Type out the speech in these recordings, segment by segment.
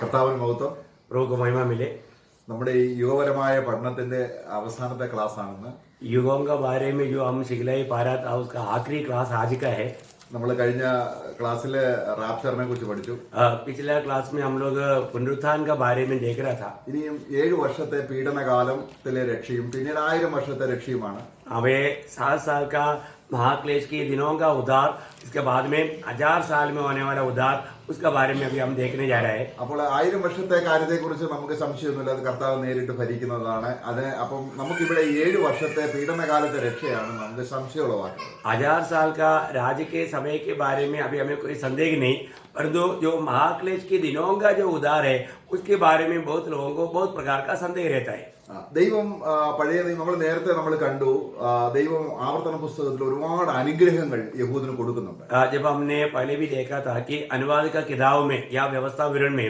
കർത്താവിന് മഹത്വം. प्रभु को महिमा मिले। നമ്മുടെ ഈ യുഗപരമായ പഠനത്തിന്റെ അവസാനത്തെ ക്ലാസ് ആണെന്ന്. युगों का बारे में जो हम सिखलाई पा रहा था उसका आखिरी क्लास आज का है। നമ്മൾ കഴിഞ്ഞ ക്ലാസ്സില് റാപ്ചറിനെ കുറിച്ച് പഠിച്ചു. पिछला क्लास में हम लोग पुनरुत्थान का बारे में देख रहा था। ഇനിയും 7 വർഷത്തെ പീഡനകാലത്തിലെ രക്ഷയും പിന്നീട് 1000 വർഷത്തെ രക്ഷയുമാണ്. हमें 7 साल का महाक्लेश के दिनों का उद्धार, इसके बाद में 1000 साल में होने वाला उद्धार, उसका बारे में अभी हम देखने जा रहे हैं। അപ്പോൾ 1000 വർഷത്തെ കാര്യത്തെക്കുറിച്ച് നമുക്ക് സംശയമൊന്നുമില്ല, അത് കർത്താവ് നേരിട്ട് ഭരിക്കുന്നതാണ്. അപ്പം നമുക്കിവിടെ 7 വർഷത്തെ പീഡനകാലത്തെ രക്ഷയാണ് നമുക്ക് സംശയമുള്ളതാക്കുന്നത്. 1000 साल का राज्य के समय के बारे में अभी हमें कोई संदेह नहीं, परंतु जो महाक्लेश के दिनों का जो उद्धार है उसके बारे में बहुत लोगों को बहुत प्रकार का संदेह रहता है। ദൈവം പഴയ നമ്മൾ നേരത്തെ കണ്ടു, ദൈവം ആവർത്തന പുസ്തകത്തിൽ ഒരുപാട് അനുഗ്രഹങ്ങൾ യഹൂദിന് കൊടുക്കുന്നുണ്ട്. जब हमने पहले भी देखा था कि अनुवाद का किताब में या व्यवस्था विवरण में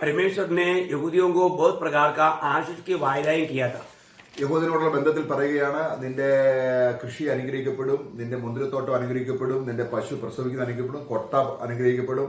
परमेश्वर ने यहूदियों को बहुत प्रकार का आशीष की वायदाएं किया था। യഹൂദിനോടുള്ള ബന്ധത്തിൽ പറയുകയാണ്, നിന്റെ കൃഷി അനുഗ്രഹിക്കപ്പെടും, നിന്റെ മുന്തിരിത്തോട്ടം അനുഗ്രഹിക്കപ്പെടും, നിന്റെ പശു പ്രസവിക്കുന്ന അനുഗ്രഹിക്കപ്പെടും, കൊട്ട അനുഗ്രഹിക്കപ്പെടും,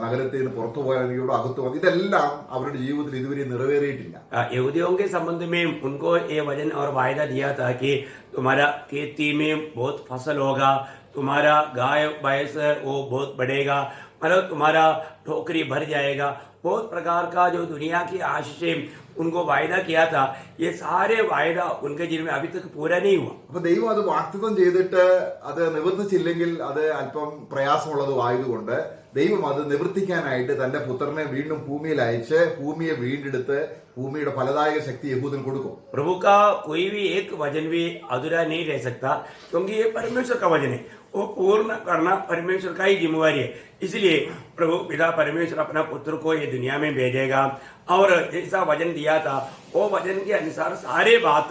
നഗരത്തിൽ നിന്ന് പുറത്തു പോയാൽ അനുഗ്രഹിക്കപ്പെടും, അകത്തു പോകും. ഇതെല്ലാം അവരുടെ ജീവിതത്തിൽ ഇതുവരെ നിറവേറിയിട്ടില്ല. यहूदियों के संबंध में उनको ये वचन और वायदा दिया था कि तुम्हारा खेती में बहुत फसल होगा, तुम्हारा गाय भैंस वो बहुत बढ़ेगा, मतलब तुम्हारा ठोकरी भर जाएगा। बहुत प्रकार का जो दुनिया की आशीषें उनको वायदा किया था, ये सारे वायदा उनके जीवन में अभी तक पूरा नहीं हुआ। അപ്പൊ ദൈവം അത് വാഗ്ദത്തം ചെയ്തിട്ട് അത് നിവർത്തിച്ചില്ലെങ്കിൽ അത് അല്പം പ്രയാസമുള്ളതും ആയതുകൊണ്ട് ദൈവം അത് നിവർത്തിക്കാനായിട്ട് തന്റെ പുത്രനെ വീണ്ടും ഭൂമിയിൽ അയച്ച് ഭൂമിയെ വീണ്ടെടുത്ത് ഭൂമിയുടെ ഫലദായക ശക്തി യഹൂദന് കൊടുക്കും. प्रभु का कोई भी एक वचन भी अधूरा नहीं रह सकता, क्योंकि ये परमेश्वर का वचन है, वो पूर्ण करना परमेश्वर का ही जिम्मेवारी है। इसलिए प्रभु पिता परमेश्वर अपना पुत्र को ये दुनिया में भेजेगा और जैसा वचन दिया था वो वचन के अनुसार सारे बात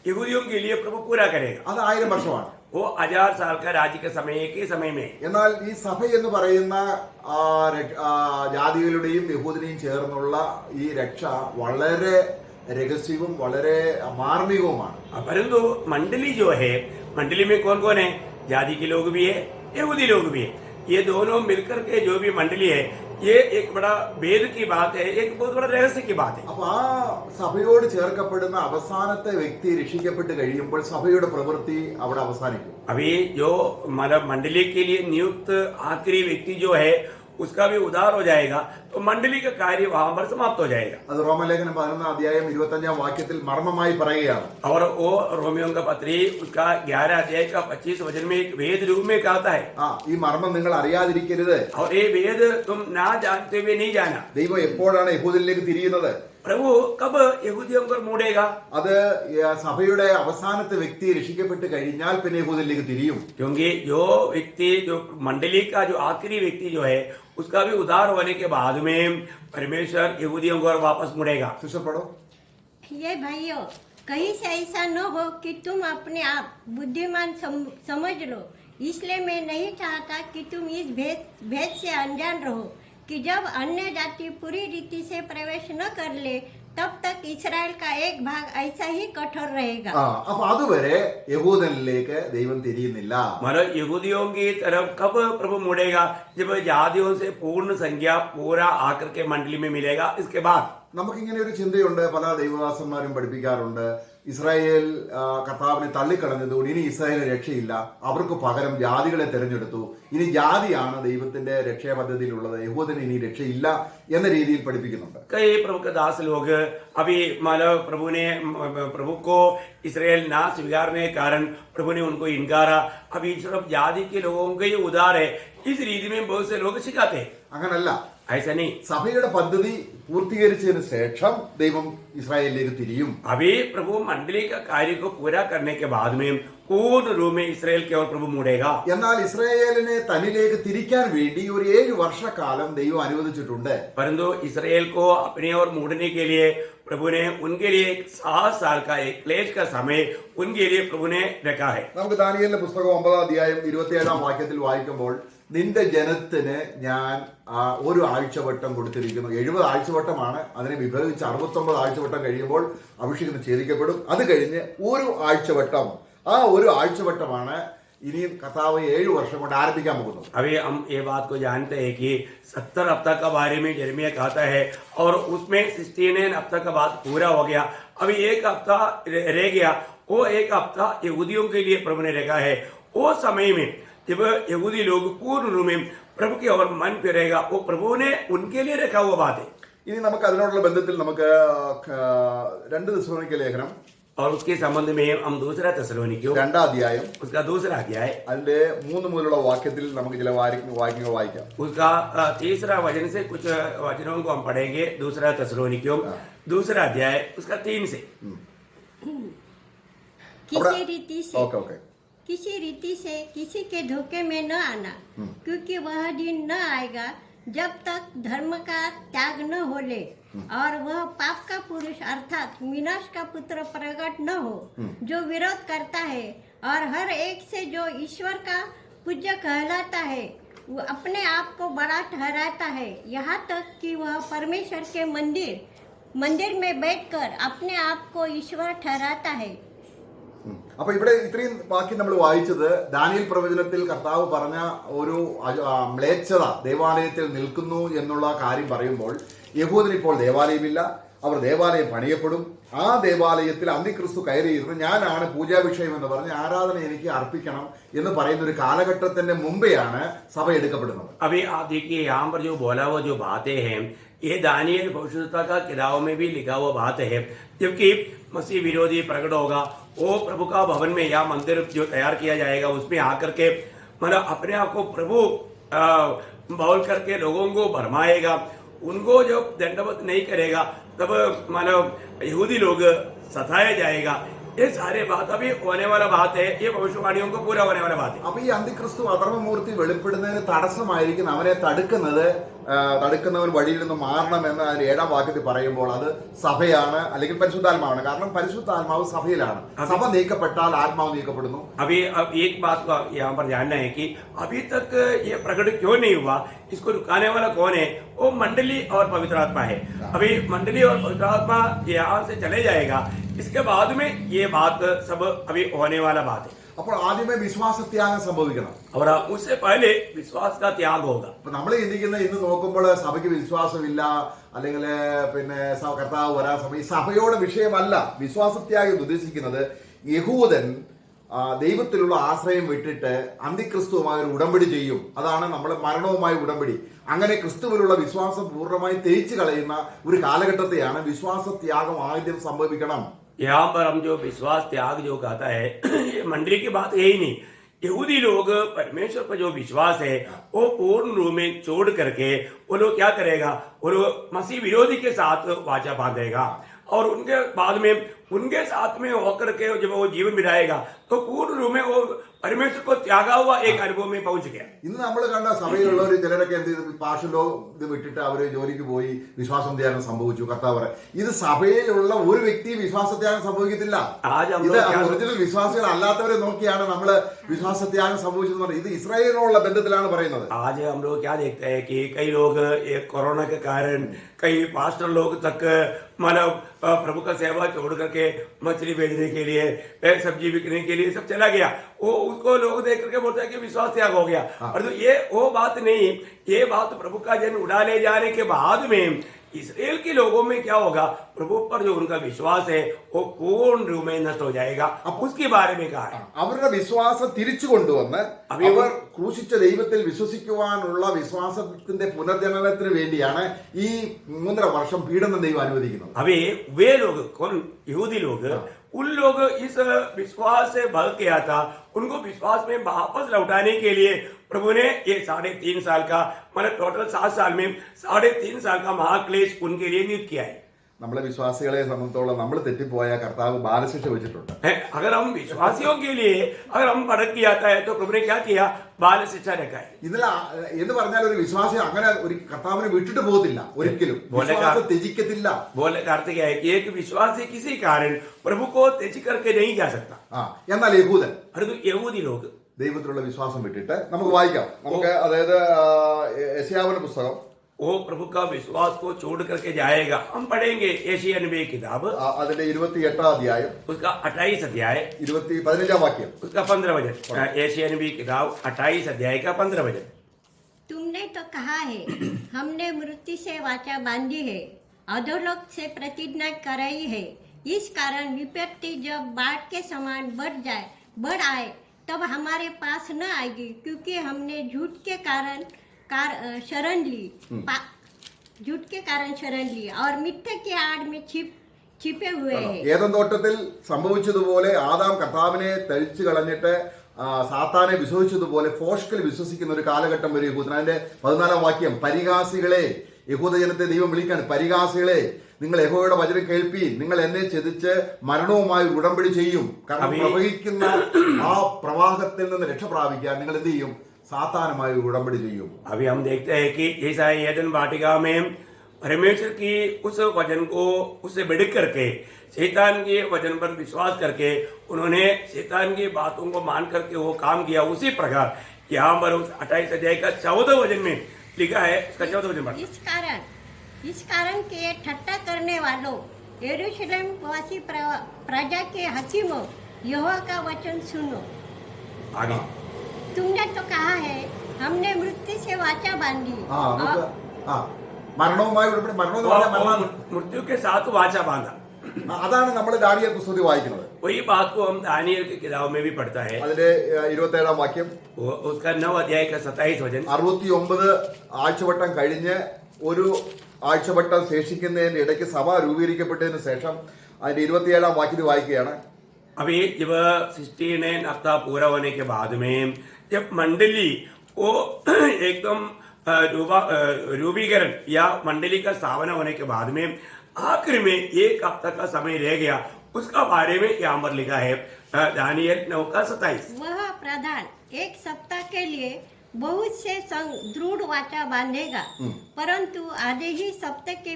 यहूदियों के लिए प्रभु पूरा करेगा। അത് 1000 വർഷമാണ്. वो 1000 साल का राज्य के समय के समय में। എന്നാൽ ഈ സഭ എന്ന് പറയുന്ന ജാതികളുടെയും യഹൂദിനെയും ചേർന്നുള്ള ഈ രക്ഷ വളരെ രഹസ്യവും വളരെ മാർമികവുമാണ്. परंतु मंडली जो है, मंडली में कौन कौन है? जाति के लोग भी है, यहूदी लोग भी है। ये दोनों मिलकर के जो भी मंडली है, ये एक बड़ा भेद की बात है, एक बहुत बड़ा रहस्य की बात है। അപ്പൊ ആ സഭയോട് ചേർക്കപ്പെടുന്ന അവസാനത്തെ വ്യക്തി രക്ഷിക്കപ്പെട്ട് കഴിയുമ്പോൾ സഭയുടെ പ്രവൃത്തി അവിടെ അവസാനിക്കും. अभी जो मतलब मंडली के लिए नियुक्त आखिरी व्यक्ति जो है उसका भी उद्धार हो जाएगा, तो मंडली का कार्य वहां पर समाप्त हो जाएगा। അത് റോമലേഖനം 11 അധ്യായം 25 വാക്യത്തിൽ മർമ്മമായി പറയുകയാണ്. और वो रोमियों का पत्री उसका 11 अध्याय का 25 वचन में एक वेद रूप में कहता है, ഈ മർമ്മം നിങ്ങൾ അറിയാതിരിക്കരുത്. और ये वेद तुम ना जानते हुए नहीं जाना। ദൈവം എപ്പോഴാണ് യഹൂദിലേക്ക് തിരിയുന്നത്? प्रभु कब यहूदियों को मोड़ेगा? അത് സഭയുടെ അവസാനത്തെ വ്യക്തി രക്ഷിക്കപ്പെട്ട് കഴിഞ്ഞാൽ പിന്നെ യഹൂദിലേക്ക് തിരിയും. क्योंकि जो व्यक्ति, जो मंडली का जो आखिरी व्यक्ति जो है उसका भी उद्धार होने के बाद में परमेश्वर यहूदियों को वापस मुड़ेगा। സിസ്റ്റർ പടോ. ये भाइयों, कहीं से ऐसा न हो कि तुम अपने आप बुद्धिमान समझ लो। इसलिए मैं नहीं चाहता कि तुम इस भेद से अनजान रहो कि जब अन्य जाति पूरी रीति से प्रवेश न कर ले तब तक इस्राएल का एक भाग ऐसा ही कठोर रहेगा। അപ്പൊ അതുവരെ യഹൂദനിലേക്ക് ദൈവം തിരിയുന്നില്ല. मतलब यहूदियों की तरफ कब प्रभु मुड़ेगा? जब जातियों से पूर्ण संख्या पूरा आकर के मंडली में मिलेगा। इसके बाद നമുക്കിങ്ങനെ ഒരു ചിന്തയുണ്ട്, പല ദൈവദാസന്മാരും പഠിപ്പിക്കാറുണ്ട്, ഇസ്രായേൽ കർത്താവിനെ തള്ളിക്കളഞ്ഞതുകൊണ്ട് ഇനി ഇസ്രായേലിന് രക്ഷയില്ല, അവർക്ക് പകരം ജാതികളെ തെരഞ്ഞെടുത്തു, ഇനി ജാതിയാണ് ദൈവത്തിന്റെ രക്ഷാ പദ്ധതിയിലുള്ളത്, യഹൂദന് ഇനി രക്ഷയില്ല എന്ന രീതിയിൽ പഠിപ്പിക്കുന്നുണ്ട്. कई प्रभु के दास लोग अभी मतलब प्रभु को इसराइल ना स्वीकारने के कारण प्रभु ने उनको इनकारा, अभी सिर्फ जाति के लोगों के ही उद्धार है, इस रीति में बहुत से लोग सिखाते हैं। അങ്ങനല്ല. ऐसा नहीं। സഭയുടെ പദ്ധതി പൂർത്തീകരിച്ചതിന് ശേഷം ദൈവം ഇസ്രായേലിലേക്ക് തിരിയും. अभी प्रभु मंडली का कार्य को पूरा करने के बाद में पूर्ण रूप में इसराइल की ओर प्रभु मुड़ेगा। എന്നാൽ ഇസ്രായേലിനെ തന്നിലേക്ക് തിരിക്കാൻ വേണ്ടി ഒരു 7 വർഷക്കാലം ദൈവം അനുവദിച്ചിട്ടുണ്ട്. परंतु इसराइल को अपने ओर मुड़ने के लिए प्रभु ने उनके लिए 7 साल का एक क्लेश का समय उनके लिए प्रभु ने रखा है। നമുക്ക് ദാനിയേലിന്റെ പുസ്തകം 9 അധ്യായം 27 വാക്യത്തിൽ വായിക്കുമ്പോൾ, നിന്റെ ജനത്തിന് ഞാൻ ഒരു ആഴ്ചവട്ടം കൊടുത്തിരിക്കുന്നു. 70 ആഴ്ചവട്ടമാണ്, അതിനെ വിഭജിച്ച് 69 ആഴ്ചവട്ടം കഴിയുമ്പോൾ അഭിഷേകം ഛേദിക്കപ്പെടും. അത് കഴിഞ്ഞ് ഒരു ആഴ്ചവട്ടം, ആ ഒരു ആഴ്ചവട്ടമാണ് ഇനിയും കർത്താവ് 7 വർഷം കൊണ്ട് ആരംഭിക്കാൻ പോകുന്നത്. अभी हम ये बात को जानते हैं कि 70 हफ्ता का बारे में यिर्मयाह कहता है और उसमें 69 हफ्ता का बात पूरा हो गया. अभी एक हफ्ता रह गया. वो एक हफ्ता यहूदियों के लिए प्रभु ने रखा है. वो समय में जब यहूदी लोग पूर्ण रूप में प्रभु की ओर मन फिरेगा, वो प्रभु ने उनके लिए रखा हुआ बात है. ഇനി നമുക്ക് അതിനോടുള്ള ബന്ധത്തിൽ നമുക്ക് 2 തെസ്സലോനിക്ക ലേഖനം और उसके संबंध में हम दूसरा തെസ്സലോനിക്കയോ 2 അധ്യായം उसका दूसरा अध्याय അതിന്റെ 3 മുതലുള്ള വാക്യത്തിൽ നമുക്ക് ചില വാക്യങ്ങൾ വായിക്കാം. उसका तीसरा वचन से कुछ वचनों को हम पढ़ेंगे. दूसरा തെസ്സലോനിക്കയോ दूसरा अध्याय उसका 3 से. किसी रीति से ഓക്കെ ഓക്കെ किसी रीति से किसी के धोखे में न आना, क्योंकि वह दिन न आएगा जब तक धर्म का त्याग न हो ले और वह पाप का पुरुष अर्थात विनाश का पुत्र प्रकट न हो, जो विरोध करता है और हर एक से जो ईश्वर का पूज्य कहलाता है वो अपने आप को बड़ा ठहराता है, यहाँ तक कि वह परमेश्वर के मंदिर में बैठकर अपने आप को ईश्वर ठहराता है. അപ്പൊ ഇവിടെ ഇത്രയും വാക്യം നമ്മൾ വായിച്ചത് ദാനിയേൽ പ്രവചനത്തിൽ കർത്താവ് പറഞ്ഞ ഒരു മ്ലേച്ഛത ദേവാലയത്തിൽ നിൽക്കുന്നു എന്നുള്ള കാര്യം പറയുമ്പോൾ യഹൂദന് ഇപ്പോൾ ദേവാലയമില്ല, അവർ ദേവാലയം പണിയപ്പെടും. ആ ദേവാലയത്തിൽ അന്തിക്രിസ്തു കയറിയിരുന്ന് ഞാനാണ് പൂജാവിഷയം എന്ന് പറഞ്ഞ് ആരാധന എനിക്ക് അർപ്പിക്കണം എന്ന് പറയുന്ന ഒരു കാലഘട്ടത്തിന്റെ മുമ്പെയാണ് സഭ എടുക്കപ്പെടുന്നത്. अभी आप देखिए यहाँ पर जो बोला हुआ जो बातें हैं ये दानियल भविष्यवक्ता का किताबों में भी लिखा हुआ बात है. जबकि मसीह विरोधी प्रकट होगा, वो प्रभु का भवन में या मंदिर जो तैयार किया जाएगा उसमें आकर के मतलब अपने आप को प्रभु बोल करके लोगों को भरमाएगा. उनको जो दंडवत नहीं करेगा तब मतलब यहूदी लोग सताया जाएगा. ये सारे बात अभी होने वाला बात है. ये भविष्यवाणियों को पूरा होने वाला बात है. അപ്പൊ ഈ അന്തിക്രിസ്തു അധർമ്മമൂർത്തി വെളിപ്പെടുന്നതിന് തടസ്സമായിരിക്കും അവനെ തടുക്കുന്നവൻ വഴിയിൽ നിന്ന് മാറണമെന്ന് അതിന് 7-ാം വാക്യത്തിൽ പറയുമ്പോൾ അത് സഭയാണ് അല്ലെങ്കിൽ പരിശുദ്ധാത്മാവാണ്. കാരണം പരിശുദ്ധാത്മാവ് സഭയിലാണ്. സഭ നീക്കപ്പെട്ടാൽ ആത്മാവ് നീക്കപ്പെടുന്നു. अभी अब एक बात को यहाँ पर जानना है कि अभी तक ये प्रकट क्यों नहीं हुआ, इसको रुकाने वाला कौन है? वो मंडली और पवित्र आत्मा है. अभी मंडली और पवित्र आत्मा यहाँ से चले जाएगा, इसके बाद में ये बात सब अभी होने वाला बात है. അപ്പോൾ ആദ്യമേ വിശ്വാസത്യാഗം സംഭവിക്കണം. और उससे पहले विश्वास का त्याग होगा. അപ്പൊ നമ്മൾ ചിന്തിക്കുന്ന ഇന്ന് നോക്കുമ്പോൾ സഭയ്ക്ക് വിശ്വാസമില്ല അല്ലെങ്കിൽ പിന്നെ കർത്താവ് വരാൻ സഭ, ഈ സഭയുടെ വിഷയമല്ല വിശ്വാസത്യാഗം ഉദ്ദേശിക്കുന്നത്. യഹൂദൻ ദൈവത്തിലുള്ള ആശ്രയം വിട്ടിട്ട് അന്തിക്രിസ്തുവുമായി ഒരു ഉടമ്പടി ചെയ്യും. അതാണ് നമ്മൾ മരണവുമായി ഉടമ്പടി. അങ്ങനെ ക്രിസ്തുവിലുള്ള വിശ്വാസം പൂർണ്ണമായി തേച്ചു കളയുന്ന ഒരു കാലഘട്ടത്തെയാണ് വിശ്വാസത്യാഗം ആദ്യം സംഭവിക്കണം. यहाँ पर हम जो विश्वास त्याग जो कहता है ये मंडली की बात है ही नहीं. यहूदी लोग परमेश्वर पर जो विश्वास है वो पूर्ण रूप में छोड़ करके वो लोग क्या करेगा, वो लोग मसीह विरोधी के साथ वाचा बांधेगा और उनके बाद में उनके साथ में होकर के जब वो जीवन बिताएगा तो पूर्ण रूप में वो परमेश्वर को त्यागा हुआ एक अनुभव में पहुंच गया. ഇന്ന് നമ്മൾ കണ്ട സഭയിലുള്ളവർ ചിലരൊക്കെ എന്ത് ചെയ്തു, പാഷലോ ഇത് വിട്ടിട്ട് അവര് ജോലിക്ക് പോയി വിശ്വാസത്യാഗം സംഭവിച്ചു. കർത്താവ് ഇത് സഭയിലുള്ള ഒരു വ്യക്തി വിശ്വാസത്യാഗം സംഭവിക്കത്തില്ല. ഇത് ഒറിജിനൽ വിശ്വാസികൾ അല്ലാത്തവരെ നോക്കിയാണ് നമ്മള് വിശ്വാസത്യാഗം സംഭവിച്ചെന്ന് പറയുന്നത്. ഇത് ഇസ്രായേലിനുള്ള ബന്ധത്തിലാണ് പറയുന്നത്. आज हम लोग क्या देखते हैं कि कई लोग ये कोरोना के कारण कई पास्टर लोग तक मतलब प्रभु का सेवा छोड़ करके मछली बेचने के लिए सब्जी बिकने के लिए सब चला गया. वो उसको लोग देख करके बोलते हैं कि विश्वास त्याग हो गया. और तो ये वो बात नहीं, ये बात प्रभु का जन उड़ा ले जाने के बाद में इसराइल के लोगों में क्या होगा, प्रभु पर जो उनका विश्वास है वो पूर्ण रूप में नष्ट हो जाएगा. अब उसके बारे में कहा है അവരുടെ വിശ്വാസം തിരിച്ചു കൊണ്ടുവന്ന് അവർ ക്രൂശിച്ച ദൈവത്തിൽ വിശ്വസിക്കുവാനുള്ള വിശ്വാസത്തിന്റെ പുനർജനനത്തിന് വേണ്ടിയാണ് ഈ 3.5 വർഷം പീഡനം ദൈവം അനുവദിക്കുന്നത്. अभी वे लोग कौन, यहूदी लोग, उन लोग इस विश्वास से भग गया था, उनको विश्वास में वापस लौटाने के लिए प्रभु ने ये 3.5 साल का मतलब टोटल 7 साल में 3.5 साल का महाक्लेश उनके लिए नियुक्त किया है. നമ്മളെ വിശ്വാസികളെ സംബന്ധിച്ചോളം നമ്മൾ തെറ്റിപ്പോയ കർത്താവ് ബാലശിക്ഷ വെച്ചിട്ടുണ്ട്. अगर हम विश्वासियों के लिए अगर हम भटक गया था तो प्रभु ने क्या किया, बाल शिक्षा रखा है. ഇതിൽ എന്ന് പറഞ്ഞാൽ ഒരു വിശ്വാസി അങ്ങനെ ഒരു കർത്താവിനെ വിട്ടിട്ട് പോകത്തില്ല, ഒരിക്കലും വിശ്വാസം ത്യജിക്കത്തില്ല. बोले का अर्थ क्या है कि एक विश्वासी किसी कारण प्रभु को त्यज करके नहीं जा सकता. എന്നാൽ യഹൂദൻ परंतु यहूदी लोग ദൈവത്തിലുള്ള വിശ്വാസം വിട്ടിട്ട് നമുക്ക് വായിക്കാം. നമുക്ക് അതായത് യെശയ്യാവിന്റെ പുസ്തകം वो प्रभु का विश्वास को छोड़ करके जाएगा। हम पढ़ेंगे एशिया नबी किताब അതിന്റെ 28-ാം അധ്യായം उसका 28 अध्याय 15-ാം വാക്യം. उसका 15 वचन। एशिया नबी किताब 28 अध्याय का 15 वचन। तुमने तो कहा है हमने मृत्यु से वाचा बांधी है, अधोलोक से प्रतिज्ञा कराई है। इस कारण विपत्ति जब बाढ़ के समान बढ़ आए तब हमारे पास न आएगी, क्योंकि हमने झूठ के कारण शरण ली और मिथ्या के आड़ में छिपे हुए हैं। ഏദൻ തോട്ടത്തിൽ സംഭവിച്ചതുപോലെ ആദാം കർത്താവിനെ തഴിച്ചു കളഞ്ഞിട്ട് സാത്താനെ വിശ്വസിച്ചതുപോലെ ഫോഷ്കിൽ വിശ്വസിക്കുന്ന ഒരു കാലഘട്ടം വരും യഹൂദൻ. അതിന്റെ 14-ാം വാക്യം, പരിഹാസികളെ, യഹൂദജനത്തെ ദൈവം വിളിക്കാണ്, പരിഹാസികളെ നിങ്ങൾ യഹോവയുടെ വചനം കേൾപ്പീൻ, നിങ്ങൾ എന്നെ ചെതിച്ച് മരണവുമായി ഉടമ്പടി ചെയ്യും. കാരണം പ്രവഹിക്കുന്ന ആ പ്രവാഹത്തിൽ നിന്ന് രക്ഷ പ്രാപിക്കാൻ നിങ്ങൾ എന്ത് ചെയ്യും? സാത്താനുമായി ഉടമ്പടി ചെയ്യും. अभी हम देखते हैं कि जैसा एदन वाटिका में परमेश्वर की उस वचन को उससे बढ़ करके शैतान के वचन पर विश्वास करके उन्होंने शैतान की बातों को मान करके वो काम किया, उसी प्रकार यहाँ पर उस 28 अध्याय का 14 वचन में लिखा है। इसका 14 वचन पर इस कारण के ठट्टा करने वालों, यरूशलेम वासी प्रजा के हकीमों, यहोवा का वचन सुनो। आगे तुमने तो कहा है हमने मृत्यु से वाचा बांधी। മരണവുമായി ഉടമ്പടി. മരണം എന്ന് പറഞ്ഞാൽ മരണം, मृत्यु के साथ वाचा बांधा। അതാണ് നമ്മൾ ദാനിയേൽ പുസ്തകത്തിൽ വായിക്കുന്നത്. वही बात को हम दानिയേൽ की किताब में भी पढ़ता है। അതിന്റെ 27-ാം വാക്യം, उसका 9 अध्याय का 27 वचन। 69 ആഴ്ചവട്ടം കഴിഞ്ഞ് ഒരു ആഴ്ചവട്ടം ശേഷിക്കുന്നതിന്റെ ഇടയ്ക്ക് സഭ രൂപീകരിക്കപ്പെട്ടതിന് ശേഷം അതിന്റെ 27-ാം വാക്യത്തിൽ വായിക്കുകയാണ്. अभी जब 69 हफ्ता पूरा होने के बाद में जब मंडली वो एकदम रूपीकरण या मंडली का स्थापना होने के बाद में आखिर में 1 हफ्ता का समय रह गया, उसका बारे में यहाँ पर लिखा है दानियेल 9 का 27। वह प्रधान 1 सप्ताह के लिए बहुत से संग दृढ़ वाचा बांधेगा, परंतु आधे ही सप्ताह के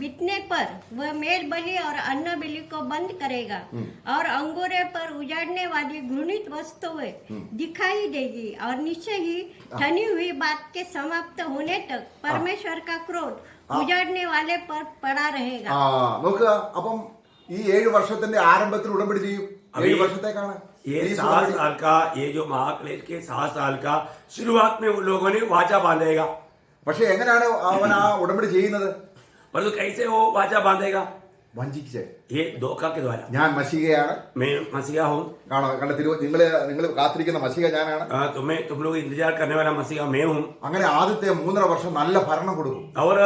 बीतने पर वह मेल बलि और अन्न बलि को बंद करेगा और अंगूरे पर उजाड़ने वाली घृणित वस्तुएं दिखाई देगी और निश्चय ही ठनी हुई बात के समाप्त होने तक परमेश्वर का क्रोध उजाड़ने वाले पर पड़ा रहेगा। നോക്കുക, അപ്പം ഈ 7 വർഷത്തിന്റെ ആരംഭത്തിൽ ഉടമ്പടി ചെയ്യും. 7 വർഷത്തേക്കാണ് ये 7 साल का, ये जो महाक्लेश के 7 साल का शुरुआत में उन लोगों ने वाचा बांधेगा। പക്ഷെ എങ്ങനെയാണ് അവൻ ആ ഉടമ്പടി ചെയ്യുന്നത്? परंतु कैसे वो वाचा बांधेगा? വഞ്ചിച്ച്, ये धोखा के द्वारा। ഞാൻ മശീഹയാണ്, मैं मसीहा हूँ। കണ്ട നിങ്ങൾ കാത്തിരിക്കുന്ന മശീഹ ഞാനാണ്, तुम लोग इंतजार करने वाला मसीहा मैं हूँ। അങ്ങനെ ആദ്യത്തെ 3.5 വർഷം നല്ല ഭരണം കൊടുക്കും. और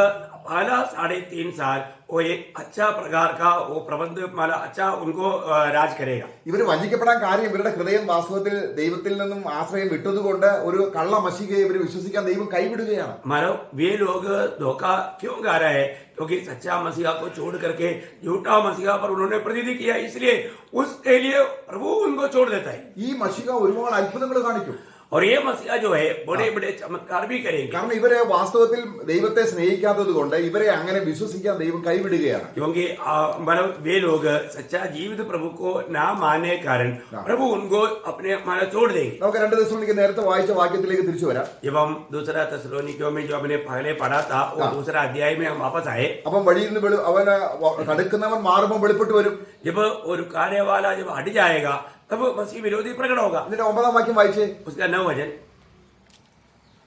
पहला 3.5 साल वो एक अच्छा प्रकार का वो प्रबंध मतलब अच्छा उनको राज करेगा। ഇവർ വഞ്ചിക്കപ്പെടാൻ കാര്യം ഇവരുടെ ഹൃദയം വാസ്തവത്തിൽ ദൈവത്തിൽ നിന്നും ആശ്രയം വിട്ടതുകൊണ്ട് ഒരു കള്ള മശീഹയെ ഇവർ വിശ്വസിക്കാൻ ദൈവം കൈവിടുകയാണ്. मतलब वे लोग धोखा क्यों गा रहे हैं? क्योंकि सच्चा मसीहा को छोड़ करके झूठा मसीहा पर उन्होंने प्रतिनिधि किया, इसलिए उसके लिए प्रभु उनको छोड़ देता है। ഈ മശീഹ ഒരുപാട് അത്ഭുതങ്ങൾ കാണിക്കും. और ये मसीहा जो है बड़े बड़े चमत्कार भी करेंगे। കാരണം ഇവരെ വാസ്തവത്തിൽ ദൈവത്തെ സ്നേഹിക്കാത്തത് കൊണ്ട് ഇവരെ അങ്ങനെ വിശ്വസിക്കാൻ ദൈവം കൈവിടുകയാണ്. क्योंकि मतलब वे लोग सच्चा जीवित प्रभु को ना मानने के कारण प्रभु उनको अपने मतलब छोड़ देंगे। നമുക്ക് 2 തെസ്സലോനിക്ക നേരത്തെ വായിച്ച വാക്യത്തിലേക്ക് തിരിച്ചു വരാം. जब हम दूसरा തെസ്സലോനിക്യോं में जो हमने पहले पढ़ा था वो दूसरा अध्याय में हम वापस आए। അപ്പം വഴിയിൽ നിന്ന് അവന് തടുക്കുന്നവൻ മാറുമ്പോൾ വെളിപ്പെട്ട് വരും. जब और कार्य वाला जब हट जाएगा तब मसीह विरोधी प्रकट होगा। ഇതിന്റെ 9-ാം വാക്യം വായിച്ചേ. उसका 9 वचन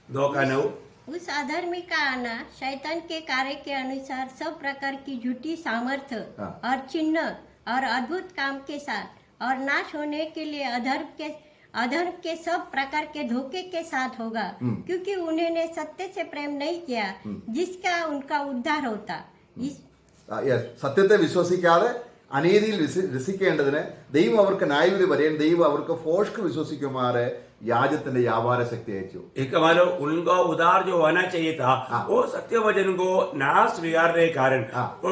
2 का 9। उस अधर्मी का आना शैतान के कार्य के अनुसार सब प्रकार की झूठी सामर्थ्य और चिन्ह और अद्भुत काम के साथ और नाश होने के लिए अधर्म के सब प्रकार के धोखे के साथ होगा, क्योंकि उन्होंने सत्य से प्रेम नहीं किया जिसका उनका उद्धार होता। സത്യത്തെ വിശ്വസിക്കാതെ അനീതിയിൽ രസിക്കേണ്ടതിന് ദൈവം അവർക്ക് ന്യായവിധി വരെയും ദൈവം അവർക്ക് ഫോഷ്ക്ക് വിശ്വസിക്കുമാറ് याजത്തിന്റെ വ്യാപാര ശക്തി അയച്ചു. एक मानो उनको उदार जो होना चाहिए था वो सत्य वचन को ना स्वीकारने के कारण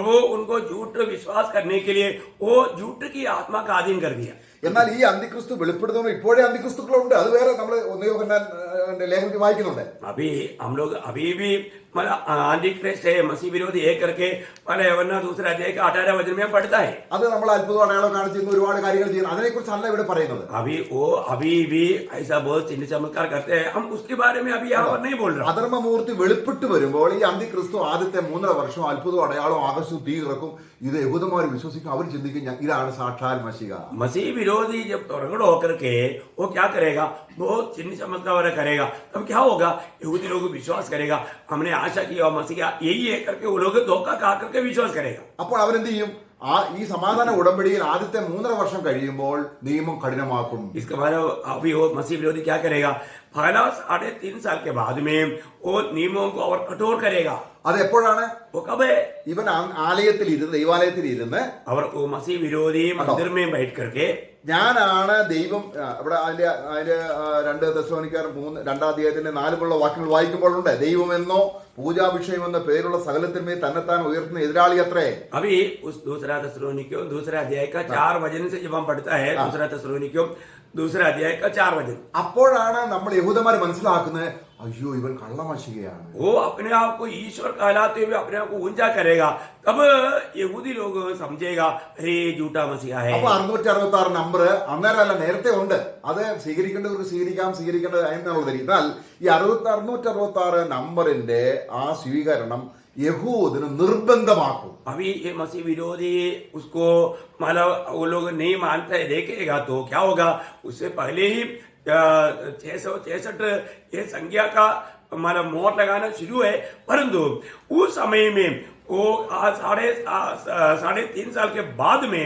वो उनको झूठ विश्वास करने के लिए वो झूठ की आत्मा का अधीन कर दिया। എന്നാൽ ഈ അന്തിക്രിസ്തു വെളിപ്പെടുത്തുന്ന ഇപ്പോഴേ അന്തിക്രിസ്തുക്കളുണ്ട്. അത് വേറെ നമ്മൾ 1 യോഹന്നാൻ ലേഖനത്തിൽ വായിക്കുന്നുണ്ട്. अभी हम लोग अभी भी आंटिक्रिस्ट है मसीह विरोधी है करके पहले यूहन्ना दूसरा अध्याय का 18 वचन में पढ़ता है। അത് നമ്മൾ അത്ഭുതം അടയാളം കാണിച്ച് ഒരുപാട് കാര്യങ്ങൾ ചെയ്യുന്നു. അതിനെക്കുറിച്ചല്ല ഇവിടെ പറയുന്നത്. अभी भी ऐसा ऐसा बहुत चिन्ह चमत्कार करते हैं, हम उसके बारे में अभी यहाँ पर नहीं बोल रहा। അധർമ്മമൂർത്തി വെളിപ്പെട്ട് വരുമ്പോൾ ഈ അന്തിക്രിസ്തു ആദ്യത്തെ 3.5 വർഷം അത്ഭുതവും അടയാളവും ആകർഷവും തീ ഇറക്കും. ഇത് യഹൂദന്മാർ വിശ്വസിക്കും, അവർ ചിന്തിക്കും ഇതാണ് സാക്ഷാൽ മശിഹ. मसीह विरोधी जब प्रकट होकर के वो क्या करेगा, बहुत चिन्ह चमत्कार करेगा, तब क्या होगा, यहूदी लोग विश्वास करेगा, हमने आशा की और मसीह यही है करके वो लोग धोखा खा करके विश्वास करेगा। അപ്പോൾ അവരെന്ത് ചെയ്യും? ഈ സമാധാന ഉടമ്പടിയിൽ ആദ്യത്തെ 3.5 വർഷം കഴിയുമ്പോൾ നിയമം കഠിനമാക്കും. इसके बाद अभी वो मसीह विरोधी क्या करेगा, पहला 3.5 साल के बाद में वो नियमों को और कठोर करेगा. അത് എപ്പോഴാണ്? वो कब है? ഇവൻ ആലയത്തിൽ ഇരുന്ന്, ദൈവാലയത്തിൽ ഇരുന്ന്, और वो मसीह विरोधी मंदिर में बैठ करके ഞാനാണ് ദൈവം. ഇവിടെ അതിന്റെ 2 തെസ്സലോനിക്കർ 2-ാം അധ്യായത്തിന്റെ 4 വാക്യങ്ങൾ വായിക്കുമ്പോഴുണ്ട്, ദൈവമെന്നോ പൂജാവിഷയമെന്നോ പേരുള്ള സകലത്തിന്മേൽ തന്നെത്താൻ ഉയർത്തുന്ന എതിരാളി അത്രേ. अभी उस दूसरा तेसलोनिकियों दूसरा अध्याय का 4 वचन से जब हम पढ़ता है, दूसरा तेसलोनिकियों दूसरा अध्याय का 4 वचन, അപ്പോഴാണ് നമ്മൾ യഹൂദന്മാർ മനസ്സിലാക്കുന്നത്, അയ്യോ ഇവൻ കള്ളമശികയാണ്. वो अपने आप को ईश्वर कहलाते हुए अपने आप को ऊंचा करेगा, तब यहूदी लोग समझेगा अरे झूठा मसीहा है. അപ്പൊ 666 നമ്പർ അന്നേരമല്ല, നേരത്തെ ഉണ്ട്. അത് സ്വീകരിക്കേണ്ടവർക്ക് സ്വീകരിക്കേണ്ടത് എന്നുള്ളത്. എന്നാൽ ഈ 666 നമ്പറിന്റെ ആ സ്വീകരണം യഹൂദിന് നിർബന്ധമാക്കും. अभी ये मसीह विरोधी उसको मतलब वो लोग नहीं मानते है, देखेगा तो क्या होगा, उससे पहले ही 666 ये संख्या का मतलब मोहर लगाना शुरू है. परंतु उस समय में वो 3.5 साल के बाद में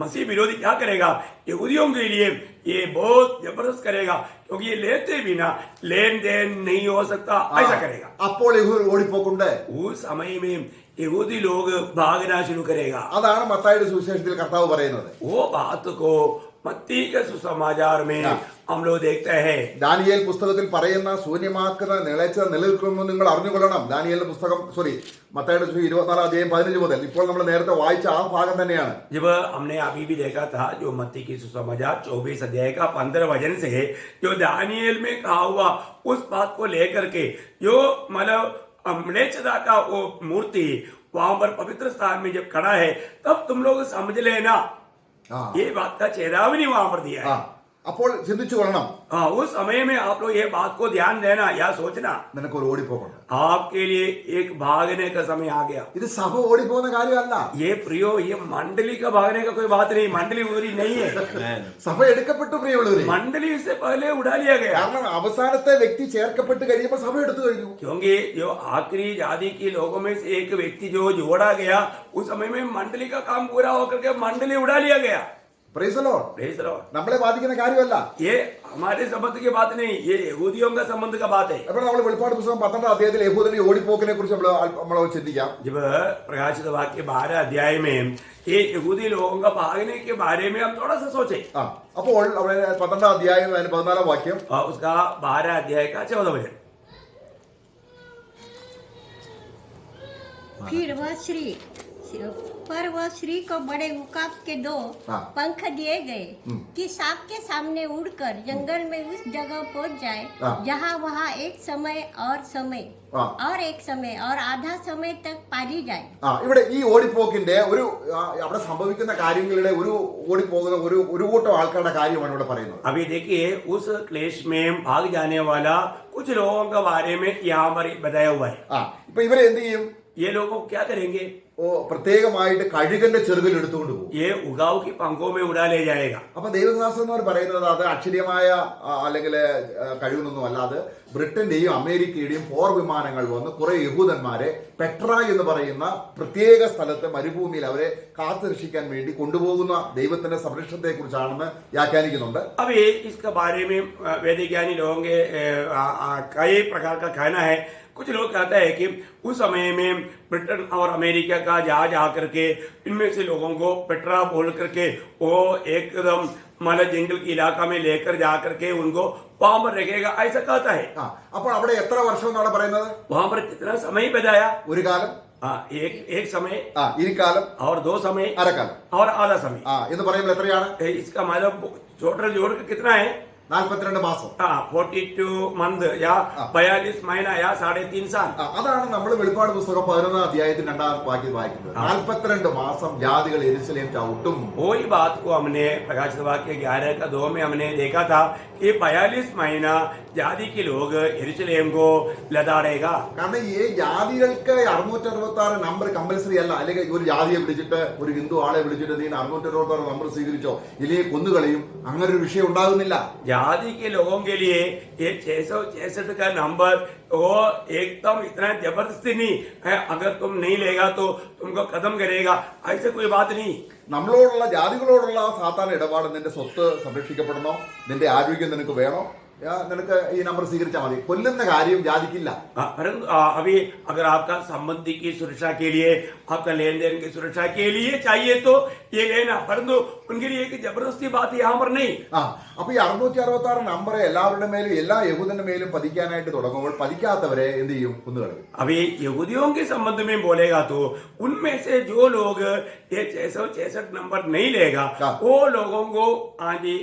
मसीह विरोधी क्या करेगा, यहूदियों के लिए ये बहुत जबरदस्त करेगा, क्योंकि ये लेते बिना लेन देन नहीं हो सकता, ऐसा करेगा. അപ്പോൾ യഹൂദർ ഓടിപ്പോക്കുണ്ട്. उस समय में यहूदी लोग भागना शुरू करेगा. അതാണ് മത്തായിയുടെ സുവിശേഷത്തിൽ കർത്താവ് പറയുന്നത്. वो बात को मत्ती के सुसमाचार में हम लोग देखते हैं. ദാനിയേൽ പുസ്തകത്തിൽ പറയുന്ന ശൂന്യമാക്കുന്ന നിളച്ച നിലനിൽക്കുമെന്ന് നിങ്ങൾ അറിഞ്ഞുകൊള്ളണം. ദാനിയേലിന്റെ പുസ്തകം മത്തായിയുടെ 24-ാം അധ്യായം 15 മുതൽ. ഇപ്പോൾ നമ്മൾ നേരത്തെ വായിച്ച ആ ഭാഗം തന്നെയാണ്. जब हमने अभी भी देखा था जो मत्ती की सुसमाचार 24 अध्याय का 15 वचन से जो दानियेल में कहा हुआ उस बात को लेकर के जो मतलब म्लेच्छता का वो मूर्ति वहां पर पवित्र स्थान में जब खड़ा है, तब तुम लोग समझ लेना ये बात का चेतावनी वहां पर दिया है. അപ്പോൾ ചിന്തിച്ചു കൊള്ളണം. उस समय में आप लोग ये बात को ध्यान देना या सोचना, നിനക്കൊരു ഓടിപ്പോക്കണം. आपके लिए एक भागने का समय आ गया. ഇത് സഭ ഓടിപ്പോകുന്ന കാര്യമല്ല. ये प्रियो ये मंडली का भागने का कोई बात नहीं, मंडली पूरी नहीं है. സഭ എടുക്കപ്പെട്ടു പ്രിയമുള്ളവരെ. मंडली से पहले उठा लिया गया, കാരണം അവസാനത്തെ വ്യക്തി ചേർക്കപ്പെട്ട് കഴിയുമ്പോൾ സഭ എടുത്തു കഴിഞ്ഞു. क्योंकि जो आखिरी जाति के लोगों में से एक व्यक्ति जो जोड़ा गया, उस समय में मंडली का काम पूरा होकर के मंडली उड़ा लिया गया. Praise the Lord. Praise the Lord. നമ്മളെ ബാധിക്കുന്ന കാര്യമല്ല. ये हमारे संबंध की बात नहीं, ये यहूदियों का संबंध का बात है. അപ്പോൾ നമ്മൾ വെളിപ്പാട് പുസ്തകം 12-ാം അധ്യായത്തിൽ യഹൂദന്റെ ഓടിപ്പോക്കിനെ കുറിച്ച് നമ്മൾ ചിന്തിക്കാം. जब प्रकाशित वाक्य 12 अध्याय में ये यहूदी लोगों का भागने के बारे में हम थोड़ा सा सोचे. അപ്പോൾ അവിടെ 12-ാം അധ്യായം 14-ാം വാക്യം, और उसका 12 अध्याय का 14 वचन, फिर वह श्री को बड़े उकाब के 2 पंख दिए गए कि सांप के सामने उड़कर जंगल में उस जगह पहुंच जाए जहां वहां एक समय और आधा समय तक पाली जाए. ഇവിടെ ഈ ഓടിപ്പോക്കിന്റെ ഒരു അവിടെ സംഭവിക്കുന്ന കാര്യങ്ങളുടെ ഒരു ഓടിപ്പോകുന്ന ഒരു കൂട്ടം ആൾക്കാരുടെ കാര്യമാണ് ഇവിടെ പറയുന്നത്. अभी देखिए उस क्लेश में भाग जाने वाला कुछ लोगों के बारे में यहाँ पर बताया हुआ है. ഇപ്പൊ ഇവരെ എന്ത് ചെയ്യും? ये लोग क्या करेंगे, പ്രത്യേകമായിട്ട് കഴുകന്റെ ചെറുകിൽ എടുത്തുകൊണ്ട് പോകും. ये उगाव की पंखों में उड़ा ले जाएगा. അപ്പൊ ദൈവശാസ്ത്രജ്ഞർ പറയുന്നത് അത് അക്ഷരീയമായ അല്ലെങ്കിൽ കഴിവൊന്നും അല്ലാതെ ബ്രിട്ടന്റെയും അമേരിക്കയുടെയും പോർ വിമാനങ്ങൾ വന്ന് കുറെ യഹൂദന്മാരെ പെട്ര എന്ന് പറയുന്ന പ്രത്യേക സ്ഥലത്ത് മരുഭൂമിയിൽ അവരെ കാത്തുരക്ഷിക്കാൻ വേണ്ടി കൊണ്ടുപോകുന്ന ദൈവത്തിന്റെ സംരക്ഷണത്തെ കുറിച്ചാണെന്ന് വ്യാഖ്യാനിക്കുന്നുണ്ട്. अभी इसके बारे में वैज्ञानिक लोगों के कई प्रकार का कहना है. कुछ लोग कहते हैं कि उस समय में ब्रिटेन और अमेरिका का जहाज आकर के इनमें से लोगों को पेट्रा बोल करके वो एकदम मतलब जंगल के इलाका में लेकर जा करके उनको वहां पर रखेगा, ऐसा कहता है. അപ്പോൾ അവിടെ എത്ര വർഷം എന്നാണ് പറയുന്നത്? वहां पर कितना समय बताया? ഒരു കാലം, एक समय, ഇരിക്കാലം, और 2 समय, അരക്കാലം, और आधा समय. എന്ന് പറയുമ്പോൾ എത്രയാണ്? इसका मतलब टोटल जोड़ कर कितना है? 42 മാസം. 42 मंथ या 42 महीना या 3.5 साल. അതാണ് നമ്മൾ വെളിപ്പാട് പുസ്തകം 11 അധ്യായത്തിന്റെ 2 വാക്യം വായിക്കുന്നത്. 42 മാസം ജാതികൾ യെരൂശലേം ചവിട്ടും. वही बात को हमने प्रकाशित वाक्य 11 का 2 में हमने देखा था कि 42 महीना जाति के लोग यरूशलेम को लदाड़ेगा. കാരണം ഈ ജാതികൾക്ക് 666 നമ്പർ കമ്പൽസറി അല്ല. അല്ലെങ്കിൽ ഒരു ജാതിയെ വിളിച്ചിട്ട് ഒരു ഹിന്ദു ആളെ വിളിച്ചിട്ട് നീ 666 നമ്പർ സ്വീകരിച്ചോ ഇല്ലെങ്കിൽ കൊന്നുകളയും, അങ്ങനെ ഒരു വിഷയം ഉണ്ടാകുന്നില്ല. जाति के लोगों के लिए ये 666 का नंबर वो एकदम इतना जबरदस्ती नहीं है. अगर तुम नहीं लेगा तो तुमको खत्म करेगा, ऐसे कोई बात नहीं. നമ്മളോടുള്ള ജാതികളോടുള്ള സാത്താൻ ഇടപാട് നിന്റെ സ്വത്ത് സംരക്ഷിക്കപ്പെടണോ, നിന്റെ ആരോഗ്യം നിനക്ക് വേണോ, നിനക്ക് ഈ നമ്പർ സ്വീകരിച്ചാൽ മതി. കൊല്ലുന്ന കാര്യം ജാതിക്കില്ല. परंतु अभी अगर आपका संबंधी की सुरक्षा के लिए, आपका लेन देन की सुरक्षा के लिए चाहिए तो ये लेना, परंतु उनके लिए एक जबरदस्ती बात यहाँ पर नहीं. അപ്പൊ ഈ 666 നമ്പർ എല്ലാവരുടെ മേലും എല്ലാ യഹൂദന്റെ മേലും പതിക്കാനായിട്ട് തുടങ്ങുമ്പോൾ പതിക്കാത്തവരെ എന്ത് ചെയ്യും? കൊന്നുകളയും. अभी यहूदियों के संबंध में बोलेगा तो उनमें से जो लोग ये 666 नंबर नहीं लेगा वो लोगों को आदि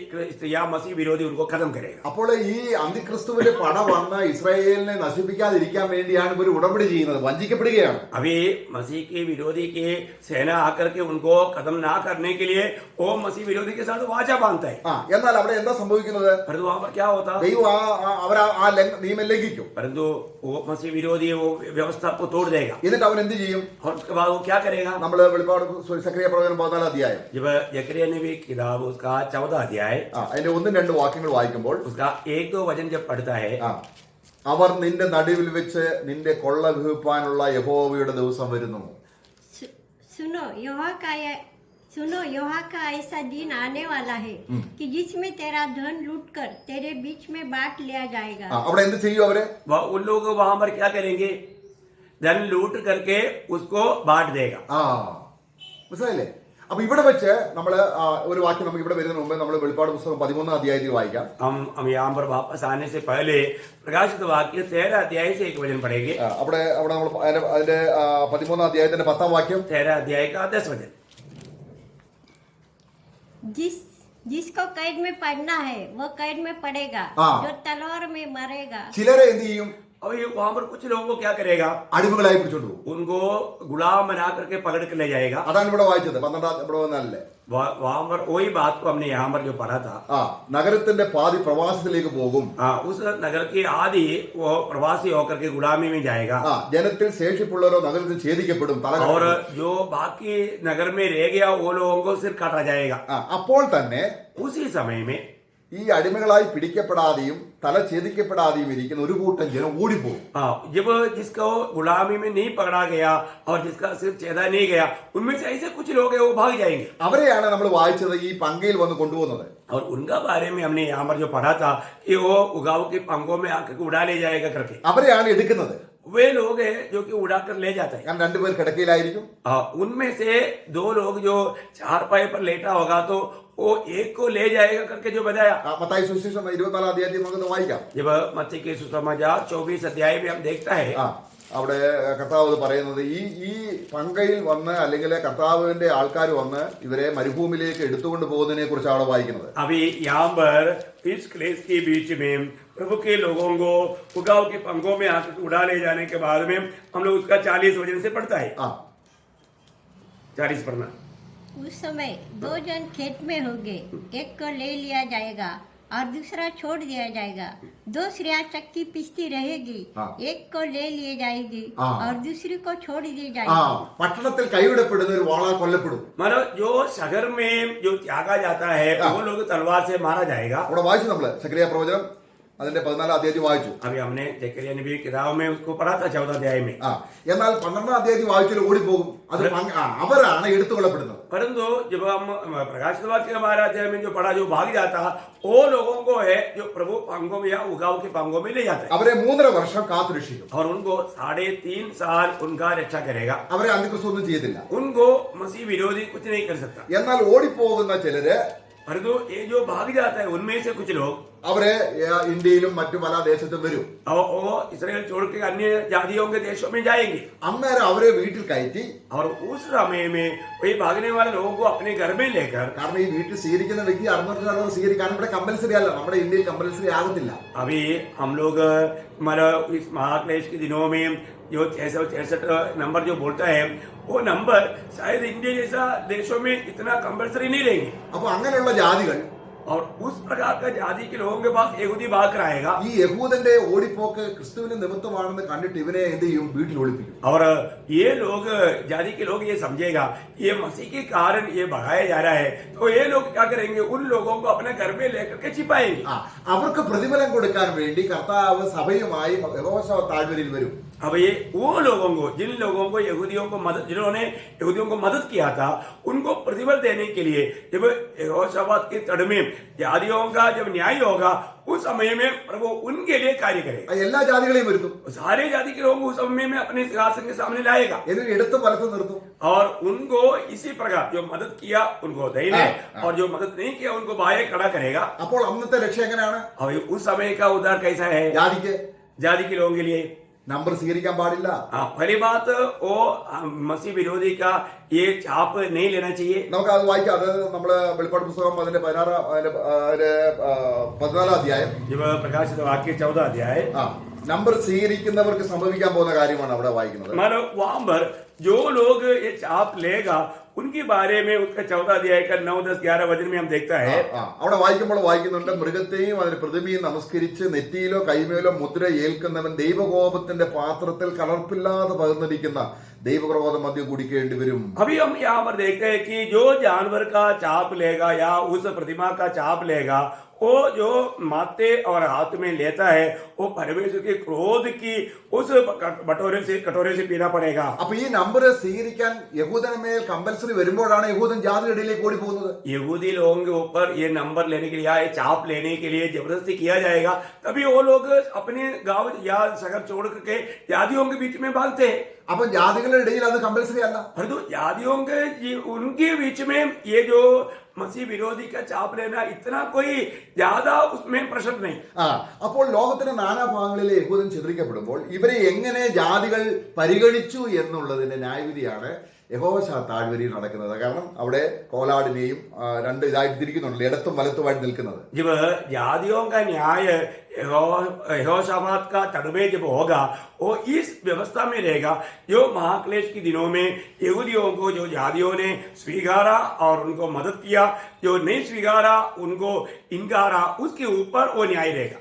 या मसीह विरोधी उनको खत्म करेगा. അപ്പോൾ ഈ അന്തിക്രിസ്തുവിന്റെ പട വന്ന് ഇസ്രായേലിനെ നശിപ്പിക്കാതിരിക്കാൻ വേണ്ടിയാണ് ഇവർ ഉടമ്പടി ചെയ്യുന്നത്. വഞ്ചിക്കപ്പെടുകയാണ്. अभी मसीह के विरोधी की सेना आकर के उनको खत्म ना करने के लिए वो मसीह विरोधी के साथ वाचा बांधता है. എന്നാൽ അവിടെ എന്താ സംഭവിക്കുന്നത്? परंतु वहां पर क्या होता? ദൈവം അവർ ആ നിയമം ലംഘിക്കും. परंतु वो मसीह विरोधी वो व्यवस्था को तोड़ देगा. എന്നിട്ട് അവൻ എന്ത് ചെയ്യും? और उसके बाद वो क्या करेगा? നമ്മൾ വെളിപ്പാട് സക്കറിയ പ്രവചനം 14 അധ്യായം जब जकरिया नबी की किताब उसका 14 अध्याय അതിന്റെ 1-2 വാക്യങ്ങൾ വായിക്കുമ്പോൾ उसका 1-2 वचन जब पढ़ता है, അവർ നിന്റെ നടുവിൽ വെച്ച് നിന്റെ കൊള്ള വിഹിപ്പാനുള്ള യഹോവയുടെ ദിവസം വരുന്നു. सुनो यहोवा का ऐसा दिन आने वाला है कि जिसमें तेरा धन लूटकर तेरे बीच में बांट लिया जाएगा. അവിടെ എന്ത് ചെയ്യും അവര്? उन लोग वहां पर क्या करेंगे? धन लूट करके उसको बांट देगा. മനസ്സിലായില്ലേ? അപ്പൊ ഇവിടെ വെച്ച് നമ്മള് ഒരു വാക്യം നമുക്ക് ഇവിടെ വരുന്നതിന് മുമ്പ് നമ്മൾ വെളിപ്പാട് പുസ്തകം 13 അധ്യായത്തിൽ വായിക്കാം. हम यहाँ पर वापस आने से पहले प्रकाशित वाक्य 13 अध्याय से एक वचन पढ़ेंगे. അവിടെ നമ്മൾ അതിന്റെ 13 അധ്യായത്തിന്റെ 10 വാക്യം, 13 अध्याय का 10 वचन. जिसको कैद में पड़ना है वो कैद में पड़ेगा, जो तलवार में मरेगा. ചിലരെ എന്ത് ചെയ്യും? और ये वहां पर कुछ लोगों को क्या करेगा? അടിമകളായി പിടിച്ചോണ്ട് പോകും. उनको गुलाम बना करके पकड़ के ले जाएगा. അതാണ് ഇവിടെ വായിച്ചത് 12 ഇവിടെ വന്നല്ലേ. वहां पर वही बात को हमने यहाँ पर जो पढ़ा था. നഗരത്തിന്റെ പാതി പ്രവാസത്തിലേക്ക് പോകും. उस नगर की आदि वो प्रवासी होकर के गुलामी में जाएगा. ജനത്തിൽ ശേഷിപ്പുള്ളവരോ നഗരത്തിൽ ഛേദിക്കപ്പെടും. और जो बाकी नगर में रह गया वो लोगों को सिर काटा जाएगा. അപ്പോൾ തന്നെ उसी समय में ഈ അടിമകളായി പിടിക്കപ്പെടാതെയും തല ഛേദിക്കപ്പെടാതെയും ഇരിക്കുന്ന ഒരു കൂട്ടം ജനം ഓടിപ്പോകും. जब जिसको गुलामी में नहीं पकड़ा गया और जिसका सिर छेदा नहीं गया उनमें से ऐसे कुछ लोग हैं वो भाग जाएंगे. അവരെയാണ് നമ്മൾ വായിച്ചത് ഈ പങ്കയിൽ വന്ന് കൊണ്ടുപോകുന്നത്. और उनका बारे में हमने यहाँ पर जो पढ़ा था कि वो उगाव के पंखों में आकर उड़ा ले जाएगा करके. അവരെയാണ് എടുക്കുന്നത്. वे लोग हैं जो कि उड़ा कर ले जाते हैं. ഞാൻ 2 പേർ കിടക്കയിലായിരിക്കും. उनमें से 2 लोग जो चारपाई पर लेटा होगा तो वो एक को ले जाएगा करके जो बताया. മത്തായി സുവിശേഷം 24 അധ്യായത്തിൽ നമുക്ക് വായിക്കാം. जब मत्ती के सुसमाचार 24 अध्याय में हम देखता है അവിടെ കർത്താവ് പറയുന്നത് ഈ പങ്കയിൽ വന്ന് അല്ലെങ്കിൽ കർത്താവിന്റെ ആൾക്കാർ വന്ന് ഇവരെ മരുഭൂമിയിലേക്ക് എടുത്തുകൊണ്ട് പോകുന്നതിനെ കുറിച്ചാണ് വായിക്കുന്നത്. अभी यहाँ पर इस क्लेश के बीच में प्रभु के लोगों को उगाव के पंखों में आकर उड़ा ले जाने के बाद में हम लोग उसका 40 वचन से पढ़ता है. 40 पढ़ना. उस समय 2 जन खेत में होंगे, एक को ले लिया जाएगा और दूसरा छोड़ दिया जाएगा. 2 स्त्रियां चक्की पीसती रहेगी, एक को ले लिए जाएगी और दूसरी को छोड़ दी जाएगी. പട്ടണത്തിൽ കൈവിടപ്പെടുന്ന ഒരു വാളാൽ കൊല്ലപ്പെടും. मतलब जो शहर में जो त्यागा जाता है वो लोग तलवार से मारा जाएगा. അവിടെ വായിച്ചു നമ്മള് സക്കറിയ പ്രവചനം അതിന്റെ 14 അധ്യായത്തിൽ വായിച്ചു. अभी हमने जकरिया नबी की किताब में उसको पढ़ा था 14 अध्याय में. എന്നാൽ 12 അധ്യായത്തിൽ വായിച്ചാൽ ഓടിപ്പോകും. അത് അവരാണ് എടുത്തുകൊള്ളപ്പെടുന്നത്. परंतु जब हम प्रकाशित वाक्य हमारे अध्याय में जो पढ़ा जो भाग जाता वो लोगों को है जो प्रभु पंगों में या उगाव के पंगों में ले जाता है. അവരെ 3.5 വർഷം കാത്തുരക്ഷിക്കും. और उनको 3.5 साल उनका रक्षा करेगा. അവരെ അന്തിക്രിസ്തു ഒന്നും ചെയ്തില്ല. उनको मसीह विरोधी कुछ नहीं कर सकता. എന്നാൽ ഓടിപ്പോകുന്ന ചിലര് परंतु ये जो भाग जाता है उनमें से कुछ लोग അവരെ ഇന്ത്യയിലും മറ്റു പല ദേശത്തും വരും. वो इसराइल छोड़ के अन्य जातियों के देशों में जाएंगे അന്നേരം അവരെ വീട്ടിൽ കയറ്റി, और उस समय में वही भागने वाले लोगों को अपने घर में लेकर, കാരണം ഈ വീട്ടിൽ സ്വീകരിക്കുന്ന വ്യക്തി 600 സ്വീകരിക്കാൻ ഇവിടെ കമ്പൽസറി അല്ല, നമ്മുടെ ഇന്ത്യയിൽ കമ്പൽസറി ആകത്തില്ല. अभी हम लोग हमारा इस महाक्लेश के दिनों में जो 666 नंबर जो बोलता है, वो नंबर शायद इंडिया जैसा देशों में इतना कंपल्सरी नहीं रहेंगे. അപ്പൊ അങ്ങനെയുള്ള ജാതികൾ, और उस प्रकार का जाति के लोगों के पास यहूदी भाग कर आएगा. ഈ യഹൂദന്റെ ഓടിപ്പോക്ക് ക്രിസ്തുവിന് നിമിത്തമാണെന്ന് കണ്ടിട്ട് ഇവനെ എന്ത് ചെയ്യും? വീട്ടിൽ ഒളിപ്പിക്കും. और ये लोग जाति के लोग ये समझेगा ये मसीह के कारण ये बढ़ाया जा रहा है, तो ये लोग क्या करेंगे? उन लोगों को अपने घर में लेकर के छिपाएंगे. അവർക്ക് പ്രതിഫലം കൊടുക്കാൻ വേണ്ടി കർത്താവ് സഭയുമായി യഹോവശാ താഴ്വരയിൽ വരും. अब ये वो लोगों को, जिन लोगों को यहूदियों को मदद, जिन्होंने यहूदियों को मदद किया था, उनको प्रतिफल देने के लिए जब यहोशापात के तड़ में जातियों का जब न्याय होगा, उस समय में प्रभु उनके लिए कार्य करेगा. എല്ലാ ജാതികളെയും വരുത്തും, सारे जाति के लोगों को उस समय में अपने सिंहासन के सामने लाएगा എന്നിട്ട് എടുത്തും വലത്തും നിർത്തും. और उनको इसी प्रकार जो मदद किया उनको दाहिने और जो मदद नहीं किया उनको बाएं खड़ा करेगा. അപ്പോൾ അന്നത്തെ രക്ഷ എങ്ങനെയാണ്? अब उस समय का उद्धार कैसा है? ജാതിക്ക് जाति के लोगों के लिए നമ്പർ സ്വീകരിക്കാൻ പാടില്ല. पहली बात वो मसीह विरोधी का ये छाप नहीं लेना चाहिए. നമുക്ക് അത് വായിക്കാം. അത് നമ്മള് വെളിപ്പാട് പുസ്തകം അതിന്റെ 14 അധ്യായം, जब प्रकाशित वाक्य 14 अध्याय, നമ്പർ സ്വീകരിക്കുന്നവർക്ക് സംഭവിക്കാൻ പോകുന്ന കാര്യമാണ് അവിടെ വായിക്കുന്നത്. मानो वहां पर जो लोग ये छाप लेगा उनके बारे में उसका 14 अध्याय का 9, 10, 11 वचन में हम देखता है. അവിടെ വായിക്കുമ്പോൾ വായിക്കുന്നുണ്ട്, മൃഗത്തെയും അതിന്റെ പ്രതിമയും നമസ്കരിച്ച് നെറ്റിയിലോ കൈമേലോ മുദ്ര ഏൽക്കുന്നവൻ ദൈവകോപത്തിന്റെ പാത്രത്തിൽ കലർപ്പില്ലാതെ പകർന്നിരിക്കുന്ന ദൈവക്രോധം മധ്യ കുടിക്കേണ്ടി വരും. अभी हम यहाँ पर देखते हैं कि जो जानवर का छाप लेगा या उस प्रतिमा का छाप लेगा, वो जो माथे और हाथ में लेता है, वो परमेश्वर के क्रोध की उस कटोरे से पीना पड़ेगा. അപ്പൊ ഈ നമ്പർ സ്വീകരിക്കാൻ യഹൂദന് മേൽ കമ്പൽസറി വരുമ്പോഴാണ് യഹൂദൻ ജാതിയുടെ ഇടയിലേക്ക് ഓടി പോകുന്നത്. यहूदी लोगों के ऊपर ये नंबर लेने के लिए या ये छाप लेने के लिए जबरदस्ती किया जाएगा, तभी वो लोग अपने गांव या शहर छोड़ करके जातियों के बीच में भागते हैं. അപ്പൊ ജാതികളുടെ ഇടയിൽ അത് കമ്പൽസറി അല്ല. परंतु जातियों के उनके बीच में ये जो मसीह विरोधी का छाप लेना इतना कोई ज्यादा उसमें प्रश्न नहीं. അപ്പോൾ ലോകത്തിന്റെ നാനാഭാഗങ്ങളിലെ യഹൂദൻ ചിത്രിക്കപ്പെടുമ്പോൾ ഇവരെ എങ്ങനെ ജാതികൾ പരിഗണിച്ചു എന്നുള്ളതിന്റെ ന്യായവിധിയാണ് യഹോവശാ താഴ്വരയിൽ നടക്കുന്നത്. കാരണം അവിടെ കോലാടിനെയും രണ്ട് ഇതായിട്ട് തിരിക്കുന്നുണ്ടല്ലോ, ഇടത്തും വലത്തുമായിട്ട് നിൽക്കുന്നത്. जब जातियों का न्याय यहोशापात का तड़ में जब होगा, वो इस व्यवस्था में रहेगा. जो महाक्लेश के दिनों में यहूदियों को जो जातियों ने स्वीकारा और उनको मदद किया, जो नहीं स्वीकारा उनको इनकारा, उसके ऊपर वो न्याय रहेगा.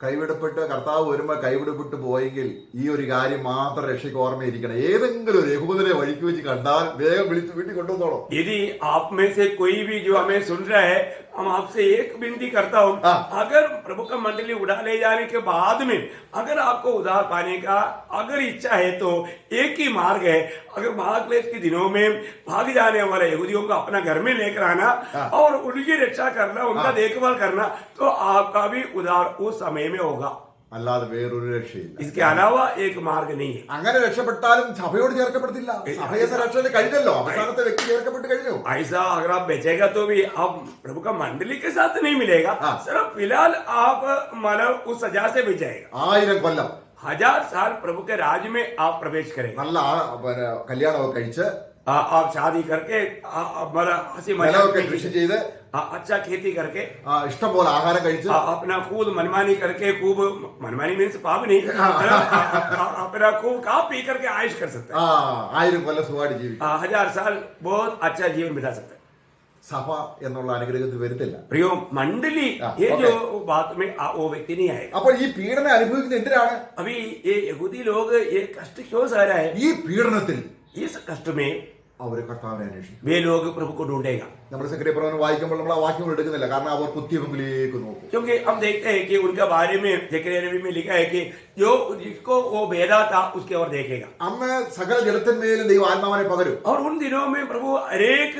കൈവിടപ്പെട്ട് കർത്താവ് വരുമ്പോൾ കൈവിടപ്പെട്ട് പോയെങ്കിൽ ഈ ഒരു കാര്യം മാത്രം രക്ഷയ്ക്ക് ഓർമ്മയിരിക്കണം. ഏതെങ്കിലും ഒരു യഹൂദനെ വഴിക്ക് വെച്ച് കണ്ടാൽ വേഗം വിളിച്ച് വീട്ടിൽ കൊണ്ടുവന്നോളൂ. यदि आप में से कोई भी जो हमें सुन रहा है, हम आपसे एक विनती करता हूं, अगर प्रभु का मंडली उड़ा ले जाने के बाद में अगर आपको उद्धार पाने का अगर इच्छा है, तो एक ही मार्ग है. अगर महाक्लेश के दिनों में भाग जाने वाले यहूदियों को अपना घर में लेकर आना और उनकी रक्षा करना, उनका देखभाल करना, तो आपका भी उद्धार उस समय में होगा. അല്ലാതെ വേറൊരു രക്ഷയില്ല. इसके अलावा एक मार्ग नहीं है. അങ്ങനെ രക്ഷപ്പെട്ടാലും സഭയോട് ചേർക്കപ്പെടത്തില്ല. സഭയെ രക്ഷ കഴിഞ്ഞല്ലോ, അവസാനത്തെ വ്യക്തി ചേർക്കപ്പെട്ട് കഴിഞ്ഞു. ऐसा अगर आप बेचेगा तो भी आप प्रभु का मंडली के साथ नहीं मिलेगा. सिर्फ फिलहाल आप मानव उस सजा से बच जाएगा. 1000 കൊല്ലം 1000 साल प्रभु के राज में आप प्रवेश करेंगे. നല്ല കല്യാണമൊക്കെ കഴിച്ച് आप शादी करके हंसी നിലമൊക്കെ मजाक കൃഷി ചെയ്ത് अच्छा खेती करके ഇഷ്ടം പോലെ ആഹാരം കഴിച്ച് अपना खूब मनमानी करके, खूब मनमानी मीन्स पाप नहीं, अपना खूब खा पी करके आयुष कर सकते हैं. 1000 കൊല്ലം സുഖമായിട്ട് ജീവിക്കും. 1000 साल बहुत अच्छा जीवन बिता सकते हैं. സഭ എന്നുള്ള അനുഗ്രഹത്തിൽ വരുത്തില്ല. प्रियो मंडली ये जो बात में वो व्यक्ति नहीं आएगा. അപ്പോൾ ഈ പീഡനം അനുഭവിക്കുന്നത് എന്തിനാണ്? अभी ये यहूदी लोग ये कष्ट क्यों सह रहा है? ഈ പീഡനത്തിൽ इस कष्ट में അവര് കർത്താവിനെ അന്വേഷിക്കും. वे लोग प्रभु को ढूंढेगा. നമ്മുടെ സെക്രട്ടറി പ്രവചനം വായിക്കുമ്പോൾ നമ്മൾ ആ വാക്യങ്ങൾ എടുക്കുന്നില്ല, കാരണം അവർ കുത്തിയവങ്കിലേക്ക് നോക്കും. क्योंकि हम देखते हैं कि उनके बारे में ज़करिया नबी में लिखा है कि जो जिसको वो भेदा था उसके और देखेगा. അന്ന് സകല ജലത്തിന്മേലും ദൈവം ആത്മാവിനെ പകരും. और उन दिनों में प्रभु हरेक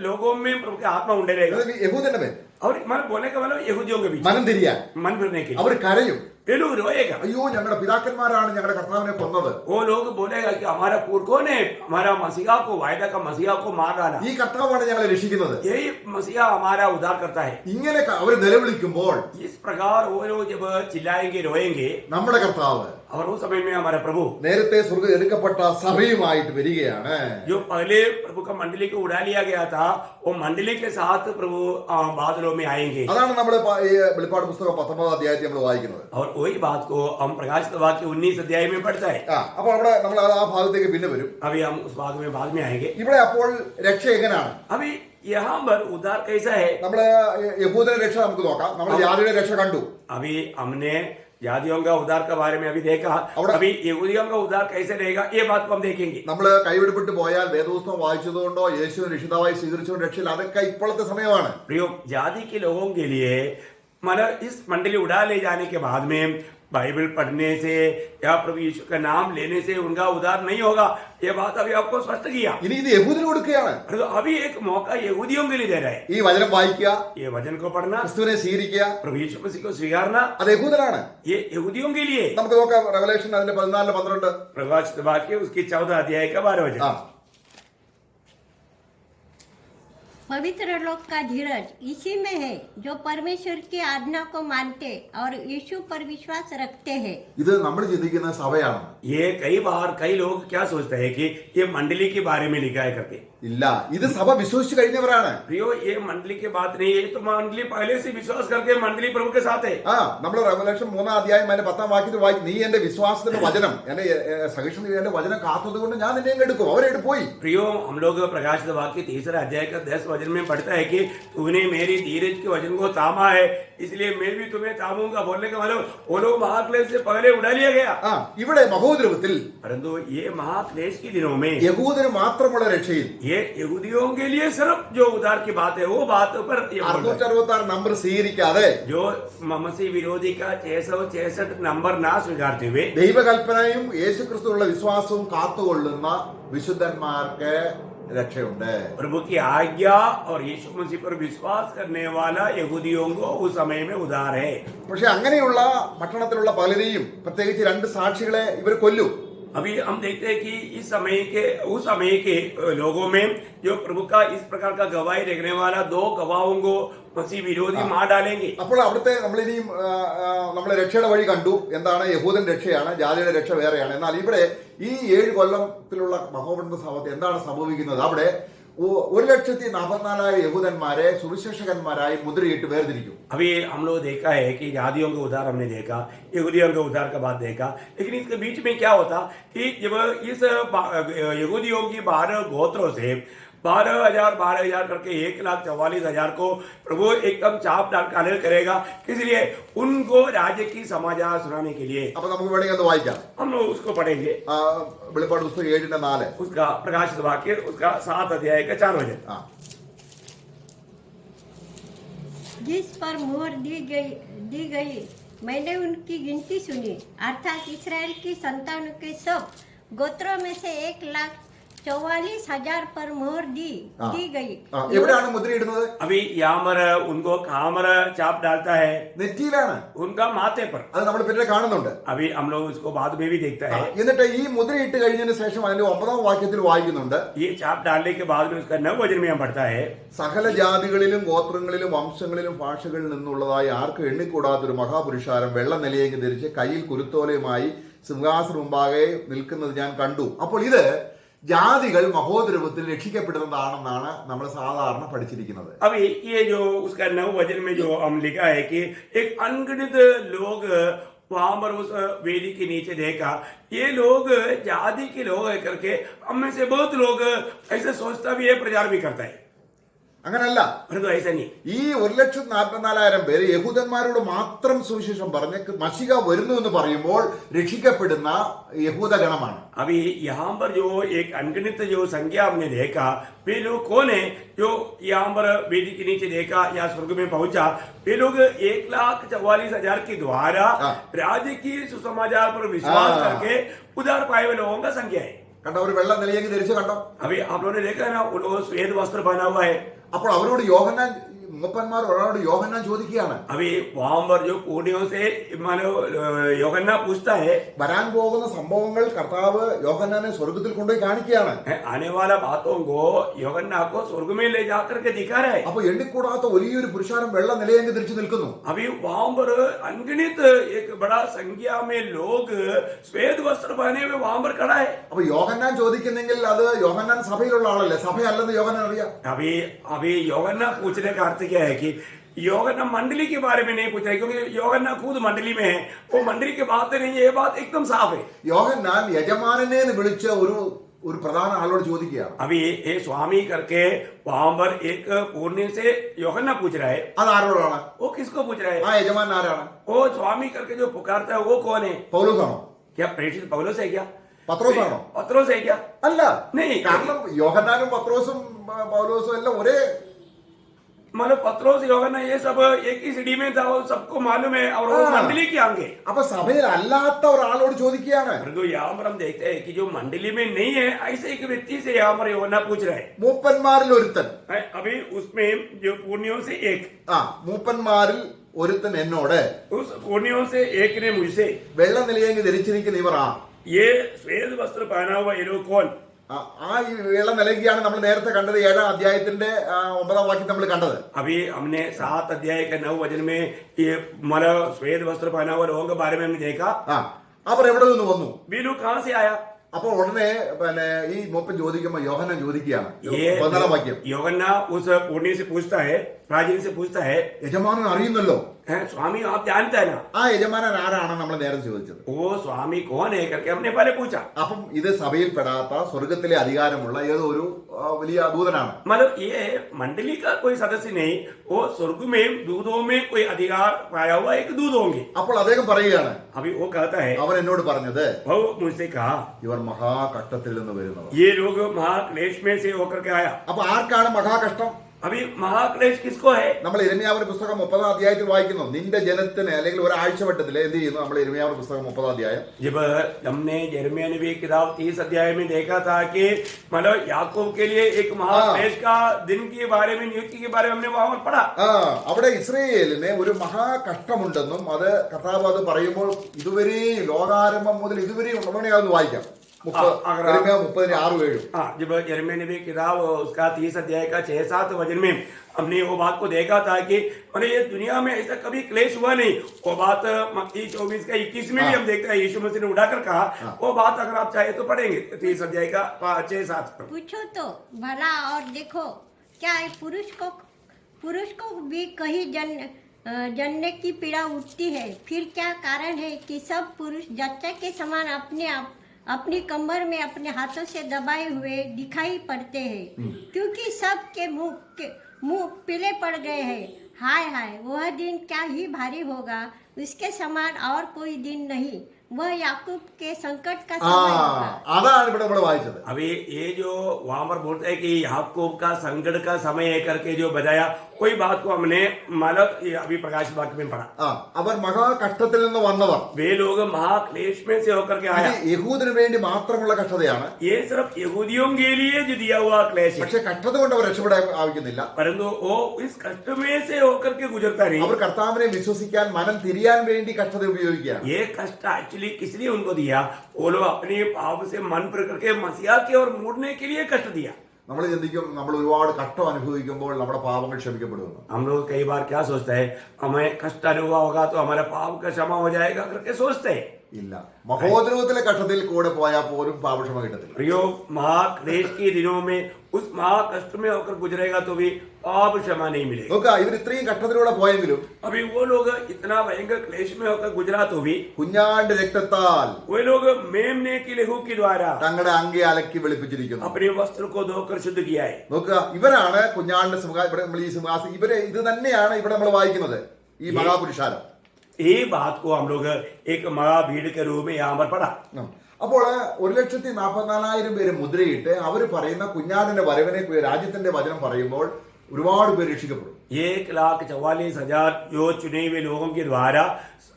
लोगों में प्रभु के आत्मा उंडे रहेगा. യഹൂദന്റെ മേൽ और मन बोलने का मतलब यहूदियों के बीच മനം തിരിയാൻ मन फिरने के लिए അവർ കരയും. ये लोग रोएगा, അയ്യോ ഞങ്ങളുടെ പിതാക്കന്മാരാണ് ഞങ്ങളുടെ കർത്താവിനെ കൊന്നത്. वो लोग बोलेगा कि हमारा पुरखों ने हमारा मसीहा को, वायदा का मसीहा को मार डाला, ഈ കർത്താവാണ് ഞങ്ങളെ രക്ഷിക്കുന്നത്. यही मसीहा हमारा उद्धार करता है. ഇങ്ങനെ അവർ നിലവിളിക്കുമ്പോൾ इस प्रकार वो लोग जब चिल्लाएंगे, रोएंगे, നമ്മുടെ കർത്താവ് और उस समय में हमारा प्रभु നേരത്തെ സ്വർഗ്ഗം എടുക്കപ്പെട്ട സഭയുമായിട്ട് വരികയാണ്. जो पहले प्रभु का मंडली को उड़ा लिया गया था, वो मंडली के साथ प्रभु बादलों में आएंगे. അതാണ് നമ്മൾ വെളിപ്പാട് പുസ്തകം 19 അധ്യായത്തിൽ നമ്മൾ വായിക്കുന്നത്. और वही बात को हम प्रकाशित वाक्य 19 अध्याय में पढ़ता है. അപ്പോൾ അവിടെ നമ്മൾ ആ ഭാഗത്തേക്ക് പിന്നെ വരും. अभी हम उस भाग में बाद में आएंगे. ഇവിടെ അപ്പോൾ രക്ഷ എങ്ങനെയാണ്? अभी यहाँ पर उद्धार कैसा है? നമ്മള് യഹൂദരുടെ രക്ഷ നമുക്ക് നോക്കാം. നമ്മൾ ജാതിയുടെ രക്ഷ കണ്ടു. अभी हमने जातियों का उद्धार के बारे में अभी देखा. अभी यहूदियों का उद्धार कैसे रहेगा, ये बात को हम देखेंगे. നമ്മള് കൈവിടപ്പെട്ട് പോയാൽ വേദപുസ്തകം വായിച്ചതുകൊണ്ടോ യേശുവിനെ രക്ഷിതാവായി സ്വീകരിച്ചുകൊണ്ട് രക്ഷയില്ല, അതൊക്കെ ഇപ്പോഴത്തെ സമയമാണ്. प्रयोग जाति के लोगों के लिए मतलब इस मंडली उड़ा ले जाने के बाद में बाइबल पढ़ने से या प्रभु यीशु का नाम लेने से उनका उद्धार नहीं होगा, ये बात अभी आपको स्पष्ट किया. ഇനി ഇത് യഹൂദന് കൊടുക്കുകയാണ്. अभी एक मौका यहूदियों के लिए दे रहा है. ഈ വചനം വായിക്കുക, ये वचन को पढ़ना, ക്രിസ്തുവിനെ സ്വീകരിക്കുക, प्रभु यीशु मसीह को स्वीकारना, അത് യഹൂദനാണ്. ये यहूदियों के लिए. നമുക്ക് നോക്കാം റെവലേഷൻ അതിന്റെ 14-12. प्रकाशित वाक्य उसकी 14 अध्याय का 12 वचन. पवित्र लोग का धीरज इसी में है जो परमेश्वर की आज्ञा को मानते और यीशु पर विश्वास रखते हैं. ഇത് നമ്മൾ ചിന്തിക്കുന്ന സഭയാണ്. ये कई बार कई लोग क्या सोचते हैं कि ये मंडली के बारे में लिखा है करके. ഇല്ല, ഇത് സഭ വിശ്വസിച്ച് കഴിഞ്ഞവരാണ്. प्रियो, ये मंडली की बात नहीं है, तो मंडली पहले से विश्वास करके मंडली प्रभु के साथ है. നമ്മൾ റെവലേഷൻ 3 അധ്യായം അതിന്റെ 10 വാക്യത്തിൽ വായിക്കും, നീ എന്റെ വിശ്വാസത്തിന്റെ വചനം എന്റെ സഹിഷ്ണു എന്റെ വചനം കാത്തത് കൊണ്ട് ഞാൻ നിന്നെ എടുക്കും. അവരെടുത്ത് പോയി. प्रियो, हम लोग प्रकाशित वाक्य 3 अध्याय का 10 वचन में पढ़ता है कि तूने मेरी धीरज के वचन को थामा है, इसलिए मैं भी तुम्हें थामूंगा. बोलने का मतलब वो लोग महाक्लेश से पहले उड़ा लिया गया. ഇവിടെ മഹോദ്രവത്തിൽ परंतु ये महाक्लेश के दिनों में യഹൂദന് മാത്രമുള്ള രക്ഷയിൽ ये यहूदियों के लिए सिर्फ जो उद्धार की बात है वो बात पर 666 നമ്പർ സ്വീകരിക്കാതെ जो मसीह विरोधी का 666 नंबर ना स्वीकारते हुए ദൈവകൽപ്പനയും യേശുക്രിസ്തുവിലുള്ള വിശ്വാസവും കാത്തുകൊള്ളുന്ന വിശുദ്ധന്മാർക്ക് രക്ഷയുണ്ട്. प्रभु की आज्ञा और यीशु मसीह पर विश्वास करने वाला यहूदियों को उस समय में उद्धार है. പക്ഷെ അങ്ങനെയുള്ള പട്ടണത്തിലുള്ള പലരെയും പ്രത്യേകിച്ച് 2 സാക്ഷികളെ ഇവർ കൊല്ലും. अभी हम देखते हैं कि उस समय के लोगों में जो प्रभु का इस प्रकार का गवाही रखने वाला 2 गवाहों को मसीह विरोधी मार डालेंगे. അപ്പോൾ അവിടുത്തെ നമ്മളിനിയും നമ്മളെ രക്ഷയുടെ വഴി കണ്ടു. എന്താണ്? യഹൂദൻ രക്ഷയാണ്, ജാതിയുടെ രക്ഷ വേറെയാണ്. എന്നാൽ ഇവിടെ ഈ 7 കൊല്ലത്തിലുള്ള മഹോപണ്ഡ സഭത്തിൽ എന്താണ് സംഭവിക്കുന്നത്? അവിടെ 1,44,000 യഹൂദന്മാരെ സുവിശേഷകന്മാരായി മുദ്രയിട്ട് വേർതിരിക്കും. अभी हम लोग देखा है कि जातियों का उद्धार हमने देखा, यहूदियों के उद्धार का बात देखा, लेकिन इसके बीच में क्या होता कि जब इस यहूदियों की 12 गोत्रों से 12,000 करके 1,44,000 को प्रभु एकदम चाप डाल करेगा. इसलिए उनको राज्य की समाचार सुनाने के लिए അപ്പൊ നമുക്ക് വേണമെങ്കിൽ അത് വായിക്കാം. हम लोग उसको पढ़ेंगे. വെളിപ്പാട് പുസ്തകം 7:4 उसका प्रकाशित वाक्य उसका 7 अध्याय का 4 वचन. जिस पर मोहर दी गई मैंने उनकी गिनती सुनी, अर्थात इसराइल की संतानों के सब गोत्रों में से 1,44,000 पर मोहर दी गई. എവിടെയാണ് മുദ്രയിടുന്നത്? अभी यहाँ पर उनको कहाँ पर चाप डालता है? നെറ്റിയിലാണ്. उनका माथे पर. അത് നമ്മൾ പിന്നീട് കാണുന്നുണ്ട്. अभी हम लोग उसको बाद में भी देखता है. എന്നിട്ട് ഈ മുദ്രയിട്ട് കഴിഞ്ഞതിന് ശേഷം അതിന്റെ 9-ാം വാക്യത്തിൽ വായിക്കുന്നുണ്ട്, ये चाप डालने के बाद में उसका 9 वचन में हम पढ़ता है, സകല ജാതികളിലും ഗോത്രങ്ങളിലും വംശങ്ങളിലും ഭാഷകളിൽ നിന്നുള്ളതായി ആർക്കും എണ്ണിക്കൂടാത്തൊരു മഹാപുരുഷാരം വെള്ള നിലയേക്ക് ധരിച്ച് കയ്യിൽ കുരുത്തോലയുമായി സിംഹാസനം മുമ്പാകെ നിൽക്കുന്നത് ഞാൻ കണ്ടു. അപ്പോൾ ഇത് ജാതികൾ മഹോദ്രവത്തിൽ രക്ഷിക്കപ്പെടുന്നതാണെന്നാണ് നമ്മൾ സാധാരണ പഠിച്ചിരിക്കുന്നത്. अभी ये जो उसका 9 वचन में जो हम लिखा है कि एक अनगिनत लोग वहां पर उस वेदी के नीचे देखा, ये लोग जाति के लोग है करके हम में से बहुत लोग ऐसे सोचता भी है, प्रचार भी करता है. അങ്ങനല്ല. परंतु ऐसा नहीं. ഈ 1,44,000 പേര് യഹൂദന്മാരോട് മാത്രം സുവിശേഷം പറഞ്ഞ് മശിക വരുന്നു എന്ന് പറയുമ്പോൾ രക്ഷിക്കപ്പെടുന്ന യഹൂദഗണമാണ്. अभी यहाँ पर जो एक अनगिनत जो संख्या हमने देखा, वे लोग कौन है? जो यहाँ पर वेदी के नीचे देखा या स्वर्ग में पहुंचा, वे लोग 1,44,000 के द्वारा राज्य की सुसमाचार पर विश्वास करके उद्धार पाए हुए लोगों का संख्या है. കണ്ടോ? ഒരു വെള്ള നിലയേക്ക് ധരിച്ച് കണ്ടോ? अभी आप लोगों ने देखा ना, वो लोग श्वेत वस्त्र पहना हुआ है. അപ്പോൾ അവരോട് യോഹന്നാൻ മൂപ്പന്മാർ ഒരാളോട് യോഹന്നാൻ ചോദിക്കുകയാണ്, अभी वहां पर जो पुण्यों से मानो योगन्ना पूछता है, വരാൻ പോകുന്ന സംഭവങ്ങൾ കർത്താവ് യോഹന്നാനെ സ്വർഗത്തിൽ കൊണ്ടുപോയി കാണിക്കുകയാണ്. आने वाला बातों को योगन्ना को स्वर्ग में ले जाकर के दिखा रहा है. അപ്പൊ എണ്ണിക്കൂടാത്ത വലിയൊരു പുരുഷാരം വെള്ള നിലയെങ്കിൽ തിരിച്ചു നിൽക്കുന്നു. अभी वहां पर अनगिनत एक बड़ा संख्या में लोग श्वेत वस्त्र पहने हुए वहां पर खड़ा है. അപ്പൊ യോഹന്നാൻ ചോദിക്കുന്നെങ്കിൽ അത് യോഹന്നാൻ സഭയിലുള്ള ആളല്ലേ, സഭയല്ലെന്ന് യോഹന്നാൻ അറിയാം. अभी अभी योगन्ना पूछने का अर्थ क्या है कि योगन्ना मंडली के बारे में नहीं पूछ रहे, क्योंकि योगन्ना खुद मंडली में है. वो मंडली की बात नहीं है, ये बात एकदम साफ है. യോഹന്നാൻ യജമാനനെ വിളിച്ച ഒരു പ്രധാന ആളോട് ചോദിക്കുകയാണ്. अभी ये स्वामी करके वहां पर एक पुण्य से योगन्ना पूछ रहा है. അത് ആരോടാണ്? वो किसको पूछ रहा है? ആ യജമാനൻ ആരാണ്? वो स्वामी करके जो पुकारता है वो कौन है? പൗലോസാണോ? क्या प्रेषित पौलुस है क्या? പത്രോസാണോ? पत्रोस है क्या? അല്ല. नहीं. കാരണം യോഹന്നാനും പത്രോസും പൗലോസും എല്ലാം ഒരേ. मतलब पत्रोस योगन्ना ये सब एक ही सीढ़ी में था, वो सबको मालूम है, और वो मंडली के आगे. അപ്പൊ സഭയിൽ അല്ലാത്ത ഒരാളോട് ചോദിക്കുകയാണ്. परंतु यहाँ पर हम देखते हैं कि जो मंडली में नहीं है ऐसे एक व्यक्ति से यहाँ पर योगन्ना पूछ रहा है. മൂപ്പന്മാരിൽ ഒരുത്തൻ, अभी उसमें जो पुण्यों से एक, മൂപ്പന്മാരിൽ ഒരുത്തൻ എന്നോട്, उस पुण्यों से एक ने मुझसे, വെള്ള നിലയെങ്കിൽ ധരിച്ചിരിക്കുന്ന ഇവർ ये श्वेत वस्त्र पहना हुआ ये लोग कौन? ആ ഈ വെള്ള നിലയ്ക്കാണ് നമ്മൾ നേരത്തെ കണ്ടത്, 7-ാം അധ്യായത്തിന്റെ 9-ാം വാക്യം നമ്മൾ കണ്ടത്. अभी हमने 7 अध्याय के 9 वचन में ये मतलब श्वेत वस्त्र पहना हुआ लोगों के बारे में हमने देखा. അവർ എവിടെ നിന്ന് വന്നു? वे लोग कहाँ से आया? അപ്പൊ ഉടനെ ഈ മൂപ്പൻ ചോദിക്കുമ്പോ യോഹന്നാൻ ചോദിക്കുകയാണ്, ये 14-ാം വാക്യം, योगन्ना उस पुण्य से पूछता है, राजन से पूछता है, യജമാനൻ അറിയുന്നല്ലോ. स्वामी आप जानते हैं ना ആ യജമാനൻ ആരാണ് നമ്മൾ നേരത്തെ ചോദിച്ചത്. वो स्वामी कौन है करके हमने पहले पूछा. അപ്പം ഇത് സഭയിൽപ്പെടാത്ത സ്വർഗത്തിലെ അധികാരമുള്ള ഏതോ ഒരു വലിയ ദൂതനാണ്. मतलब ये मंडली का कोई सदस्य नहीं, वो स्वर्ग में दूधों में कोई अधिकार पाया हुआ एक दूध होंगे. അപ്പോൾ അദ്ദേഹം പറയുകയാണ്, अभी वो कहता है, അവൻ എന്നോട് പറഞ്ഞത്, वो मुझसे कहा ഇവർ മഹാകഷ്ടത്തിൽ നിന്ന് വരുന്നവർ. ये लोग महाक्लेश में से होकर के आया. അപ്പൊ ആർക്കാണ് മഹാകഷ്ടം? अभी महाक्लेश किसको है? നമ്മൾ യിരെമ്യാവിന്റെ പുസ്തകം 30-ാം അധ്യായത്തിൽ വായിക്കുന്നു, നിന്റെ ജനത്തിന് അല്ലെങ്കിൽ ഒരാഴ്ച വട്ടത്തിൽ എന്ത് ചെയ്യുന്നു? നമ്മൾ യിരെമ്യാവിന്റെ പുസ്തകം 30-ാം അധ്യായം, जब हमने यिर्मयाह नबी की किताब 30 अध्याय में देखा था कि मतलब याकूब के लिए एक महाक्लेश का दिन के बारे में, नियुक्ति के बारे में हमने वहां पर पढ़ा. അവിടെ ഇസ്രയേലിന് ഒരു മഹാകഷ്ടമുണ്ടെന്നും അത് കർത്താവ് അത് പറയുമ്പോൾ ഇതുവരെ ലോകാരംഭം മുതൽ ഇതുവരെ ഉള്ളവനെ അതൊന്ന് വായിക്കാം. 30-6-7. हाँ, जब यिर्मयाह नबी की किताब उसका 30 अध्याय का 6-7 वचन में हमने वो बात को देखा था कि मतलब ये दुनिया में ऐसा कभी क्लेश हुआ नहीं. वो बात मत्ती 24 का 21 में भी हम देखते हैं, यीशु मसीह ने उठाकर कहा. वो बात अगर आप चाहे तो पढ़ेंगे 30 अध्याय का 6-7. पूछो तो भला और देखो, क्या है पुरुष को भी कहीं जनने की पीड़ा उठती है? फिर क्या कारण है कि सब पुरुष जच्चा के समान अपनी कमर में अपने हाथों से दबाए हुए दिखाई पड़ते हैं, क्योंकि सबके मुंह पीले पड़ गए हैं. हाय हाय, वह दिन क्या ही भारी होगा, उसके समान और कोई दिन नहीं. वह याकूब के संकट का समय होगा. അതാണ് ഇവിടെ നമ്മൾ വായിച്ചത്. अभी ये जो वहां पर बोलते हैं कि याकूब का संकट का समय है करके जो बताया, कोई बात को हमने मतलब अभी प्रकाश वाक्य में पढ़ा. അവർ മഹാകഷ്ടത്തിൽ നിന്ന് വന്നവർ. वे लोग महाक्लेश में से होकर के आया. യഹൂദിന് വേണ്ടി മാത്രമുള്ള കഷ്ടതയാണ്. ये सिर्फ यहूदियों के लिए जो दिया हुआ क्लेश है, പക്ഷെ കഷ്ടത കൊണ്ട് അവർ രക്ഷപ്പെടാൻ ആവശ്യമില്ല. परंतु वो इस कष्ट में से होकर के गुजरता नहीं. അവർ കർത്താവിനെ വിശ്വസിക്കാൻ മനം തിരിയാൻ വേണ്ടി കഷ്ടത ഉപയോഗിക്കുകയാണ്. ये कष्ट एक्चुअली किस लिए उनको दिया? वो लोग अपने पाप से मन पर करके मसीहा की ओर मुड़ने के लिए कष्ट दिया. നമ്മൾ ചിന്തിക്കും, നമ്മൾ ഒരുപാട് കഷ്ടം അനുഭവിക്കുമ്പോൾ നമ്മുടെ പാപങ്ങൾ ക്ഷമിക്കപ്പെടുമെന്ന്. हम लोग कई बार क्या सोचते हैं, हमें कष्ट अनुभव होगा तो हमारा पाप का क्षमा हो जाएगा करके सोचते हैं. ഇല്ല, മഹോദരവത്തിലെ കഷ്ടത്തിൽ കൂടെ പോയാൽ പോലും പാപക്ഷമ കിട്ടത്തില്ല. प्रियो, महाक्लेश के दिनों में उस महाकष्ट में होकर गुजरेगा तो भी पाप क्षमा नहीं मिलेगा. നോക്ക, ഇവർ ഇത്രയും കഷ്ടത്തിലൂടെ പോയെങ്കിലും अभी वो लोग इतना भयंकर क्लेश में होकर गुजरा तो भी കുഞ്ഞാണ്ട് രക്തത്താൽ वे लोग मेमने की लहू के द्वारा തങ്ങളുടെ അങ്കി അലക്കി വെളുപ്പിച്ചിരിക്കുന്നു. अपने वस्त्र को धोकर शुद्ध किया है. നോക്കുക, ഇവരാണ് കുഞ്ഞാണ്ട് ഇവിടെ നമ്മൾ ഈ സിംഹാസനം, ഇവരെ ഇത് തന്നെയാണ് ഇവിടെ നമ്മൾ വായിക്കുന്നത്, ഈ മഹാപുരുഷാരം. ये बात को हम लोग एक महाभीड़ के रूप में यहाँ पर पढ़ा. അപ്പോൾ 1,44,000 പേര് മുദ്രയിട്ട് അവർ പറയുന്ന കുഞ്ഞാടിന്റെ വരവിനെ, രാജ്യത്തിന്റെ വചനം പറയുമ്പോൾ ഒരുപാട് പേര് രക്ഷിക്കപ്പെടും. 1,44,000 जो चुने हुए लोगों के द्वारा